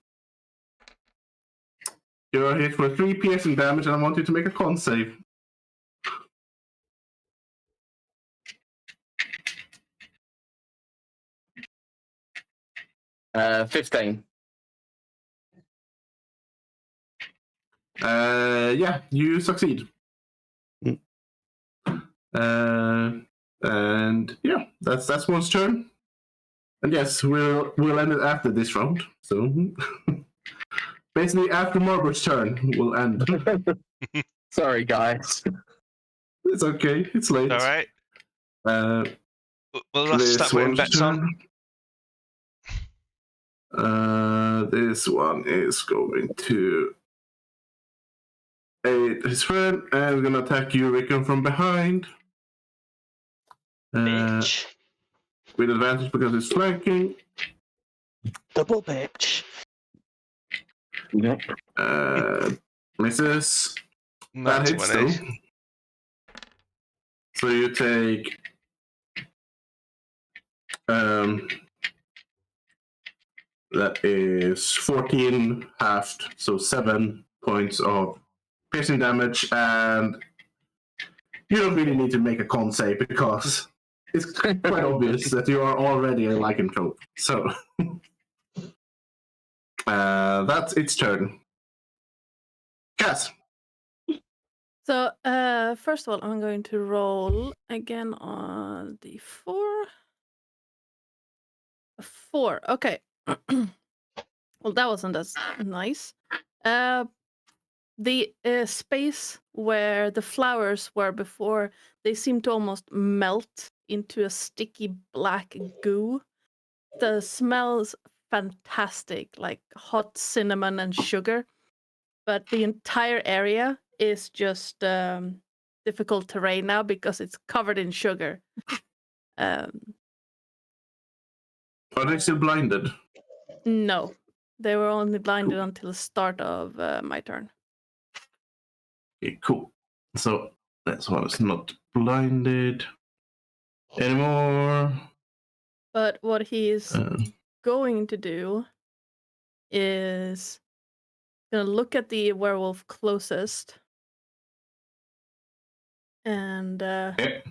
You're hit for 3 piercing damage, and I want you to make a con save. Uh, 15. Yeah, you succeed. And yeah, that's one's turn. And yes, we'll end it after this round. So basically, after Marbert's turn, we'll end. Sorry, guys. It's okay. It's late. All right. We'll have to This start putting one's bets on. This one is going to aid his friend and gonna attack you, Rickon, from behind. Bitch. With advantage because it's flanking. Double bitch. Yep. Misses. Not That hits 20. though. So you take that is 14 halved, so 7 points of piercing damage, and you don't really need to make a con save because it's quite obvious that you are already a lycanthrope. So that's its turn. Cass. So, first of all, I'm going to roll again on the 4. A 4. Okay. Well, that wasn't as nice. The space where the flowers were before, they seem to almost melt into a sticky black goo. The smells fantastic, like hot cinnamon and sugar. But the entire area is just difficult terrain now because it's covered in sugar. Are they still blinded? No, they were only blinded until the start of my turn. Okay, cool. So that's why it's not blinded anymore. But what he's Uh, going to do is gonna look at the werewolf closest and okay.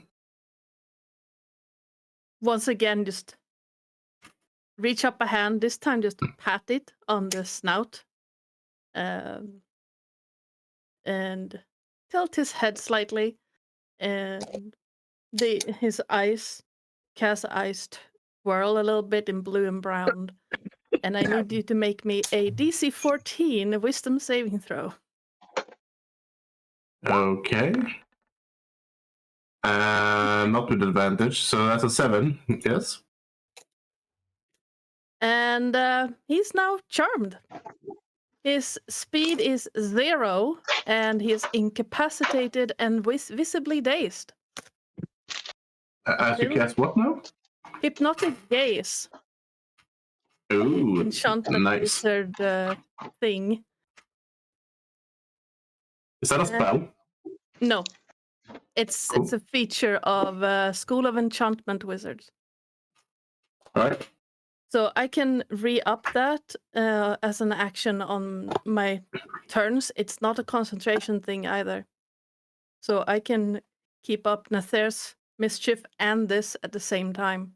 once again just reach up a hand, this time just pat it on the snout and tilt his head slightly, and his eyes twirl a little bit in blue and brown, and I need you to make me a DC 14 wisdom saving throw. Okay. Not with advantage, so that's a 7. Yes. And he's now charmed. His speed is 0, and he is incapacitated and visibly dazed. As you cast what now? Hypnotic gaze. Ooh, Enchantment nice. wizard thing. Is that a spell? No. It's a feature of School of Enchantment Wizards. All right. So I can re-up that as an action on my turns. It's not a concentration thing either. So I can keep up Nather's mischief and this at the same time.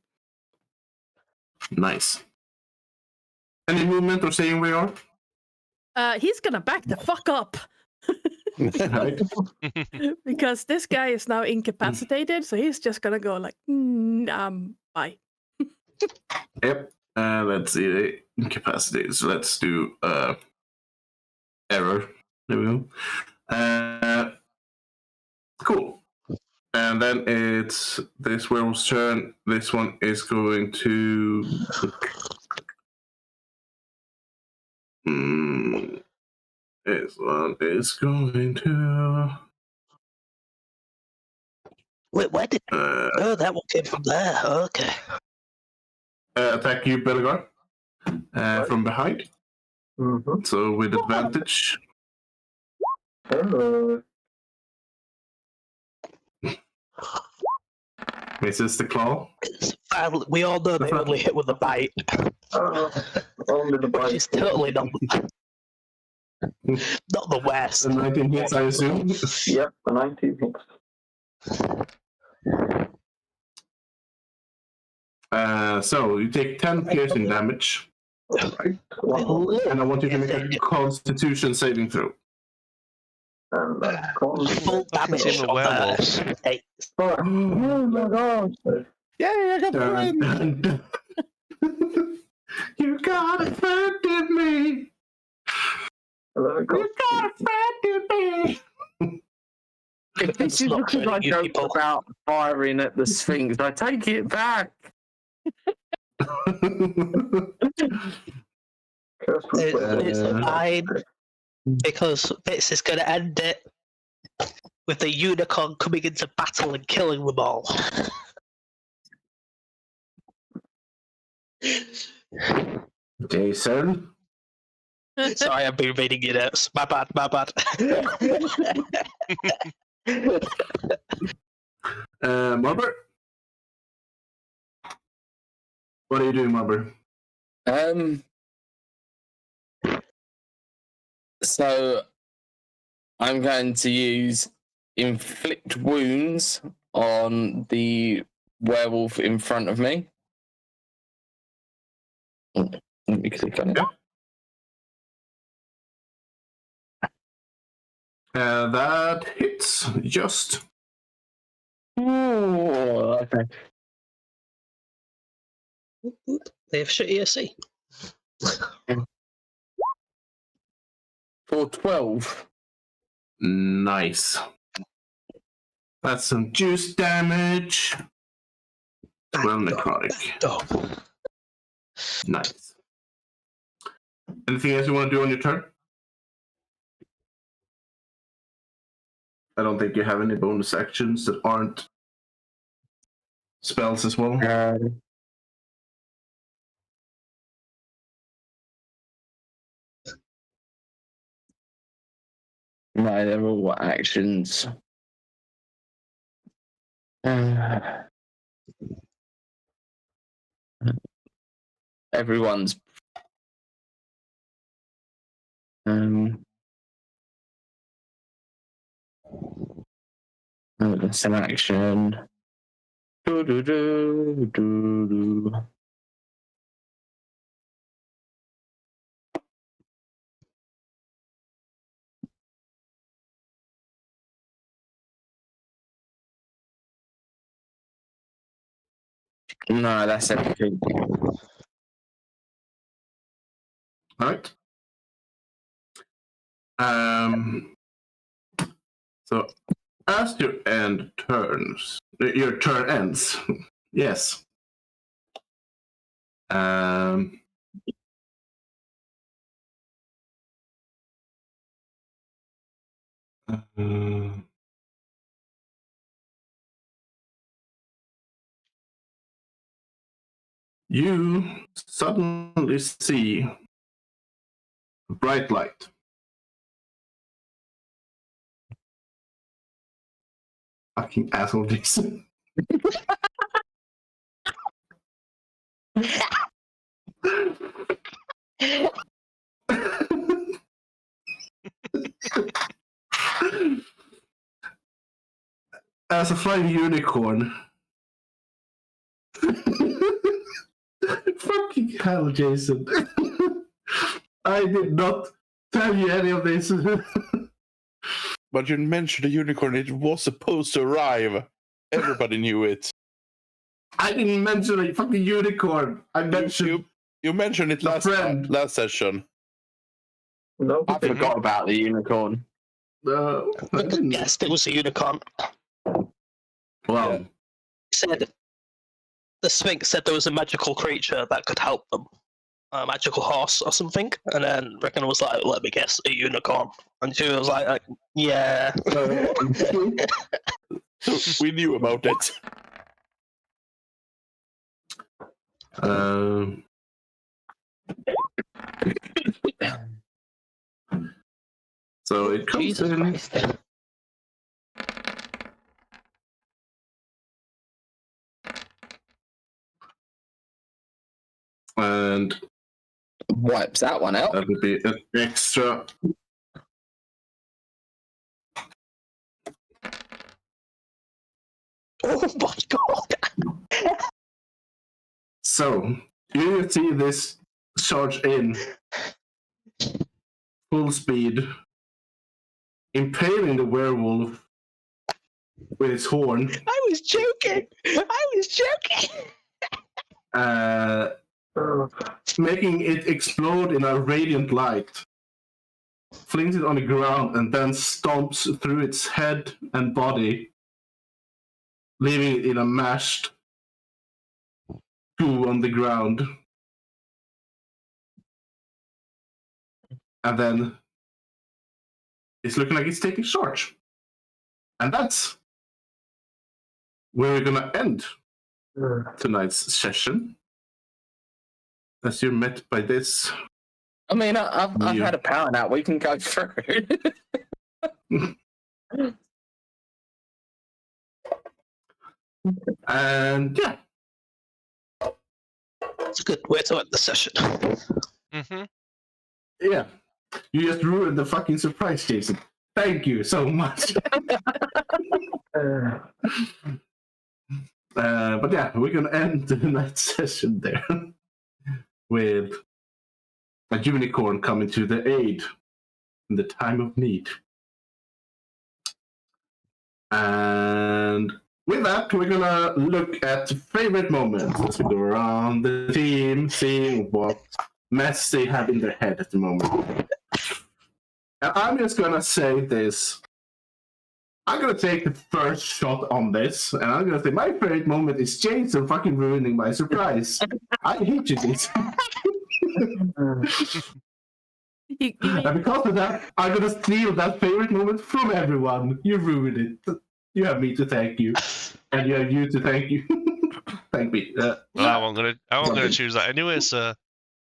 Nice. Any movement or saying we are? He's gonna back the fuck up. Right. Because this guy is now incapacitated, so he's just gonna go like, bye. Yep. Let's see. Incapacitated. So let's do error. There we go. Cool. And then it's this werewolf's turn. This one is going to. This one is going to. Wait, where did? Oh, that one came from there. Okay. Attack you, Belgar, from behind. Mm-hmm. So with advantage. Misses the claw. We all know they only hit with a bite. Only the bite. She's totally not the worst. The 19 hits, I assume. Yep, the 19 hits. So you take 10 piercing damage. Right. And I want you to make a Constitution saving throw. And Full damage Team of on werewolves. that. oh my god! Yeah, I got the You gotta forgive me. You gotta forgive me. If this is not because I you joked people. about firing at the Sphinx, I take it back. It's fine, because Fitz is going to end it with the unicorn coming into battle and killing them all. Jason. Sorry, I've been reading your notes. My bad. Marber? What are you doing, Marber? So I'm going to use inflict wounds on the werewolf in front of me. Let me click on it. That hits just. Oh, okay. They've shut ESC. For 12. Nice. That's some juice damage. 12 necrotic. Nice. Anything else you want to do on your turn? I don't think you have any bonus actions that aren't spells as well. No, they're all actions. Everyone's that's an action. Do, do, do, do, do. No, that's everything. All right. So as your turn ends. Yes. You suddenly see a bright light. Fucking asshole, Jason. As a flying unicorn. Fucking hell, Jason. I did not tell you any of this. But you mentioned a unicorn. It was supposed to arrive. Everybody knew it. I didn't mention a fucking unicorn. I mentioned you mentioned it last session. No, I forgot about the unicorn. I didn't. Yes, there was a unicorn. Well, He said the Sphinx said there was a magical creature that could help them, a magical horse or something. And then Rickon was like, "Let me guess, a unicorn." And she was like "Yeah." We knew about it. So it comes Jesus in. Christ. And wipes that one out. That would be an extra. Oh my god! So you see this charge in full speed, impaling the werewolf with its horn. I was joking. Making it explode in a radiant light. Flings it on the ground and then stomps through its head and body, leaving it in a mashed goo on the ground. And then it's looking like it's taking charge. And that's where we're gonna end tonight's session. As you're met by this. I mean, I've had a power nap. We can go through. And yeah. It's a good way to end the session. Mm-hmm. Yeah. You just ruined the fucking surprise, Jason. Thank you so much. But yeah, we're gonna end the night session there with a unicorn coming to the aid in the time of need. And with that, we're gonna look at favorite moments as we go around the team, seeing what mess they have in their head at the moment. And I'm just gonna say this. I'm gonna take the first shot on this, and I'm gonna say my favorite moment is Jason fucking ruining my surprise. I hate you, Jason. And because of that, I'm gonna steal that favorite moment from everyone. You ruined it. You have me to thank you, and you have you to thank you. Thank me. Well, I wasn't gonna choose that anyway. So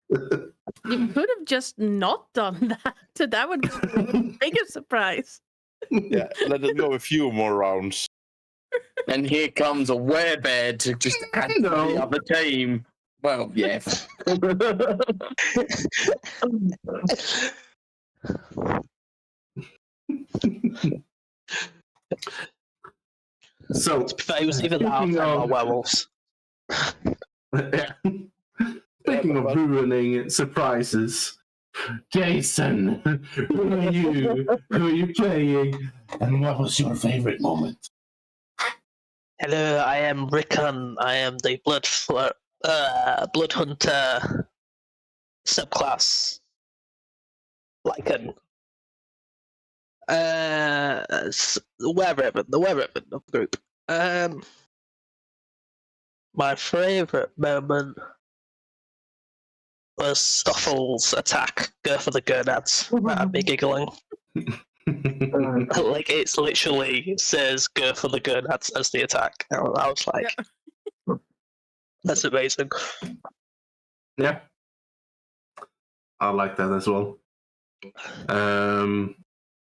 You could have just not done that. That would be a bigger surprise. Yeah, let it go a few more rounds. And here comes a werebear to just add to No. the other team. Well, yeah. So, To be fair, he was either that or speaking 10 more of, werewolves. yeah. Speaking of ruining surprises, Jason, who are you? Who are you playing? And what was your favorite moment? Hello, I am Rickon. I am the Blood Hunter subclass. Lycan. The Were-Raven of the group. My favourite moment was Stoffel's attack. Go for the gonads. That had me giggling. Like, it's literally says go for the gonads as the attack. I was like, that's amazing. Yeah. I like that as well.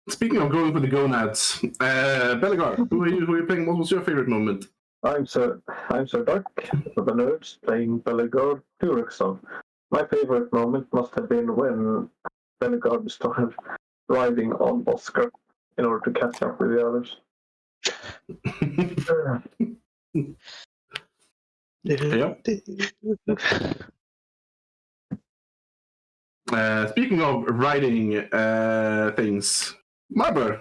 Speaking of going for the gonads, Bellegar, who are you playing? What was your favorite moment? I'm Sir Dark of the Nerds playing Bellegar Turexon. My favorite moment must have been when Bellegar started riding on Oscar in order to catch up with the others. Speaking of riding things, Marber,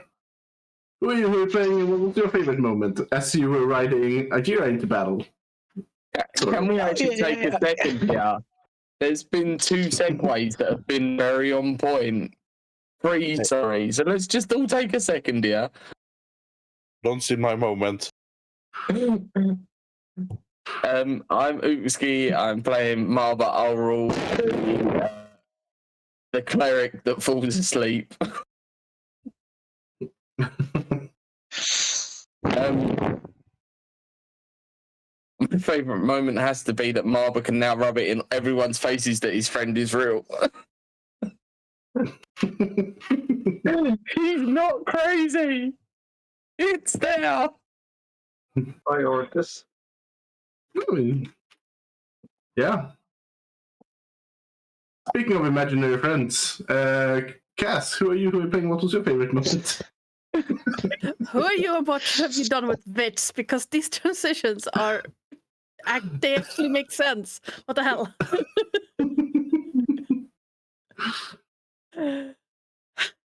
who are you playing? And what was your favorite moment as you were riding Agira into battle? Can we actually take a second here? There's been 2 segues that have been very on point. 3, sorry. So let's just all take a second here. Don't see my moment. I'm Oopski. I'm playing Marba Ulrul, the cleric that falls asleep. My favourite moment has to be that Marba can now rub it in everyone's faces that his friend is real. He's not crazy. It's there. Priorities. Yeah. Speaking of imaginary friends, Cass, who are you playing? What was your favorite moment? Who are you and what have you done with Vits? Because these transitions are. They actually make sense. What the hell?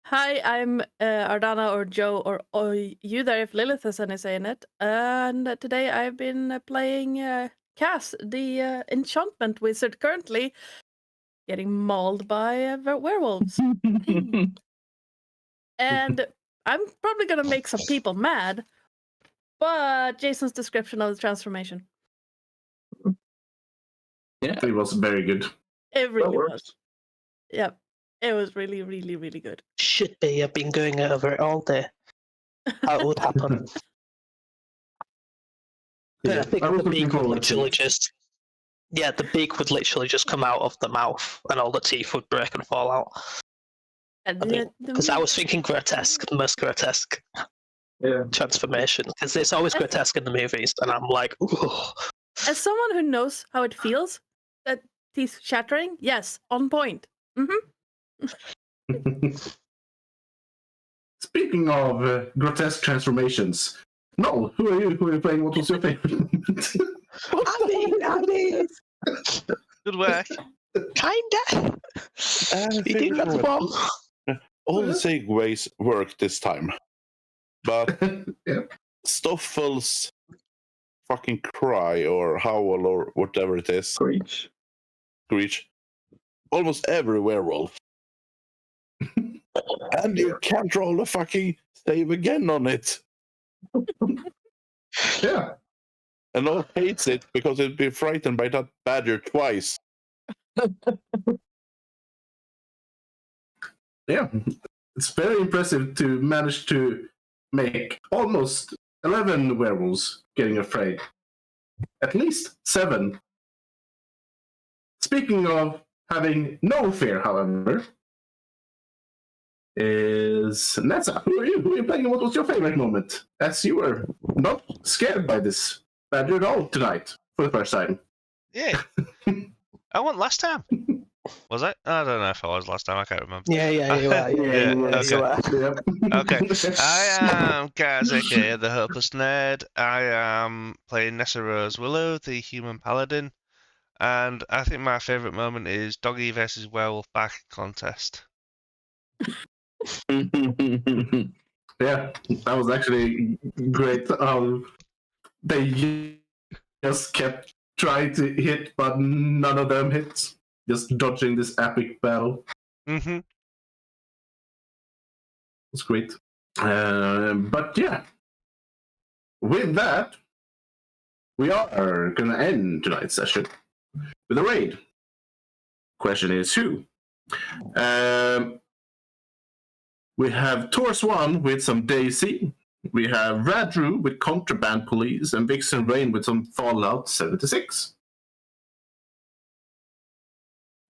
Hi, I'm Ardana or Joe or you there if Lilith is any saying it. And today I've been playing Cass, the enchantment wizard, currently getting mauled by werewolves. And I'm probably gonna make some people mad, but Jason's description of the transformation. Yeah, it was very good. It really works. was. Yep. It was really, really, really good. Should be. I've been going over it all day. How it would happen. Yeah, I think I was the looking beak would forward to literally it. just. Yeah, the beak would literally just come out of the mouth, and all the teeth would break and fall out. Because I was thinking grotesque, the most grotesque transformation. Because it's always grotesque in the movies, and I'm like, ooh. As someone who knows how it feels, that teeth shattering, yes, on point. Speaking of grotesque transformations, Noel, who are you playing? What was your favorite moment? Andy! Good work. Kinda. You did that well. All the segues worked this time. But Stoffel's fucking cry or howl or whatever it is. Screech. Almost every werewolf. And you can't roll a fucking save again on it. Yeah. And all hates it because it'd been frightened by that badger twice. Yeah. It's very impressive to manage to make almost 11 werewolves getting afraid. At least 7. Speaking of having no fear, however, is Nessa. Who are you? Who are you playing? And what was your favorite moment? As you were not scared by this badger at all tonight for the first time. Yeah. I won last time. Was I? I don't know if I was last time. I can't remember. Yeah, you are. Okay. You are. Okay. I am Gaz, aka the Hopeless Nerd. I am playing Nessa Rose Willow, the human paladin. And I think my favourite moment is Doggy versus Werewolf back contest. Yeah, that was actually great. They just kept trying to hit, but none of them hit. Just dodging this epic battle. Mm-hmm. It's great. But yeah, with that, we are going to end tonight's session with a raid. Question is who? We have Taurus 1 with some Daisy. We have Radru with Contraband Police and Vixen Rain with some Fallout 76.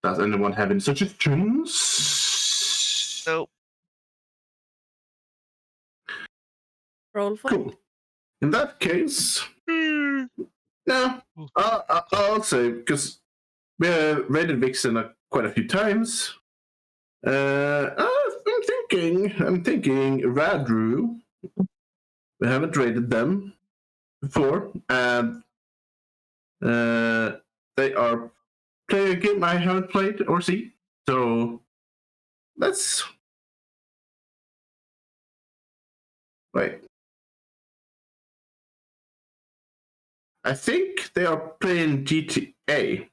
Does anyone have any suggestions? So, Roll for Cool. In that case, yeah, I'll say, because we have raided Vixen quite a few times. I'm thinking Radru. We haven't raided them before, and they are playing a game I haven't played or seen. So let's wait. I think they are playing GTA.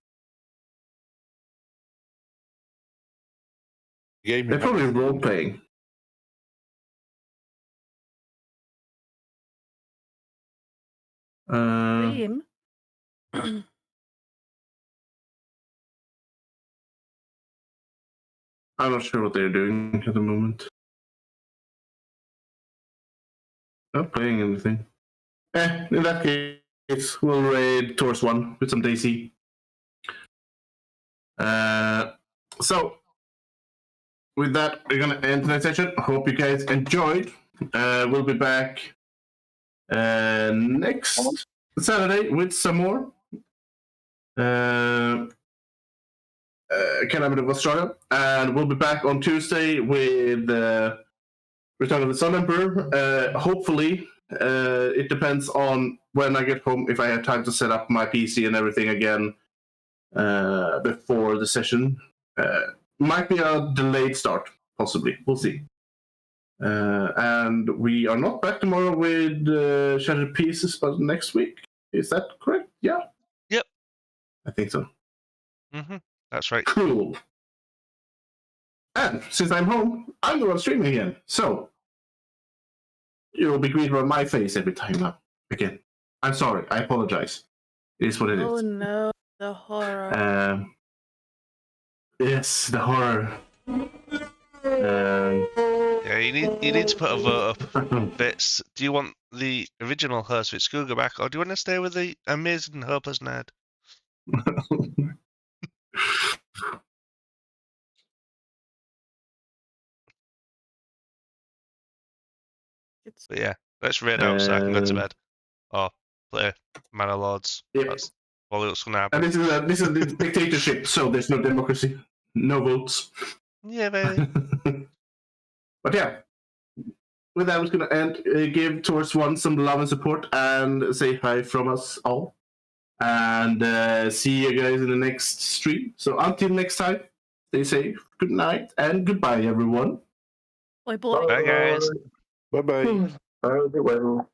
Game They're probably role playing. Dream. I'm not sure what they're doing at the moment. Not playing anything. In that case, we'll raid Taurus 1 with some Daisy. So, with that, we're going to end tonight's session. Hope you guys enjoyed. We'll be back next Saturday with some more Calamity of Astralia. And we'll be back on Tuesday with Return of the Sun Emperor. Hopefully, it depends on when I get home, if I have time to set up my PC and everything again before the session. Might be a delayed start, possibly. We'll see. And we are not back tomorrow with Shattered Pieces, but next week. Is that correct? Yeah. Yep. I think so. Mm-hmm. That's right. Cool. And since I'm home, I'm the one streaming again. So you'll be greeted by my face every time now. Again. I'm sorry. I apologize. It is what it is. Oh no, the horror. Yes, the horror. Yeah, you need to put a vote up. Bits. Do you want the original host with Scooger back, or do you want to stay with the amazing Hopeless Nerd? But yeah, let's raid out so I can go to bed. Or play Manor Lords. Yep. That's all that's going to happen. And this is a dictatorship, so there's no democracy. No votes. Yeah, baby. But yeah, with that, I was going to end. Give Taurus 1 some love and support and say hi from us all. And see you guys in the next stream. So until next time, stay safe, good night, and goodbye, everyone. Bye bye. Bye, guys. Bye bye. Farewell.